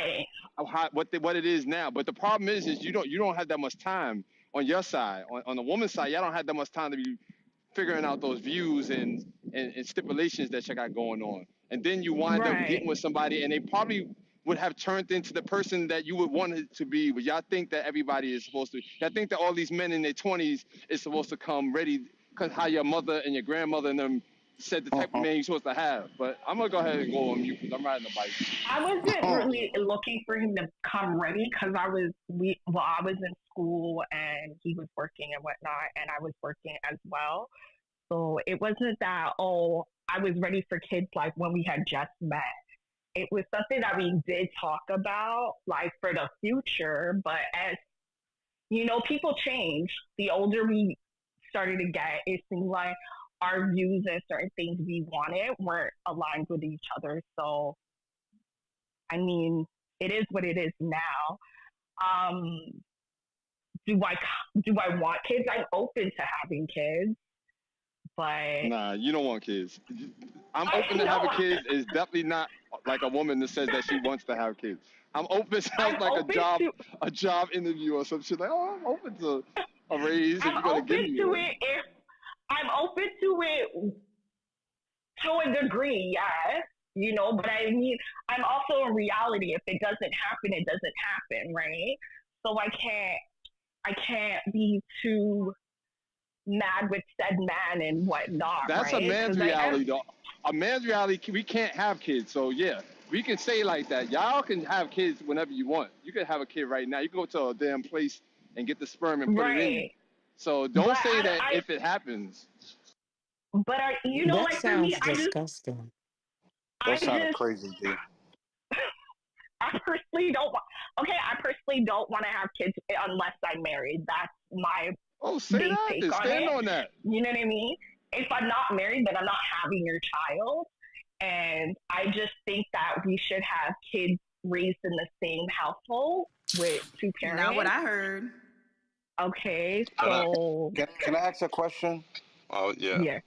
what it is now, but the problem is you don't have that much time on your side. On the woman's side, y'all don't have that much time to be figuring out those views and stipulations that you got going on. And then you wind up getting with somebody and they probably would have turned into the person that you would want it to be. But y'all think that everybody is supposed to. Y'all think that all these men in their 20s is supposed to come ready because how your mother and your grandmother and them said the type of man you're supposed to have. But I'm going to go ahead and go on mute because I'm riding a bike. I wasn't really looking for him to come ready because I was in school and he was working and whatnot, and I was working as well. So it wasn't that, I was ready for kids like when we had just met. It was something that we did talk about, like for the future. But as you know, people change. The older we started to get, it seemed like our views and certain things we wanted weren't aligned with each other. So, I mean, it is what it is now. Do I want kids? I'm open to having kids. But nah, you don't want kids. I'm open to having kids is definitely not like a woman that says that she wants to have kids. I'm open sounds like a job interview or some shit. Like, I'm open to a raise if you're gonna give me one. I'm open to it to a degree, yes. You know, but I mean, I'm also in reality. If it doesn't happen, it doesn't happen, right? So I can't be too mad with said man and whatnot. That's right? a man's reality, though. A man's reality, we can't have kids. So, yeah, we can say like that. Y'all can have kids whenever you want. You can have a kid right now. You can go to a damn place and get the sperm and put it in you. So don't say that if it happens. But, you know, that like sounds for me, disgusting. That sounded crazy, dude. I personally don't want to have kids unless I'm married. That's my say that. take on Stand it. on that. You know what I mean? If I'm not married, then I'm not having your child. And I just think that we should have kids raised in the same household with 2 parents. Not what I heard. Okay, so Can I ask a question? Oh yeah. Yeah.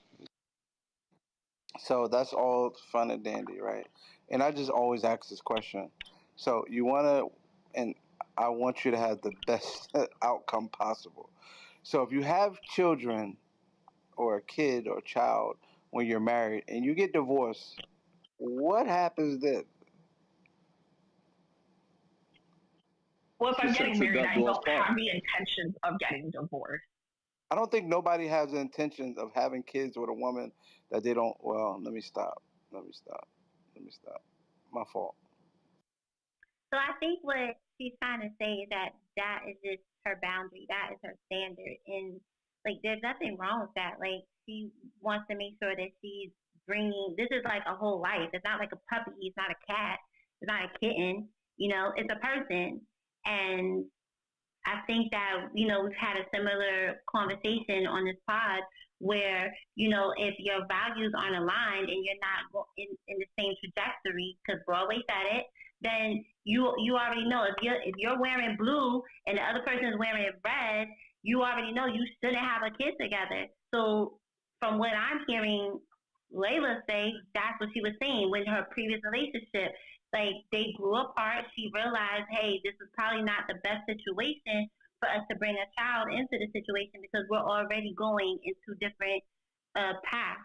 So that's all fun and dandy, right? And I just always ask this question. So you want to, and I want you to have the best outcome possible. So if you have children or a kid or child when you're married and you get divorced, what happens then? Well, if She I'm said getting to married, death I do us don't part. have the intentions of getting divorced. I don't think nobody has the intentions of having kids with a woman that they don't. Well, let me stop. Let me stop. Let me stop. My fault. So I think what she's trying to say is that that is just her boundary. That is her standard. And like, there's nothing wrong with that. Like, she wants to make sure that she's bringing, this is like a whole life. It's not like a puppy. It's not a cat. It's not a kitten. You know, it's a person. And I think that, you know, we've had a similar conversation on this pod where, you know, if your values aren't aligned and you're not in the same trajectory, because Broadway said it, then you already know if you're wearing blue and the other person is wearing red, you already know you shouldn't have a kid together. So from what I'm hearing Layla say, that's what she was saying when her previous relationship. Like, they grew apart. She realized, hey, this is probably not the best situation for us to bring a child into the situation because we're already going into different paths.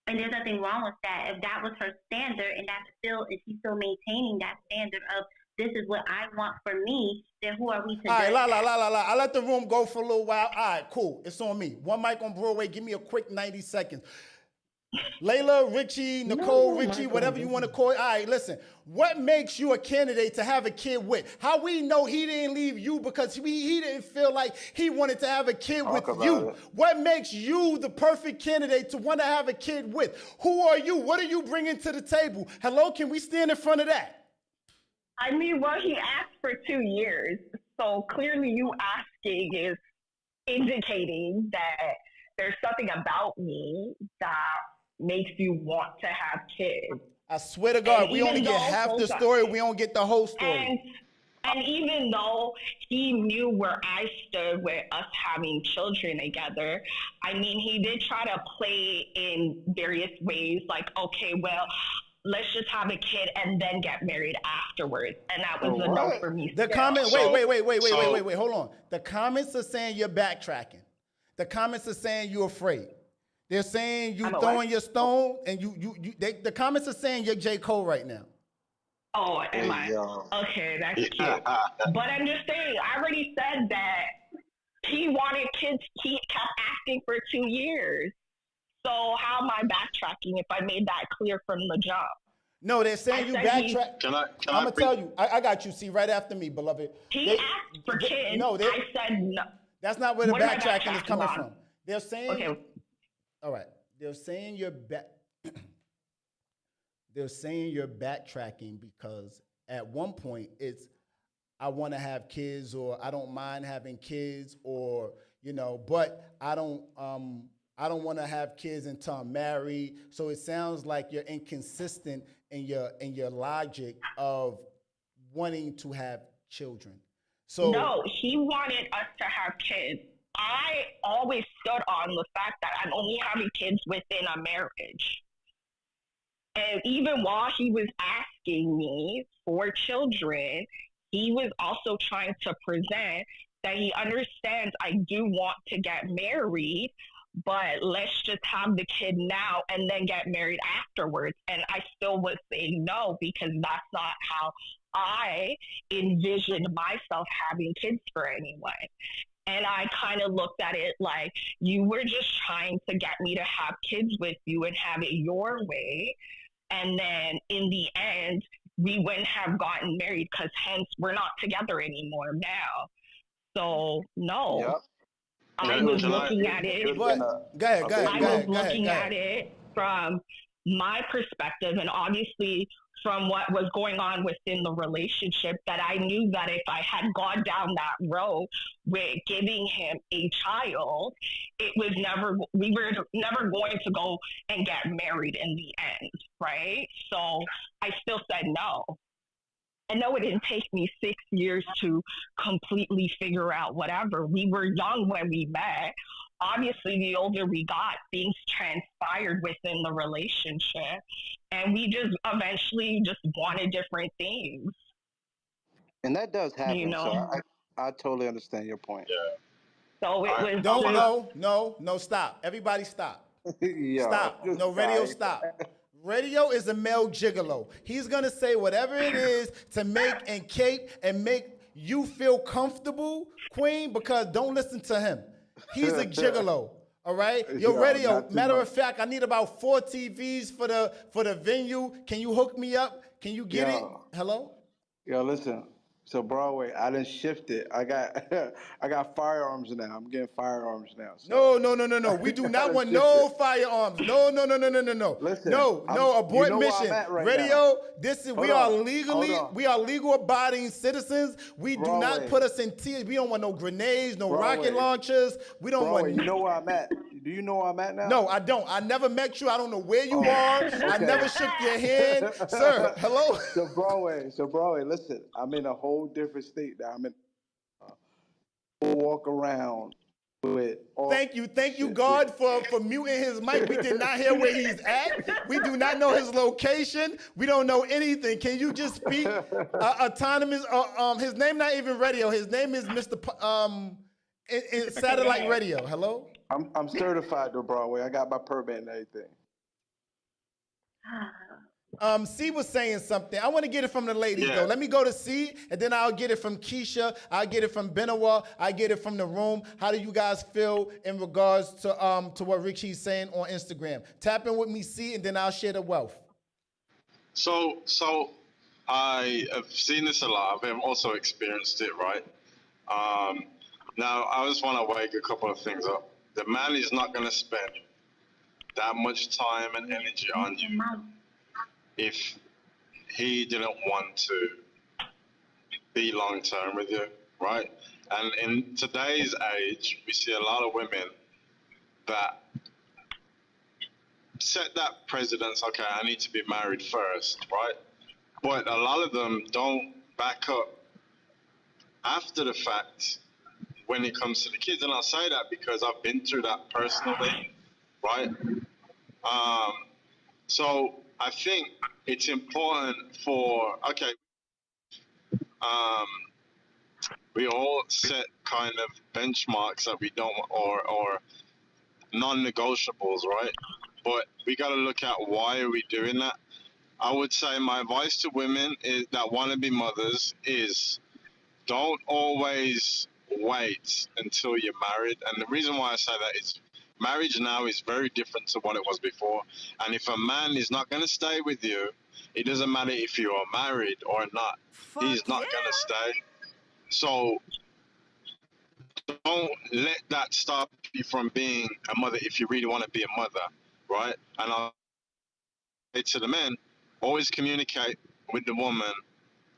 And there's nothing wrong with that. If that was her standard and that's still, if she's still maintaining that standard of this is what I want for me, then who are we to All right, judge? I let the room go for a little while. All right, cool. It's on me. One mic on Broadway. Give me a quick 90 seconds. Layla, Richie, Nicole, No, Richie, Michael, whatever you want to call it. All right, listen. What makes you a candidate to have a kid with? How we know he didn't leave you because he didn't feel like he wanted to have a kid Talk with about you? it. What makes you the perfect candidate to want to have a kid with? Who are you? What are you bringing to the table? Hello, can we stand in front of that? I mean, well, he asked for 2 years. So clearly you asking is indicating that there's something about me that makes you want to have kids. I swear to God, And we only even get though, half the hold on. story. We don't get the whole story. And even though he knew where I stood with us having children together, I mean, he did try to play in various ways, like, okay, well, let's just have a kid and then get married afterwards. And that was a no for me. The still. comment, wait, hold on. The comments are saying you're backtracking. The comments are saying you're afraid. They're saying you I'm a throwing what? your stone, and the comments are saying you're J. Cole right now. Oh, am Hey, I? yo. Okay, that's cute. But I'm just saying, I already said that he wanted kids. He kept asking for 2 years. So how am I backtracking if I made that clear from the jump? No, they're saying you backtrack. I'm gonna tell you. I got you. See, right after me, beloved. He asked for kids. No, I said no. That's not where the What am I backtracking is backtracking coming on? from. They're saying. Okay. All right. They're saying you're back. They're saying you're backtracking because at one point it's I want to have kids or I don't mind having kids or but I don't want to have kids until I'm married. So it sounds like you're inconsistent in your logic of wanting to have children. So No, he wanted us to have kids. I always stood on the fact that I'm only having kids within a marriage. And even while he was asking me for children, he was also trying to present that he understands I do want to get married, but let's just have the kid now and then get married afterwards. And I still would say no, because that's not how I envisioned myself having kids for anyone. And I kind of looked at it like you were just trying to get me to have kids with you and have it your way. And then in the end, we wouldn't have gotten married because hence we're not together anymore now. So no, Yep. I was looking at it. Go ahead. I was looking at it from my perspective, and obviously from what was going on within the relationship, that I knew that if I had gone down that road with giving him a child, we were never going to go and get married in the end, right? So I still said no. I know it didn't take me 6 years to completely figure out whatever. We were young when we met. Obviously, the older we got, things transpired within the relationship. And we just eventually just wanted different things. And that does happen. You know? So I totally understand your point. Yeah. So it was No, stop. Everybody stop. Yo, Stop. No, radio, stop. Radio is a male gigolo. He's gonna say whatever it is to make and cape and make you feel comfortable, Queen, because don't listen to him. He's a gigolo. All right, your Yo, radio. not too Matter much. of fact, I need about 4 TVs for the venue. Can you hook me up? Can you get it? Yo, Hello. yo, listen. So Broadway, I didn't shift it. I got I got firearms now. I'm getting firearms now. So No. We do I not done want shifted. no firearms. No. Listen, No. you Abort know where I'm mission. at right now. Radio. This is Hold on, hold on. we are legal abiding citizens. We do not Broadway, put us in tears. We don't want no grenades, no rocket Broadway, launchers. We don't Broadway. want. You know where I'm at. Do you know where I'm at now? No, I don't. I never met you. I don't know where you Oh, are. I okay. never shook your hand, sir. Hello. So Broadway, listen. I'm in a whole different state now. I'm in walk around with all Thank you, shit. God, for muting his mic. We did not hear where he's at. We do not know his location. We don't know anything. Can you just speak autonomous? His name not even radio. His name is Mr. In satellite radio. Hello. I'm certified though, Broadway. I got my permit and everything. C was saying something. I want to get it from the ladies though. Let me go to C, and then I'll get it from Keisha. I'll get it from Benoit. I get it from the room. How do you guys feel in regards to what Richie's saying on Instagram? Tap in with me, C, and then I'll share the wealth. So I have seen this a lot. I've also experienced it, right? Now, I just want to wake a couple of things up. The man is not going to spend that much time and energy on you if he didn't want to be long term with you, right? And in today's age, we see a lot of women that set that precedence, okay, I need to be married first, right? But a lot of them don't back up after the fact when it comes to the kids. And I'll say that because I've been through that personally, right? So I think it's important for, okay, we all set kind of benchmarks that we don't, or non-negotiables, right? But we got to look at why are we doing that. I would say my advice to women is that want to be mothers is don't always wait until you're married. And the reason why I say that is marriage now is very different to what it was before. And if a man is not going to stay with you, it doesn't matter if you are married or not. He's not going to stay. So don't let that stop you from being a mother if you really want to be a mother, right? And I'll say to the men, always communicate with the woman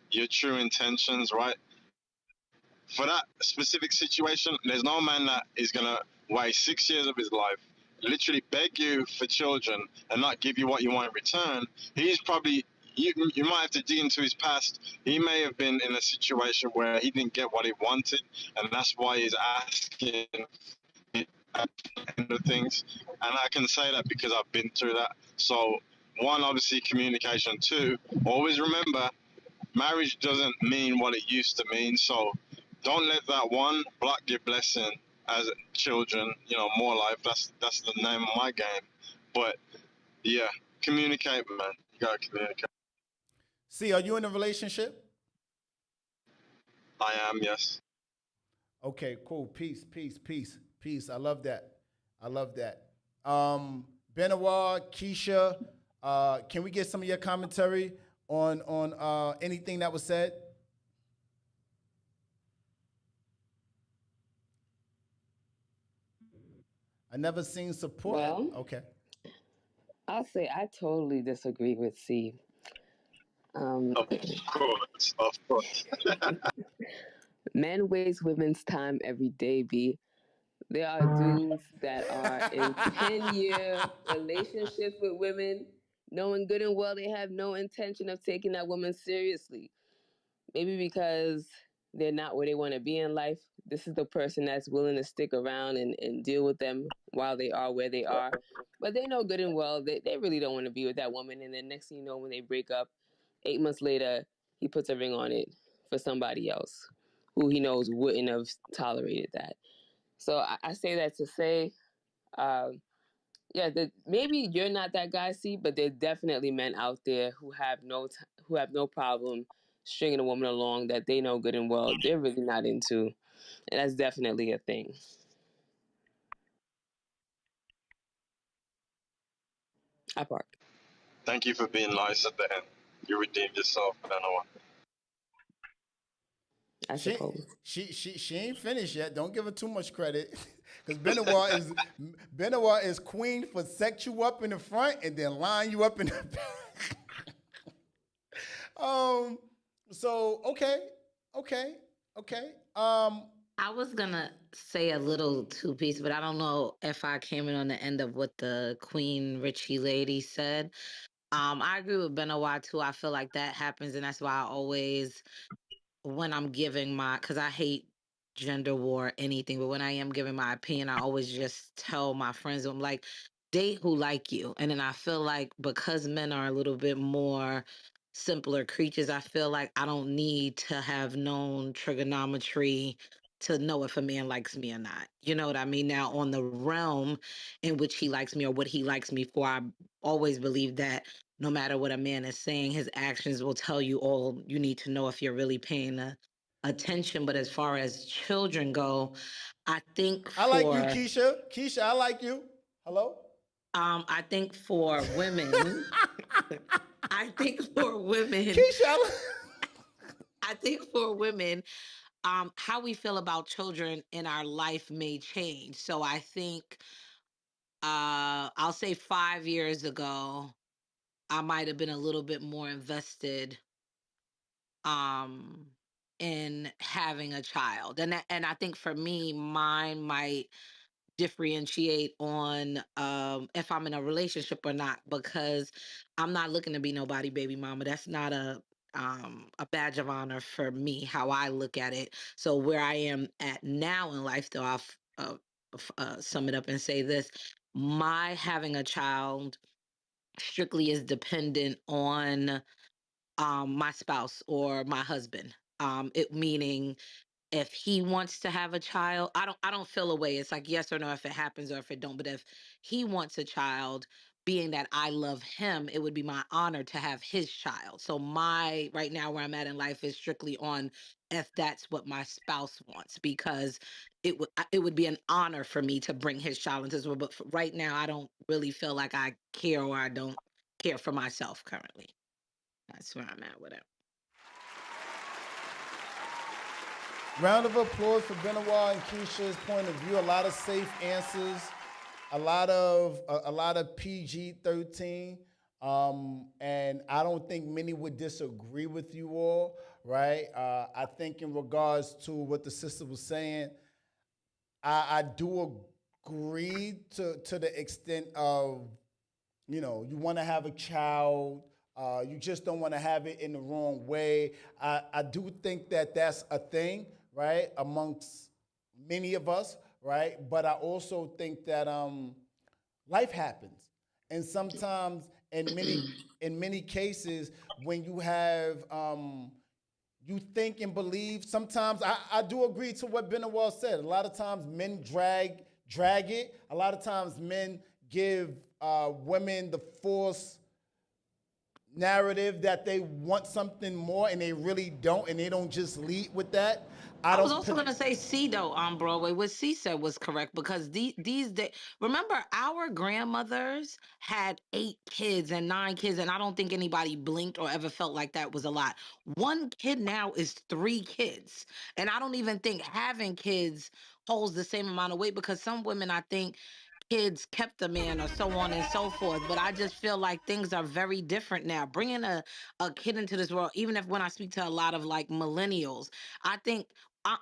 your true intentions, right? For that specific situation, there's no man that is going to waste 6 years of his life, literally beg you for children and not give you what you want in return. He's probably, you might have to dig into his past. He may have been in a situation where he didn't get what he wanted, and that's why he's asking the things. And I can say that because I've been through that. So, one, obviously communication. Two, always remember, marriage doesn't mean what it used to mean. So don't let that one block your blessing as children, more life. That's the name of my game. But yeah, communicate, man. You gotta communicate. C, are you in a relationship? I am, yes. Okay, cool. Peace. I love that. Benoit, Keisha, can we get some of your commentary on anything that was said? I never seen support. Well, Okay. I'll say I totally disagree with C. Of course. Men waste women's time every day, B. There are dudes that are in 10-year relationships with women, knowing good and well they have no intention of taking that woman seriously. Maybe because they're not where they want to be in life. This is the person that's willing to stick around and deal with them while they are where they are. But they know good and well they really don't want to be with that woman. And then next thing you know, when they break up, 8 months later, he puts a ring on it for somebody else who he knows wouldn't have tolerated that. So I say that to say, maybe you're not that guy, C, but there are definitely men out there who have no problem stringing a woman along that they know good and well they're really not into. And that's definitely a thing. I park. Thank you for being nice at the end. You redeemed yourself, Benoit. I suppose. She ain't finished yet. Don't give her too much credit. Because Benoit is queen for set you up in the front and then line you up in the back. So okay. I was gonna say a little two piece, but I don't know if I came in on the end of what the Queen Richie lady said. I agree with Benoit too. I feel like that happens, and that's why I always, when I'm giving my, because I hate gender war or anything, but when I am giving my opinion, I always just tell my friends, I'm like, date who like you. And then I feel like because men are a little bit more simpler creatures, I feel like I don't need to have known trigonometry to know if a man likes me or not. You know what I mean? Now, on the realm in which he likes me or what he likes me for, I always believe that no matter what a man is saying, his actions will tell you all you need to know if you're really paying attention. But as far as children go, I think I like you, for Keisha. Keisha, I like you. Hello? I think for women, I think for women, Keisha, I think for women, how we feel about children in our life may change. So I think I'll say 5 years ago, I might have been a little bit more invested um in having a child. And I think for me, mine might differentiate on if I'm in a relationship or not, because I'm not looking to be nobody baby mama. That's not a badge of honor for me, how I look at it. So where I am at now in life, though, I'll sum it up and say this: my having a child strictly is dependent on my spouse or my husband. It meaning if he wants to have a child, I don't feel a way. It's like yes or no if it happens or if it don't. But if he wants a child, being that I love him, it would be my honor to have his child. So my right now where I'm at in life is strictly on if that's what my spouse wants, because it would be an honor for me to bring his child into this world. But for right now, I don't really feel like I care or I don't care for myself currently. That's where I'm at with it. Round of applause for Benoit and Keisha's point of view. A lot of safe answers, a lot of PG-13, and I don't think many would disagree with you all, right? I think in regards to what the sister was saying, I do agree to the extent of, you want to have a child, you just don't want to have it in the wrong way. I do think that that's a thing, right, amongst many of us, right? But I also think that life happens, and sometimes in many cases when you have you think and believe. Sometimes I do agree to what Benoit said. A lot of times men drag it. A lot of times men give women the false narrative that they want something more and they really don't, and they don't just lead with that. I was also gonna say C though on Broadway. What C said was correct, because these days, remember our grandmothers had 8 kids and 9 kids, and I don't think anybody blinked or ever felt like that was a lot. One kid now is 3 kids, and I don't even think having kids holds the same amount of weight, because some women, I think, kids kept a man or so on and so forth. But I just feel like things are very different now. Bringing a kid into this world, even if when I speak to a lot of like millennials, I think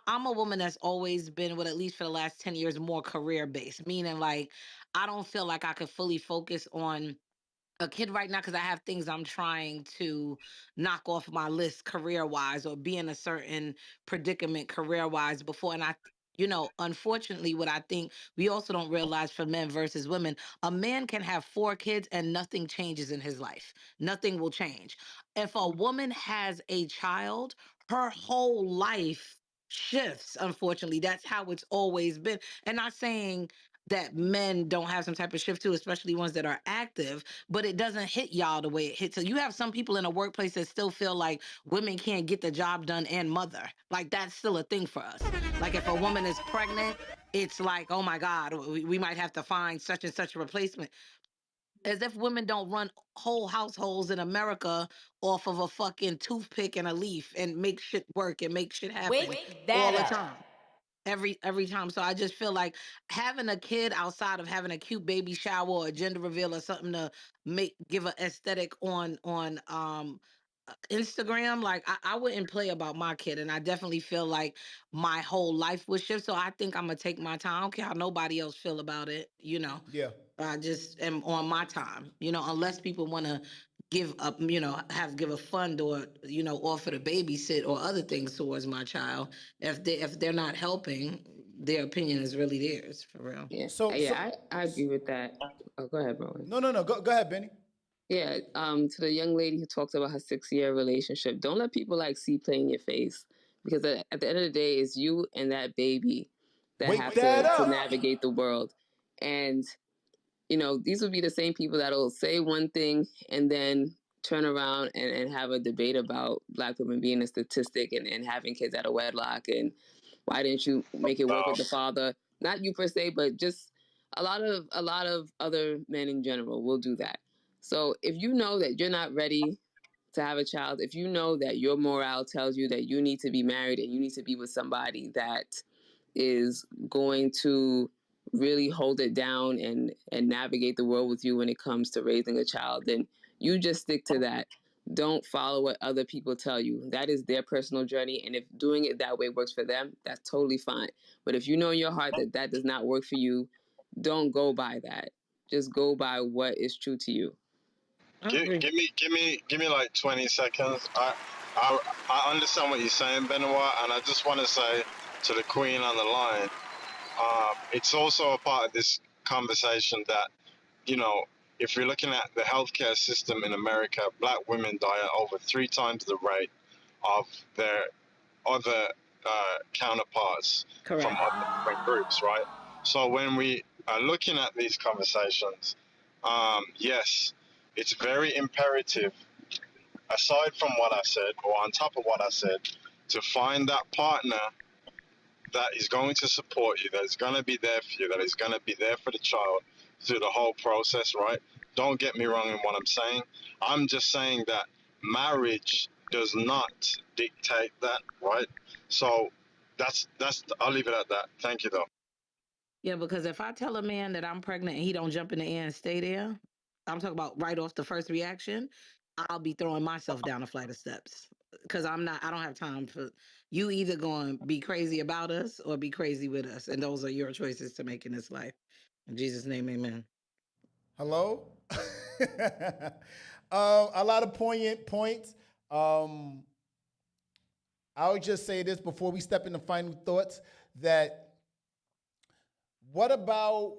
I'm a woman that's always been, with at least for the last 10 years, more career based, meaning like I don't feel like I could fully focus on a kid right now because I have things I'm trying to knock off my list career wise, or be in a certain predicament career wise before. And unfortunately, what I think we also don't realize for men versus women, a man can have 4 kids and nothing changes in his life. Nothing will change. If a woman has a child, her whole life shifts. Unfortunately, that's how it's always been. And not saying that men don't have some type of shift too, especially ones that are active, but it doesn't hit y'all the way it hits. So you have some people in a workplace that still feel like women can't get the job done and mother. Like that's still a thing for us. Like if a woman is pregnant, it's like, oh my God, we might have to find such and such a replacement. As if women don't run whole households in America off of a fucking toothpick and a leaf and make shit work and make shit happen Wake that all the up. time. Every time. So I just feel like having a kid outside of having a cute baby shower or a gender reveal or something to give an aesthetic on Instagram, like I wouldn't play about my kid, and I definitely feel like my whole life would shift. So I think I'm gonna take my time. I don't care how nobody else feel about it, Yeah. I just am on my time, unless people want to give up, give a fund or, offer to babysit or other things towards my child. If they're not helping, their opinion is really theirs for real. Yeah, So, I agree with that. Oh, go ahead, Rowan. no. Go ahead, Benny. Yeah, to the young lady who talks about her 6-year relationship, don't let people like see play in your face, because at the end of the day, it's you and that baby that Wake have that to up. navigate the world. And these would be the same people that'll say one thing and then turn around and have a debate about Black women being a statistic and having kids out of wedlock, and why didn't you make it work with the father? Not you per se, but just a lot of other men in general will do that. So if you know that you're not ready to have a child, if you know that your morale tells you that you need to be married and you need to be with somebody that is going to really hold it down and navigate the world with you when it comes to raising a child, then you just stick to that. Don't follow what other people tell you. That is their personal journey, and if doing it that way works for them, that's totally fine. But if you know in your heart that that does not work for you, don't go by that. Just go by what is true to you. Give me like 20 seconds. I understand what you're saying, Benoit, and I just want to say to the Queen on the line, it's also a part of this conversation that, if you're looking at the healthcare system in America, Black women die at over 3 times the rate of their other counterparts from other different groups, right? So when we are looking at these conversations, yes, it's very imperative, aside from what I said, or on top of what I said, to find that partner that is going to support you, that is going to be there for you, that is going to be there for the child through the whole process, right? Don't get me wrong in what I'm saying. I'm just saying that marriage does not dictate that, right? So that's I'll leave it at that. Thank you though. Yeah, because if I tell a man that I'm pregnant and he don't jump in the air and stay there, I'm talking about right off the first reaction, I'll be throwing myself down a flight of steps. Because I don't have time for you either going to be crazy about us or be crazy with us. And those are your choices to make in this life. In Jesus' name, amen. Hello? A lot of poignant points. I would just say this before we step into final thoughts, that what about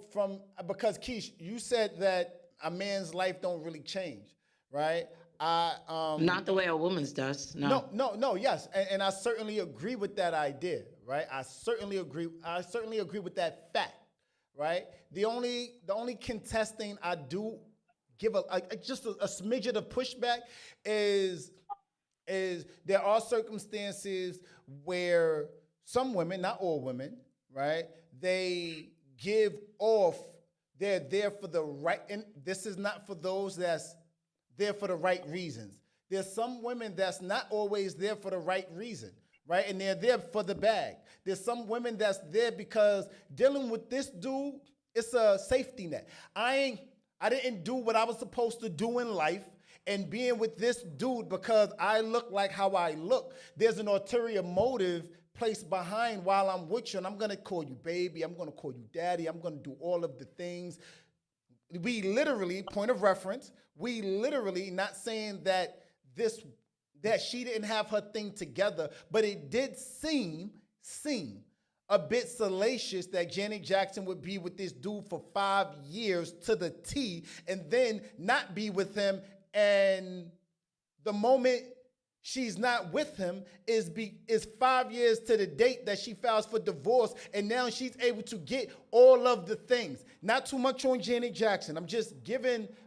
because Keish, you said that a man's life don't really change, right? Not the way a woman's does. No. No, yes. And I certainly agree with that idea, right? I certainly agree with that fact, right? The only contesting I do give just a smidget of pushback is there are circumstances where some women, not all women, right? They give off, they're there for the right, and this is not for those that's there for the right reasons. There's some women that's not always there for the right reason, right? And they're there for the bag. There's some women that's there because dealing with this dude, it's a safety net. I didn't do what I was supposed to do in life, and being with this dude because I look like how I look. There's an ulterior motive placed behind while I'm with you, and I'm gonna call you baby, I'm gonna call you daddy, I'm gonna do all of the things. We literally, point of reference, we literally, not saying that she didn't have her thing together, but it did seem a bit salacious that Janet Jackson would be with this dude for 5 years to the T and then not be with him. And the moment she's not with him is 5 years to the date that she files for divorce, and now she's able to get all of the things. Not too much on Janet Jackson. I'm just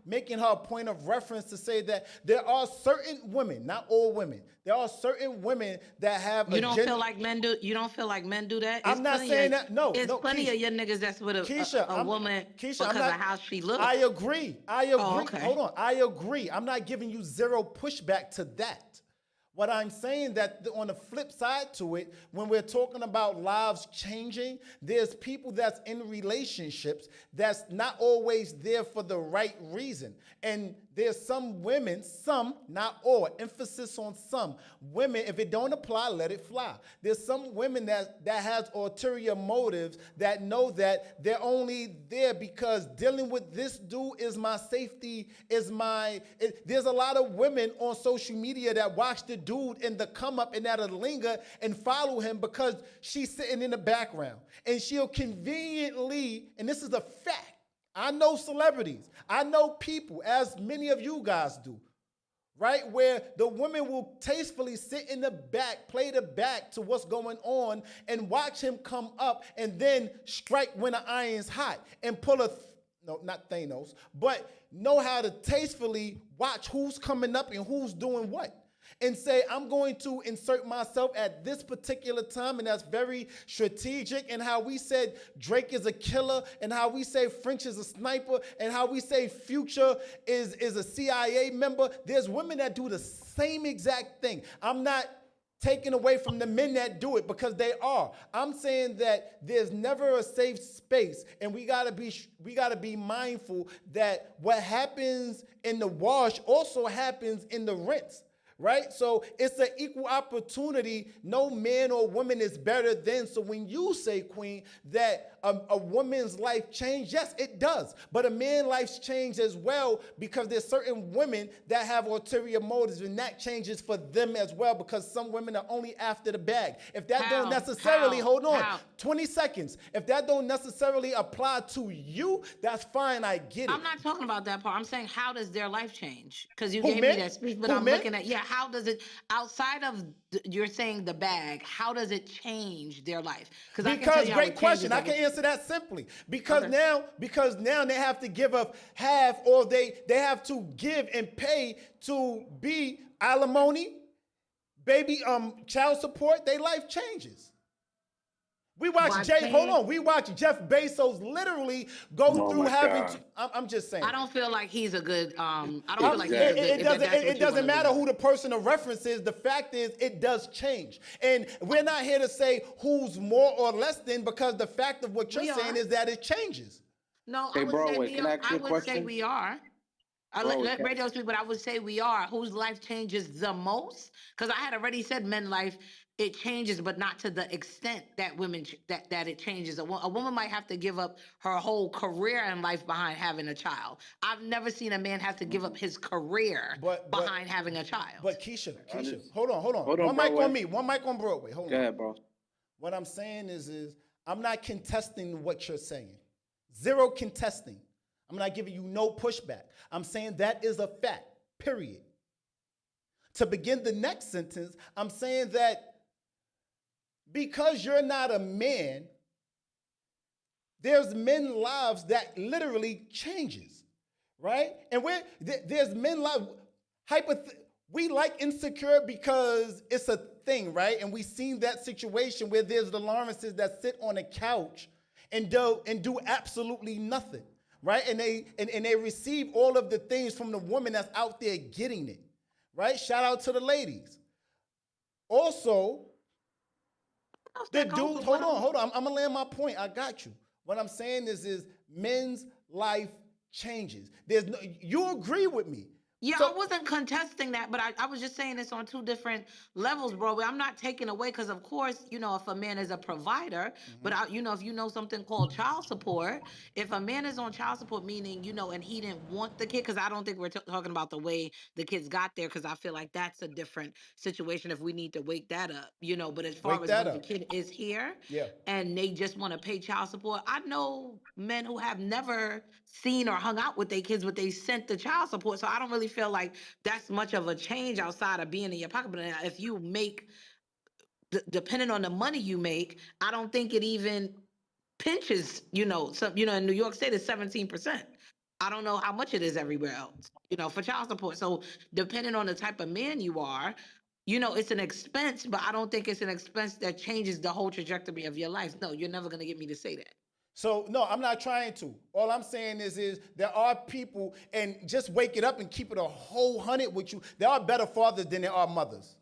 making her a point of reference to say that there are certain women, not all women, there are certain women that have. You don't feel like men do. You don't feel like men do that. I'm not saying that. No, it's no, plenty Keisha, of your niggas that's with Keisha, a woman Keisha, because of how she looks. I agree. Oh, okay. Hold on. I agree. I'm not giving you zero pushback to that. What I'm saying that on the flip side to it, when we're talking about lives changing, there's people that's in relationships that's not always there for the right reason. And there's some women, some, not all, emphasis on some women, if it don't apply, let it fly. There's some women that has ulterior motives that know that they're only there because dealing with this dude is my safety, there's a lot of women on social media that watch the dude in the come up and that'll linger and follow him because she's sitting in the background. And she'll conveniently, and this is a fact, I know celebrities, I know people, as many of you guys do, right? Where the women will tastefully sit in the back, play the back to what's going on, and watch him come up and then strike when the iron's hot and pull no, not Thanos, but know how to tastefully watch who's coming up and who's doing what. And say, I'm going to insert myself at this particular time, and that's very strategic. And how we said Drake is a killer, and how we say French is a sniper, and how we say Future is a CIA member. There's women that do the same exact thing. I'm not taking away from the men that do it because they are. I'm saying that there's never a safe space, and we gotta be mindful that what happens in the wash also happens in the rinse. Right? So it's an equal opportunity. No man or woman is better than. So when you say, Queen, that a woman's life changed, yes, it does. But a man's life's changed as well because there's certain women that have ulterior motives, and that changes for them as well because some women are only after the bag. If that don't necessarily, hold on, 20 seconds. If that don't necessarily apply to you, that's fine. I get it. I'm not talking about that part. I'm saying, how does their life change? Because you gave me that speech, but I'm looking at, how does it, outside of, you're saying the bag, how does it change their life? Because great question. I can answer that simply. Because now they have to give up half, or they have to give and pay to be alimony, baby, child support. Their life changes. We watch we watch Jeff Bezos literally go through having to, I'm just saying. I don't feel like he's a good, I don't feel like he's a good, it doesn't matter who the person of reference is. The fact is, it does change. And we're not here to say who's more or less than, because the fact of what you're saying is that it changes. No, I would say we are. I let radio speak, but I would say we are. Whose life changes the most? Because I had already said men's life, it changes, but not to the extent that women that it changes. A woman might have to give up her whole career in life behind having a child. I've never seen a man have to give up his career behind having a child. But Keisha, hold on. One mic on me, one mic on Broadway. Hold on. Go ahead, bro. What I'm saying is I'm not contesting what you're saying. Zero contesting. I'm not giving you no pushback. I'm saying that is a fact, period. To begin the next sentence, I'm saying that because you're not a man, there's men lives that literally changes, right? And there's men lives, we like Insecure because it's a thing, right? And we've seen that situation where there's the Lawrences that sit on a couch and do absolutely nothing. Right? And they receive all of the things from the woman that's out there getting it. Right? Shout out to the ladies. Also, the dudes, hold on. I'm gonna land my point. I got you. What I'm saying is men's life changes. You agree with me. Yeah, I wasn't contesting that, but I was just saying this on two different levels, bro. I'm not taking away, because of course, if a man is a provider, but if you know something called child support, if a man is on child support, meaning, and he didn't want the kid, because I don't think we're talking about the way the kids got there, because I feel like that's a different situation if we need to wake that up, but as far as when the kid is here and they just want to pay child support, I know men who have never seen or hung out with their kids, but they sent the child support, so I don't really feel like that's much of a change outside of being in your pocket. But if you make, depending on the money you make, I don't think it even pinches, in New York State it's 17%. I don't know how much it is everywhere else, for child support. So depending on the type of man you are, it's an expense, but I don't think it's an expense that changes the whole trajectory of your life. No, you're never going to get me to say that. So no, I'm not trying to. All I'm saying is there are people, and just wake it up and keep it a whole hundred with you. There are better fathers than there are mothers.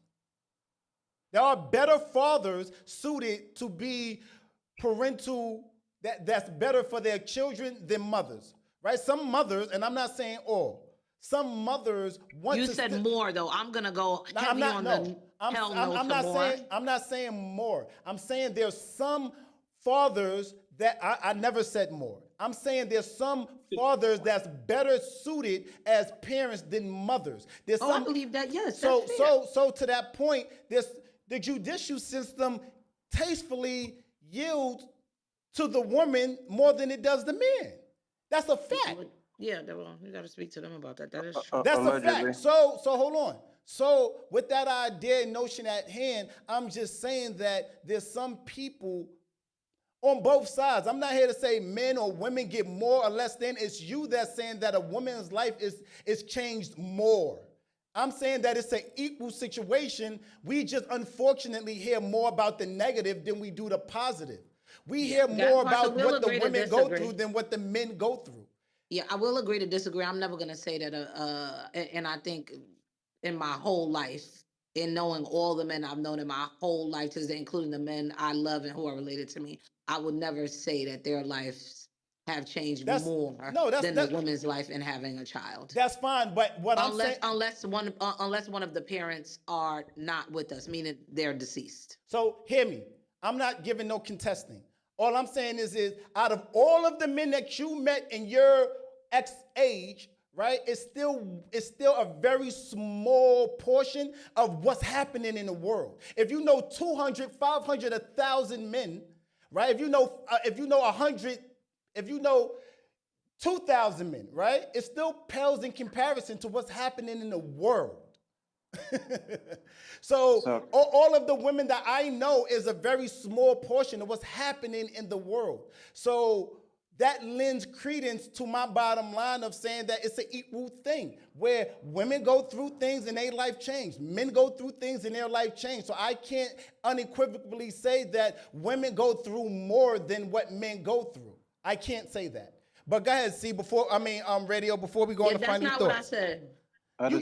There are better fathers suited to be parental, that's better for their children than mothers, right? Some mothers, and I'm not saying all, some mothers want You to. said more though. I'm gonna go heavy on the hell no I'm to not more. saying. I'm not saying more. I'm saying there's some fathers that I never said more. I'm saying there's some fathers that's better suited as parents than mothers. There's I believe that. Yes. So that's fair. so to that point, the judicial system tastefully yields to the woman more than it does the man. That's a fact. Yeah, you got to speak to them about that. That is true. That's a fact. So hold on. So with that idea and notion at hand, I'm just saying that there's some people on both sides. I'm not here to say men or women get more or less than. It's you that's saying that a woman's life is changed more. I'm saying that it's an equal situation. We just unfortunately hear more about the negative than we do the positive. We hear more about what the women go through than what the men go through. Yeah, I will agree to disagree. I'm never going to say that. And I think in my whole life, in knowing all the men I've known in my whole life, including the men I love and who are related to me, I would never say that their lives have changed more than the woman's life in having a child. That's fine, but what I'm saying, unless one of the parents are not with us, meaning they're deceased. So hear me. I'm not giving no contesting. All I'm saying is out of all of the men that you met in your ex age, right? It's still a very small portion of what's happening in the world. If you know 200, 500, 1,000 men, right? If you know 100, if you know 2,000 men, right? It still pales in comparison to what's happening in the world. So all of the women that I know is a very small portion of what's happening in the world. So that lends credence to my bottom line of saying that it's an equal thing where women go through things and their life change. Men go through things and their life change. So I can't unequivocally say that women go through more than what men go through. I can't say that. But go ahead, see, Radio, before we go on to final thoughts. That's not what I said.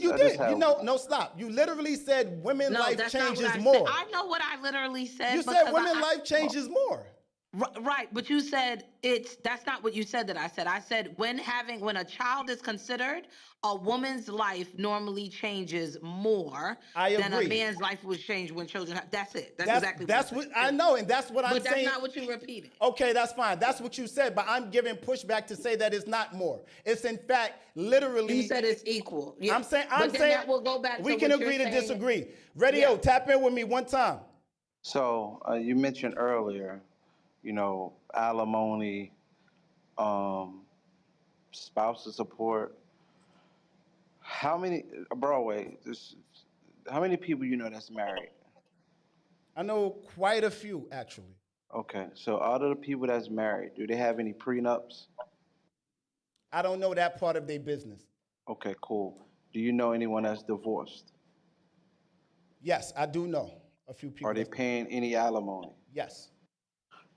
You did. No, stop. You literally said women life changes more. I know what I literally said. You said women life changes more. Right, but you said that's not what you said that I said. I said when a child is considered, a woman's life normally changes more than a man's life would change when children have. That's it. That's exactly what I know, and that's what I'm saying. But that's not what you repeated. Okay, that's fine. That's what you said, but I'm giving pushback to say that it's not more. It's in fact literally. You said it's equal. Yeah. I'm saying that will go back. We can agree to disagree. Radio, tap in with me one time. So you mentioned earlier, alimony, spousal support. How many how many people that's married? I know quite a few, actually. Okay, so out of the people that's married, do they have any prenups? I don't know that part of their business. Okay, cool. Do you know anyone that's divorced? Yes, I do know a few people. Are they paying any alimony? Yes.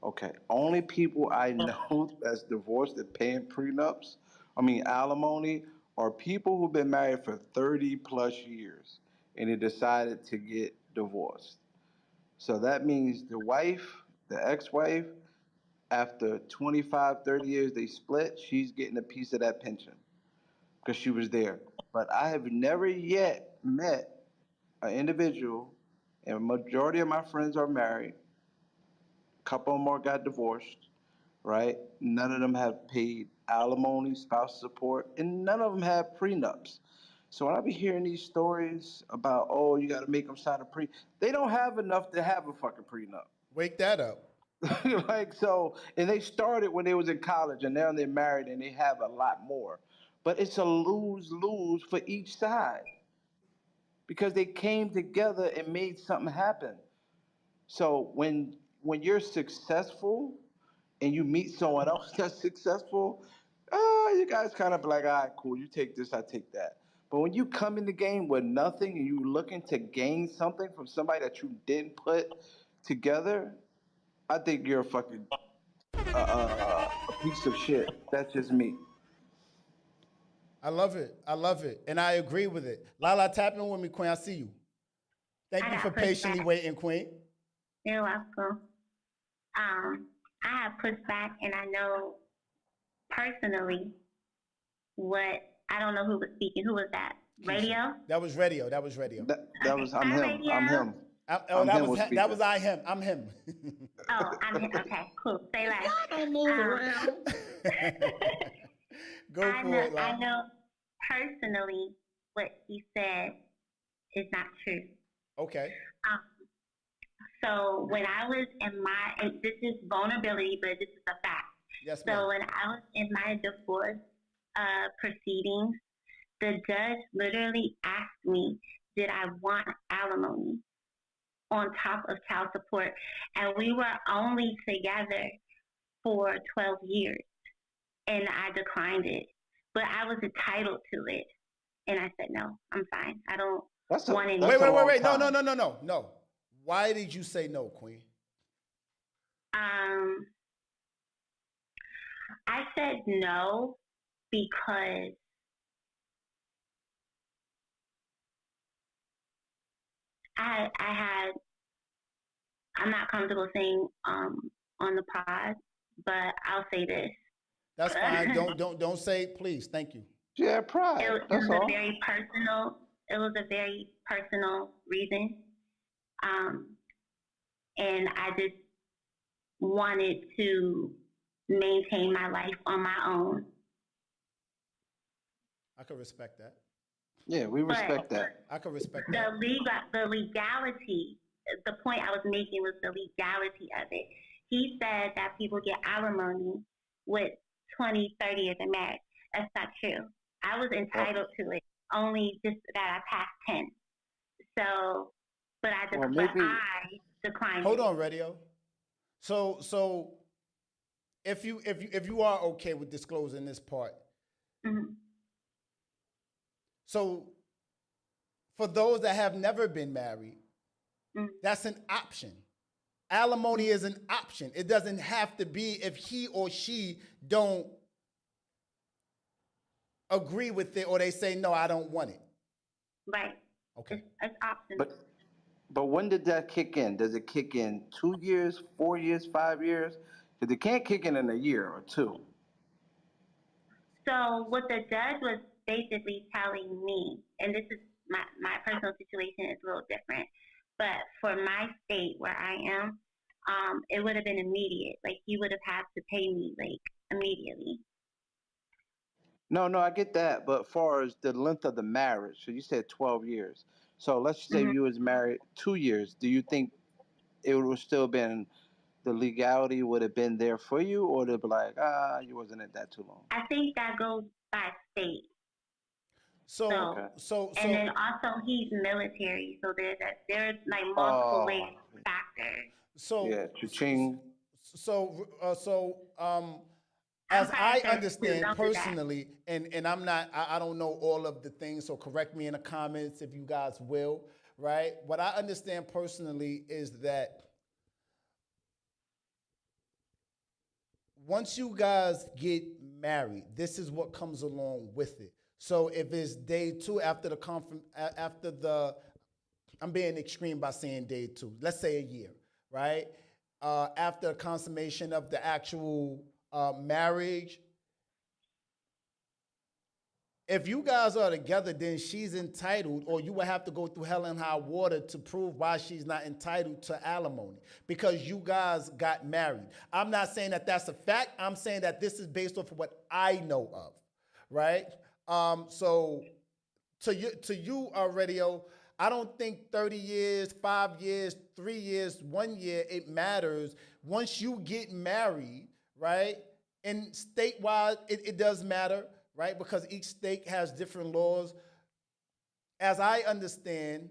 Okay, only people I know that's divorced and paying alimony, are people who've been married for 30 plus years and they decided to get divorced. So that means the ex-wife, after 25, 30 years they split, she's getting a piece of that pension because she was there. But I have never yet met an individual, and a majority of my friends are married, couple more got divorced, right? None of them have paid alimony, spousal support, and none of them have prenups. So when I be hearing these stories about, you got to make them sign a they don't have enough to have a fucking prenup. Wake that up. And they started when they was in college, and now they're married and they have a lot more. but it's a lose-lose for each side because they came together and made something happen. So when you're successful and you meet someone else that's successful, you guys kind of be like, all right, cool, you take this, I take that. But when you come in the game with nothing and you looking to gain something from somebody that you didn't put together, I think you're a fucking a piece of shit. That's just me. I love it. I love it. And I agree with it. Lala, tap in with me, Queen. I see you. Thank I you for got patiently pushback. waiting, Queen. You're welcome. I have pushback, and I know personally what, I don't know who was speaking. Who was that? Keisha. Radio? That was radio. That was radio. That Okay. was I'm Hi, him. I'm Radio. him. Oh, I'm that him was was that speaking. was I him. I'm him. Oh, I'm here. Okay, cool. Say less. Don't move around. Go I for know, it, I Lala. know personally what he said is not true. Okay. Um, so when I was in my, and this is vulnerability, but this is a fact. Yes, So ma'am. when I was in my divorce proceedings, the judge literally asked me, did I want alimony on top of child support? And we were only together for 12 years, and I declined it. But I was entitled to it. And I said, no, I'm fine. I don't want any. Wait. No. Why did you say no, Queen? I said no because I'm not comfortable saying on the pod, but I'll say this. That's fine. Don't say it, please. Thank you. Yeah, pride. It That's was all. a very personal. It was a very personal reason, and I just wanted to maintain my life on my own. I can respect that. Yeah, we respect that. I can respect that. The legality, the point I was making was the legality of it. He said that people get alimony with 20, 30 years of marriage. That's not true. I was entitled to it, only just that I passed 10. So, but I declined. Hold on, radio. So if you are okay with disclosing this part, so for those that have never been married, that's an option. Alimony is an option. It doesn't have to be if he or she don't agree with it or they say, no, I don't want it. Right. Okay. It's optional. But when did that kick in? Does it kick in 2 years, 4 years, 5 years? Because it can't kick in a year or two. So what the judge was basically telling me, and this is my personal situation is a little different, but for my state where I am, it would have been immediate. Like he would have had to pay me like immediately. No, I get that. But far as the length of the marriage, so you said 12 years. So let's say you was married 2 years. Do you think it would have still been, the legality would have been there for you, or they'd be like, you wasn't in that too long? I think that goes by state. So and then also he's military, so there's like multiple layers factors. So yeah, cha-ching. As I understand personally, and I'm not, I don't know all of the things, so correct me in the comments if you guys will, right? What I understand personally is that once you guys get married, this is what comes along with it. So if it's day 2 after the I'm being extreme by saying day 2, let's say a year, right? After the consummation of the actual marriage, if you guys are together, then she's entitled, or you would have to go through hell and high water to prove why she's not entitled to alimony because you guys got married. I'm not saying that that's a fact. I'm saying that this is based off of what I know of, right? So to you, radio, I don't think 30 years, 5 years, 3 years, 1 year, it matters. Once you get married, right? And statewide, it does matter, right? Because each state has different laws. As I understand,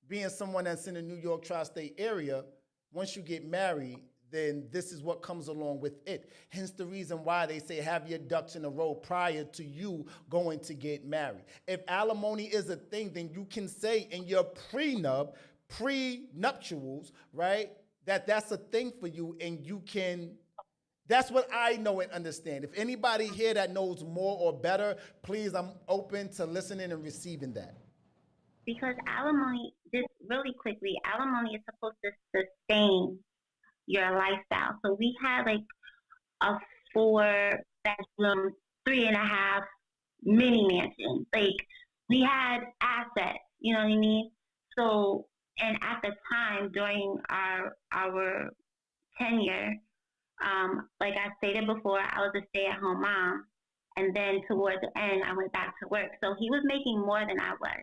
being someone that's in the New York tri-state area, once you get married, then this is what comes along with it. Hence the reason why they say have your ducks in a row prior to you going to get married. If alimony is a thing, then you can say in your prenuptials, right, that's a thing for you, and you can. That's what I know and understand. If anybody here that knows more or better, please, I'm open to listening and receiving that. Because alimony, just really quickly, alimony is supposed to sustain your lifestyle. So we had like a 4-bedroom, 3.5 mini mansion. Like we had assets, you know what I mean? So, and at the time during our tenure, like I stated before, I was a stay-at-home mom, and then towards the end, I went back to work. So he was making more than I was.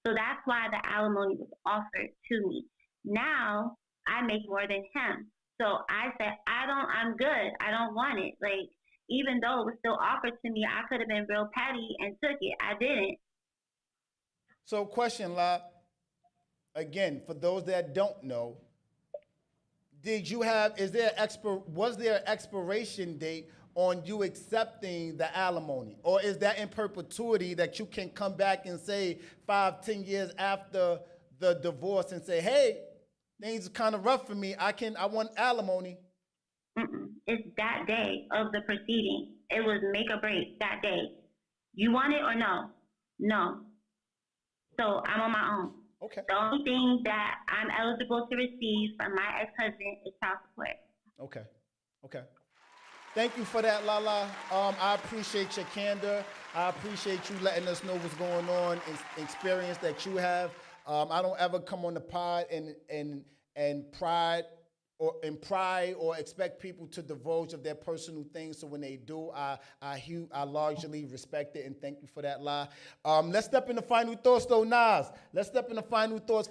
So that's why the alimony was offered to me. Now I make more than him. So I said, I'm good. I don't want it. Like, even though it was still offered to me, I could have been real petty and took it. I didn't. So question, La, again, for those that don't know, was there an expiration date on you accepting the alimony? Or is that in perpetuity that you can come back and say 5-10 years after the divorce and say, hey, things are kind of rough for me. I want alimony. It's that day of the proceeding. It was make or break that day. You want it or no? No. So I'm on my own. Okay. The only thing that I'm eligible to receive from my ex-husband is child support. Okay. Okay. Thank you for that, Lala. I appreciate your candor. I appreciate you letting us know what's going on and experience that you have. I don't ever come on the pod and pry or expect people to divulge of their personal things. So when they do, I largely respect it and thank you for that, La. Let's step into final thoughts, though, Nas. Let's step into final thoughts.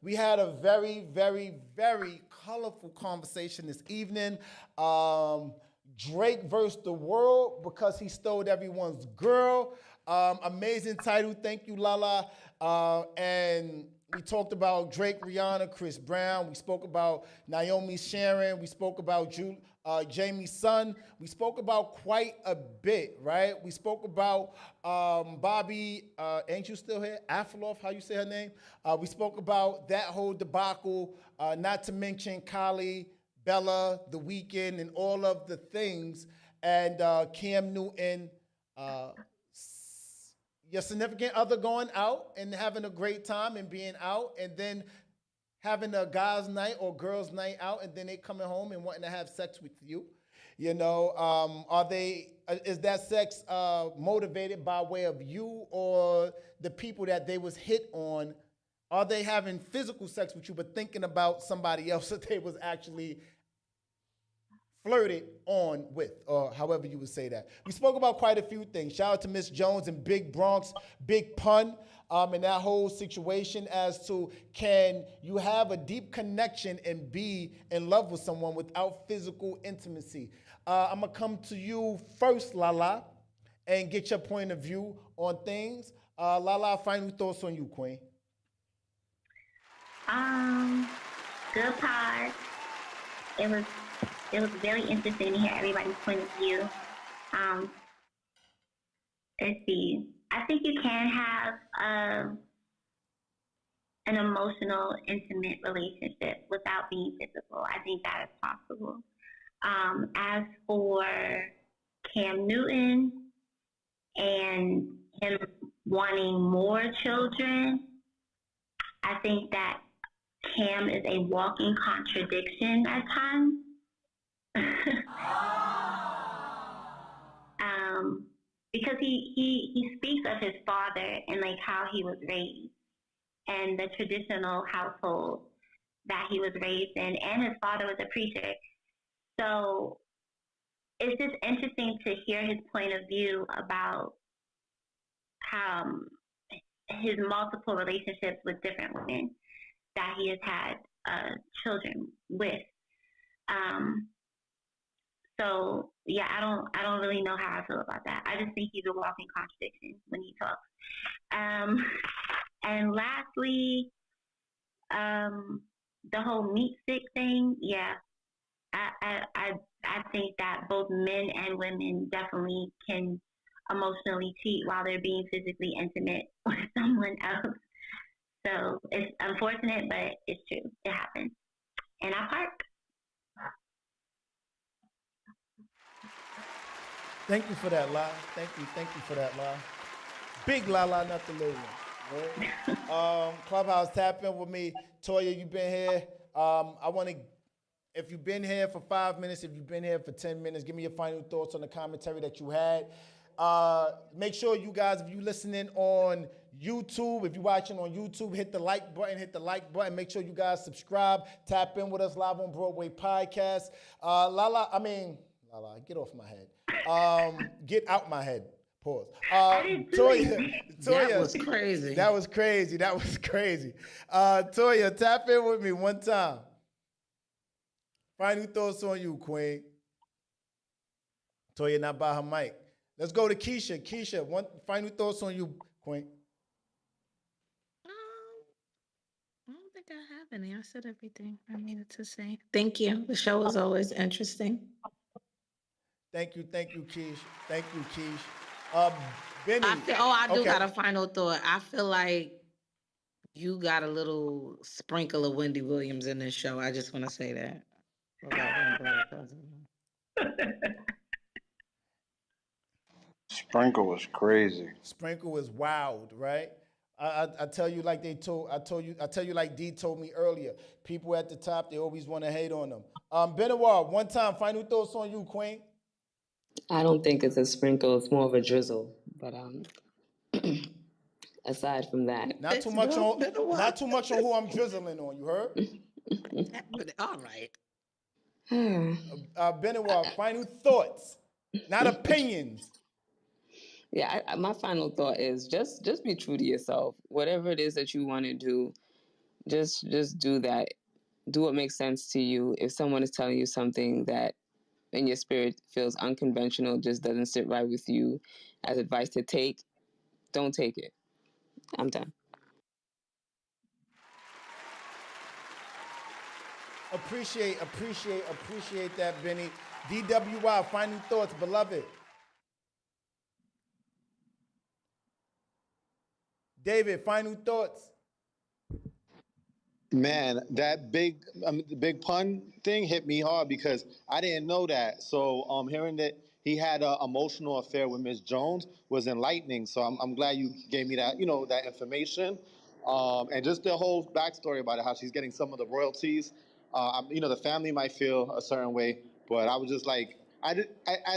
We had a very, very, very colorful conversation this evening. Drake versus the world because he stole everyone's girl. Amazing title. Thank you, Lala. And we talked about Drake, Rihanna, Chris Brown. We spoke about Naomi Sharon. We spoke about Jamie's son. We spoke about quite a bit, right? We spoke about Bobby, ain't you still here? Afloff, how you say her name? We spoke about that whole debacle, not to mention Kylie, Bella, The Weeknd, and all of the things. And Cam Newton, your significant other going out and having a great time and being out, and then having a guy's night or girl's night out, and then they coming home and wanting to have sex with you. You know, is that sex motivated by way of you or the people that they was hit on? Are they having physical sex with you but thinking about somebody else that they was actually flirted on with, or however you would say that. We spoke about quite a few things. Shout out to Miss Jones and Big Bronx, Big Pun, and that whole situation as to can you have a deep connection and be in love with someone without physical intimacy. I'm going to come to you first, Lala, and get your point of view on things. Lala, final thoughts on you, Queen. Good pod. It was very interesting to hear everybody's point of view. Let's see. I think you can have an emotional, intimate relationship without being physical. I think that is possible. As for Cam Newton and him wanting more children, I think that Cam is a walking contradiction at times. Because he speaks of his father and like how he was raised and the traditional household that he was raised in, and his father was a preacher. So it's just interesting to hear his point of view about how his multiple relationships with different women that he has had children with. So yeah, I don't really know how I feel about that. I just think he's a walking contradiction when he talks. Um, and lastly, the whole meat stick thing. Yeah, I think that both men and women definitely can emotionally cheat while they're being physically intimate with someone else. So it's unfortunate, but it's true. It happens. And I park. Thank you for that, La. Thank you for that, La. Big La La, not the little one. Right? Clubhouse, tap in with me. Toya, you've been here. I want to, if you've been here for 5 minutes, if you've been here for 10 minutes, give me your final thoughts on the commentary that you had. Make sure you guys, if you're listening on YouTube, if you're watching on YouTube, hit the like button. Make sure you guys subscribe, tap in with us live on Broadway podcast. Lala, get off my head. Get out my head. Pause. Toya, That was crazy. That was crazy. Toya, tap in with me one time. Final thoughts on you, Queen. Toya not by her mic. Let's go to Keisha. Keisha, one final thoughts on you, Queen. I don't think I have any. I said everything I needed to say. Thank you. The show is always interesting. Thank you, Keish. Benny. I do got a final thought. I feel like you got a little sprinkle of Wendy Williams in this show. I just want to say that. Sprinkle was crazy. Sprinkle is wild, right? I tell you like I tell you like D told me earlier. People at the top, they always want to hate on them. Benoit, one time, final thoughts on you, Queen. I don't think it's a sprinkle. It's more of a drizzle. But aside from that, not too much on who I'm drizzling on. You heard? All right. Benoit, final thoughts, not opinions. Yeah, my final thought is just be true to yourself. Whatever it is that you want to do, just do that. Do what makes sense to you. If someone is telling you something that in your spirit feels unconventional, just doesn't sit right with you as advice to take, don't take it. I'm done. Appreciate that, Benny. DWI, final thoughts, beloved. David, final thoughts. Man, that the big pun thing hit me hard because I didn't know that. So, hearing that he had an emotional affair with Miss Jones was enlightening. So I'm glad you gave me that, that information, and just the whole backstory about it, how she's getting some of the royalties. The family might feel a certain way, but I was just like, as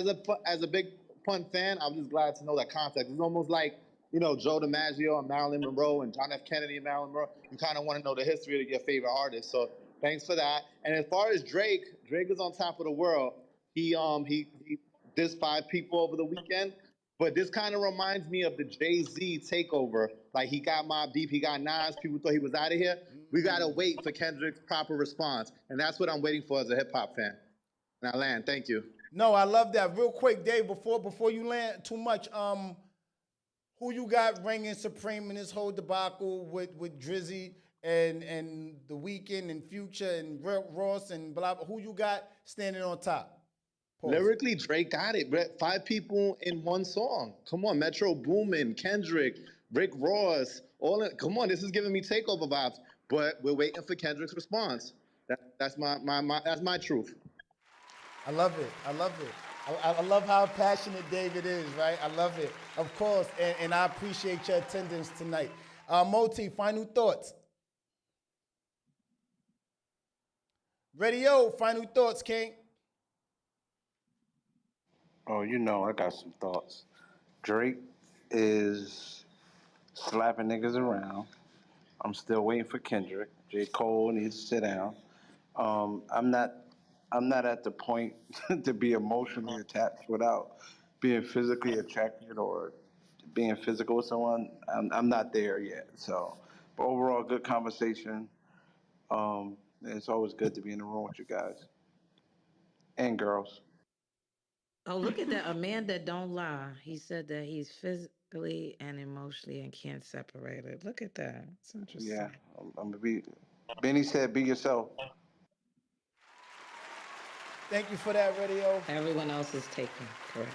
a big pun fan, I'm just glad to know that context. It's almost like Joe DiMaggio and Marilyn Monroe and John F. Kennedy and Marilyn Monroe. You kind of want to know the history of your favorite artist. So thanks for that. And as far as Drake is on top of the world. He dissed 5 people over the weekend. But this kind of reminds me of the Jay-Z takeover. Like, he got Mobb Deep, he got Nas. People thought he was out of here. We got to wait for Kendrick's proper response. And that's what I'm waiting for as a hip-hop fan. And I land. Thank you. No, I love that. Real quick, Dave, before you land too much, who you got reigning supreme in this whole debacle with Drizzy and The Weeknd and Future and Ross and blah, blah? Who you got standing on top? Pause. Lyrically, Drake got it. 5 people in one song. Come on, Metro Boomin, Kendrick, Rick Ross. Come on, this is giving me takeover vibes. But we're waiting for Kendrick's response. That's my truth. I love it. I love how passionate David is, right? I love it. Of course, and I appreciate your attendance tonight. Moti, final thoughts. Radio, final thoughts, King. Oh, I got some thoughts. Drake is slapping niggas around. I'm still waiting for Kendrick. J. Cole needs to sit down. I'm not at the point to be emotionally attached without being physically attracted or being physical with someone. I'm not there yet. So, but overall, good conversation. It's always good to be in the room with you guys and girls. Oh, look at that. A man that don't lie. He said that he's physically and emotionally and can't separate it. Look at that. It's Yeah, interesting. I'm gonna be. Benny said, "Be yourself." Thank you for that, radio. Everyone else is taken. Correct.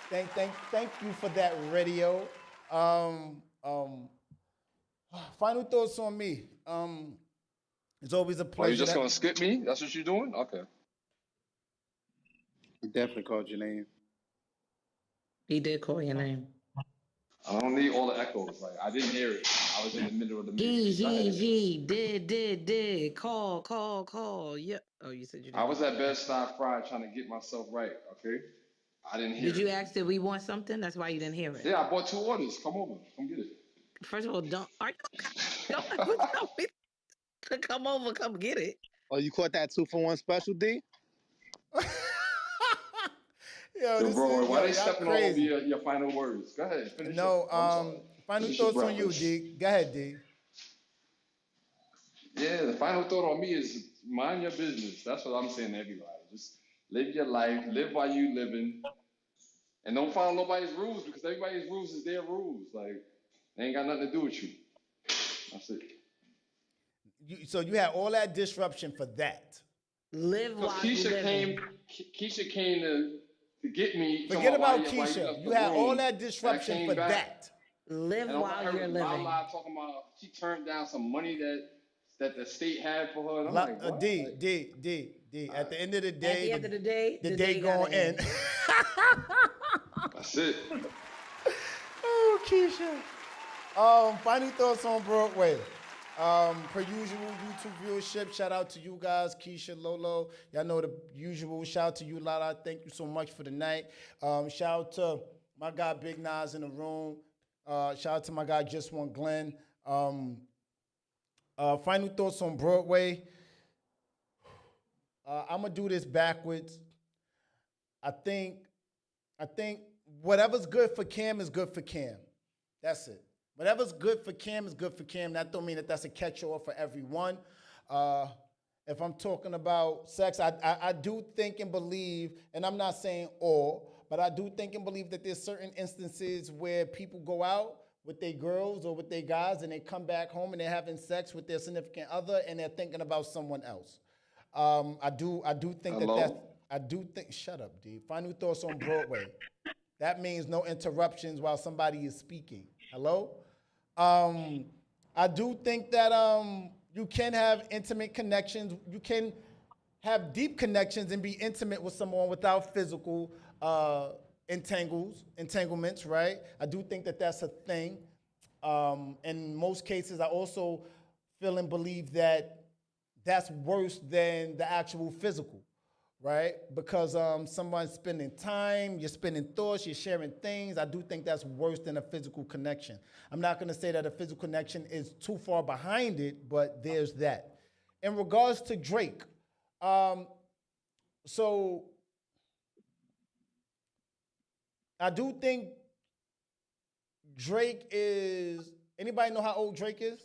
Thank you for that, radio. Um, um, Final thoughts on me. It's always a Oh, you pleasure. just gonna skip me? That's what you're doing? Okay. He definitely called your name. He did call your name. I don't need all the echoes. Like I didn't hear it. I was in the middle of the He, matrix. Go he, ahead. he, did. Call. Yep. Oh, you said you I didn't was hear. at Bed-Stuy Fried trying to get myself right. Okay. I didn't hear Did it. you ask did we want something? That's why you didn't hear it. Yeah, I bought 2 orders. Come over. Come get it. First of all, don't ever tell me to come over, come get it. Oh, you caught that 2-for-1 special, D? Yo, bro, why they y'all stepping all over crazy. your final words? Go ahead. Finish your. No, I'm sorry. final Finish your thoughts on you, breakfast. D. Go ahead, D. Yeah, the final thought on me is mind your business. That's what I'm saying to everybody. Just live your life, live while you living, and don't follow nobody's rules because everybody's rules is their rules. Like they ain't got nothing to do with you. That's it. So you had all that disruption for that. Live Because while you living. Keisha came to get me. Forget about why you Keisha. left You the had all room. that disruption for Back, that. Live and all I while heard you're was living. Lala talking about she turned down some money that the state had for her. And I'm like, what? D. At the end of the day, At the end of the day, the day going in. That's it. Oh, Keisha. Final thoughts on Broadway. Per usual, YouTube viewership. Shout out to you guys, Keisha, Lolo. Y'all know the usual. Shout out to you, Lala. Thank you so much for the night. Shout out to my guy, Big Nas in the room. Shout out to my guy, Just One Glenn. Final thoughts on Broadway. I'm gonna do this backwards. I think whatever's good for Cam is good for Cam. That's it. Whatever's good for Cam is good for Cam. That don't mean that that's a catch-all for everyone. If I'm talking about sex, I do think and believe, and I'm not saying all, but I do think and believe that there's certain instances where people go out with their girls or with their guys and they come back home and they're having sex with their significant other and they're thinking about someone else. I do think shut up, D. Final thoughts on Broadway. That means no interruptions while somebody is speaking. Hello? I do think that you can have intimate connections. You can have deep connections and be intimate with someone without physical entanglements, right? I do think that that's a thing. In most cases, I also feel and believe that that's worse than the actual physical, right? Because someone's spending time, you're spending thoughts, you're sharing things. I do think that's worse than a physical connection. I'm not gonna say that a physical connection is too far behind it, but there's that. In regards to Drake, so I do think Drake is, anybody know how old Drake is?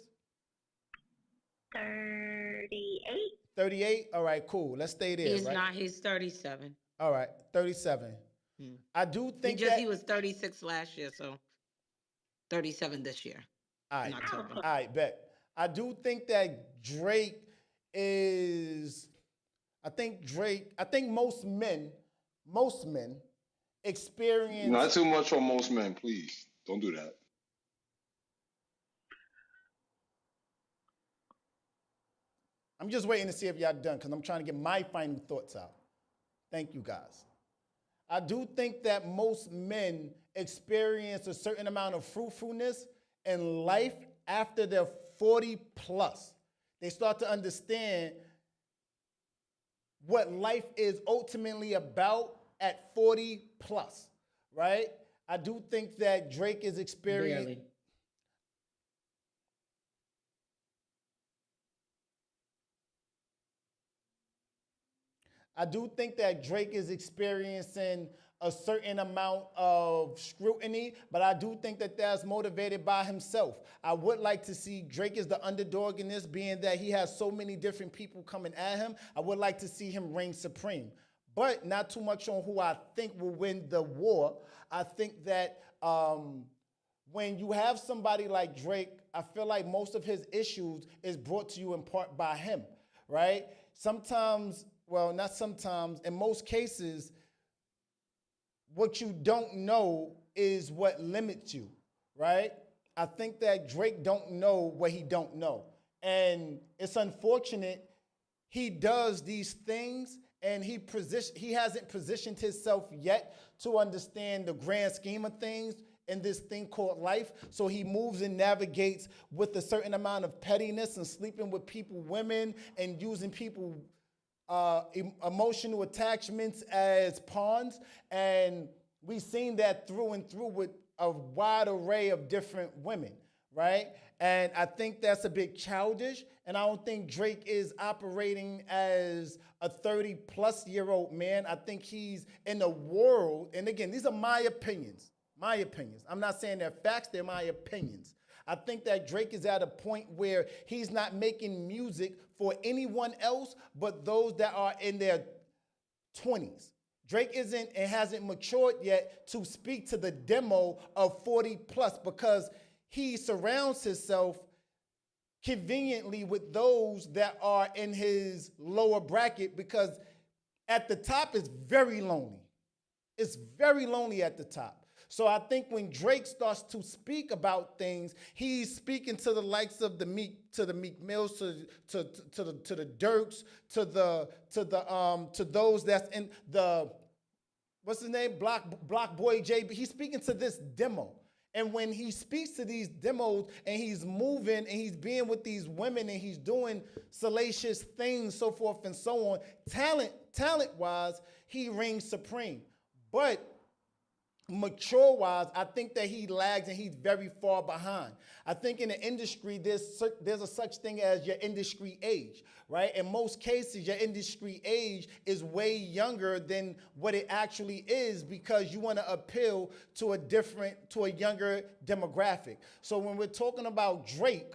38. 38? All right, cool. Let's stay there, He's right? not. He's 37. All right, 37. I do think he was 36 last year, so 37 this year. All in right, October. all right, bet. I do think that Drake is, I think most men experience. Not too much on most men, please. Don't do that. I'm just waiting to see if y'all done because I'm trying to get my final thoughts out. Thank you, guys. I do think that most men experience a certain amount of fruitfulness in life after they're 40 plus. They start to understand what life is ultimately about at 40 plus, right? I do think that Drake is experiencing. Barely. I do think that Drake is experiencing a certain amount of scrutiny, but I do think that that's motivated by himself. I would like to see Drake as the underdog in this, being that he has so many different people coming at him. I would like to see him reign supreme. but not too much on who I think will win the war. I think that when you have somebody like Drake, I feel like most of his issues is brought to you in part by him, right? Sometimes, well, not sometimes, in most cases, what you don't know is what limits you, right? I think that Drake don't know what he don't know. And it's unfortunate he does these things and he hasn't positioned himself yet to understand the grand scheme of things in this thing called life. So he moves and navigates with a certain amount of pettiness and sleeping with people, women, and using people emotional attachments as pawns. And we've seen that through and through with a wide array of different women, right? And I think that's a bit childish. And I don't think Drake is operating as a 30-plus-year-old man. I think he's in a world, and again, these are my opinions. My opinions. I'm not saying they're facts, they're my opinions. I think that Drake is at a point where he's not making music for anyone else but those that are in their 20s. Drake isn't and hasn't matured yet to speak to the demo of 40 plus because he surrounds himself conveniently with those that are in his lower bracket because at the top it's very lonely. It's very lonely at the top. So I think when Drake starts to speak about things, he's speaking to the likes of the Meek Mills, to the Dirks, to those that's in the what's his name, Block Boy JB. He's speaking to this demo. And when he speaks to these demos and he's moving and he's being with these women and he's doing salacious things, so forth and so on, talent-wise, he reigns supreme. But mature-wise, I think that he lags and he's very far behind. I think in the industry, there's a such thing as your industry age, right? In most cases, your industry age is way younger than what it actually is because you want to appeal to a younger demographic. So when we're talking about Drake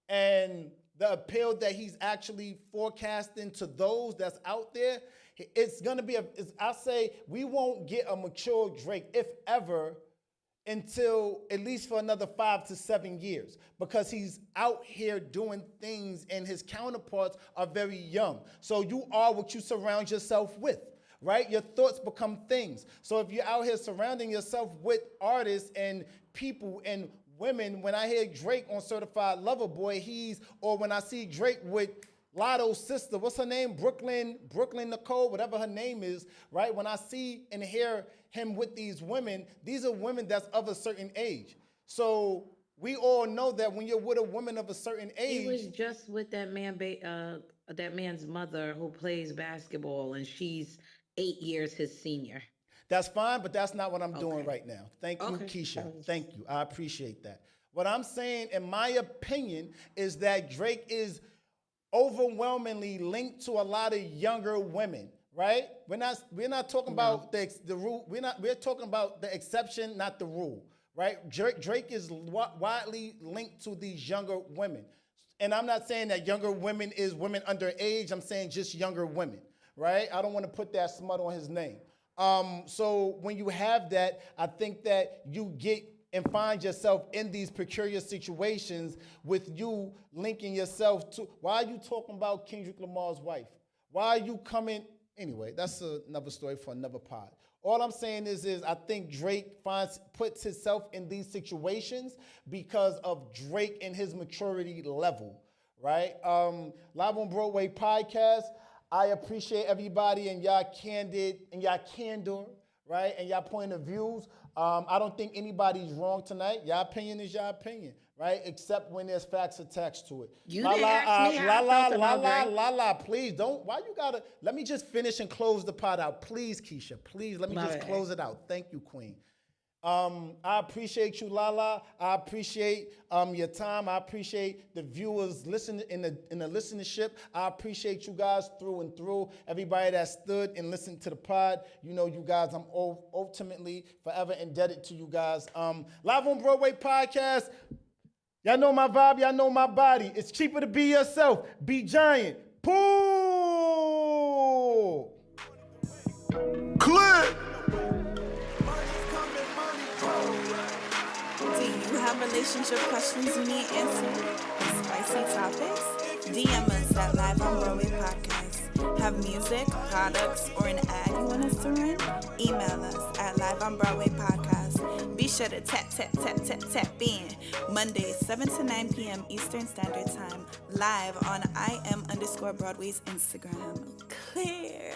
and the appeal that he's actually forecasting to those that's out there, it's going to be I'll say we won't get a mature Drake, if ever, until at least for another 5 to 7 years because he's out here doing things and his counterparts are very young. So you are what you surround yourself with, right? Your thoughts become things. So if you're out here surrounding yourself with artists and people and women, when I hear Drake on Certified Lover Boy, or when I see Drake with Lotto's sister, what's her name? Brooklyn Nicole, whatever her name is, right? When I see and hear him with these are women that's of a certain age. So we all know that when you're with a woman of a certain age. He was just with that man's mother who plays basketball, and she's 8 years his senior. That's fine, but that's not what I'm doing right now. Thank you, Keisha. Thank you. I appreciate that. What I'm saying, in my opinion, is that Drake is overwhelmingly linked to a lot of younger women, right? We're not talking about the rule. We're talking about the exception, not the rule, right? Drake is widely linked to these younger women. And I'm not saying that younger women is women underage. I'm saying just younger women, right? I don't want to put that smut on his name. So when you have that, I think that you get and find yourself in these peculiar situations with you linking yourself to, why are you talking about Kendrick Lamar's wife? Why are you coming? Anyway, that's another story for another pod. All I'm saying is I think Drake puts himself in these situations because of Drake and his maturity level, right? Live on Broadway podcast. I appreciate everybody and y'all candid and y'all candor, right? And y'all point of views. I don't think anybody's wrong tonight. Y'all opinion is y'all opinion, right? Except when there's facts attached to it. You didn't ask me how I felt about Drake. Please don't. Why you gotta? Let me just finish and close the pot out, please, Keisha. Please let me just close it out. Thank you, Queen. I appreciate you, Lala. I appreciate your time. I appreciate the viewers listening in the listenership. I appreciate you guys through and through. Everybody that stood and listened to the pod. You know, you guys, I'm ultimately forever indebted to you guys. Live on Broadway podcast. Y'all know my vibe. Y'all know my body. It's cheaper to be yourself. Be giant. Pool. have relationship questions you need answered? Spicy topics? DM us at Live on Broadway Podcast. Have music, products, or an ad you want us to run? Email us at Live on Broadway Podcast. Be sure to tap in. Mondays, 7 to 9 p.m. Eastern Standard Time. Live on IM_Broadway's Instagram. Clear.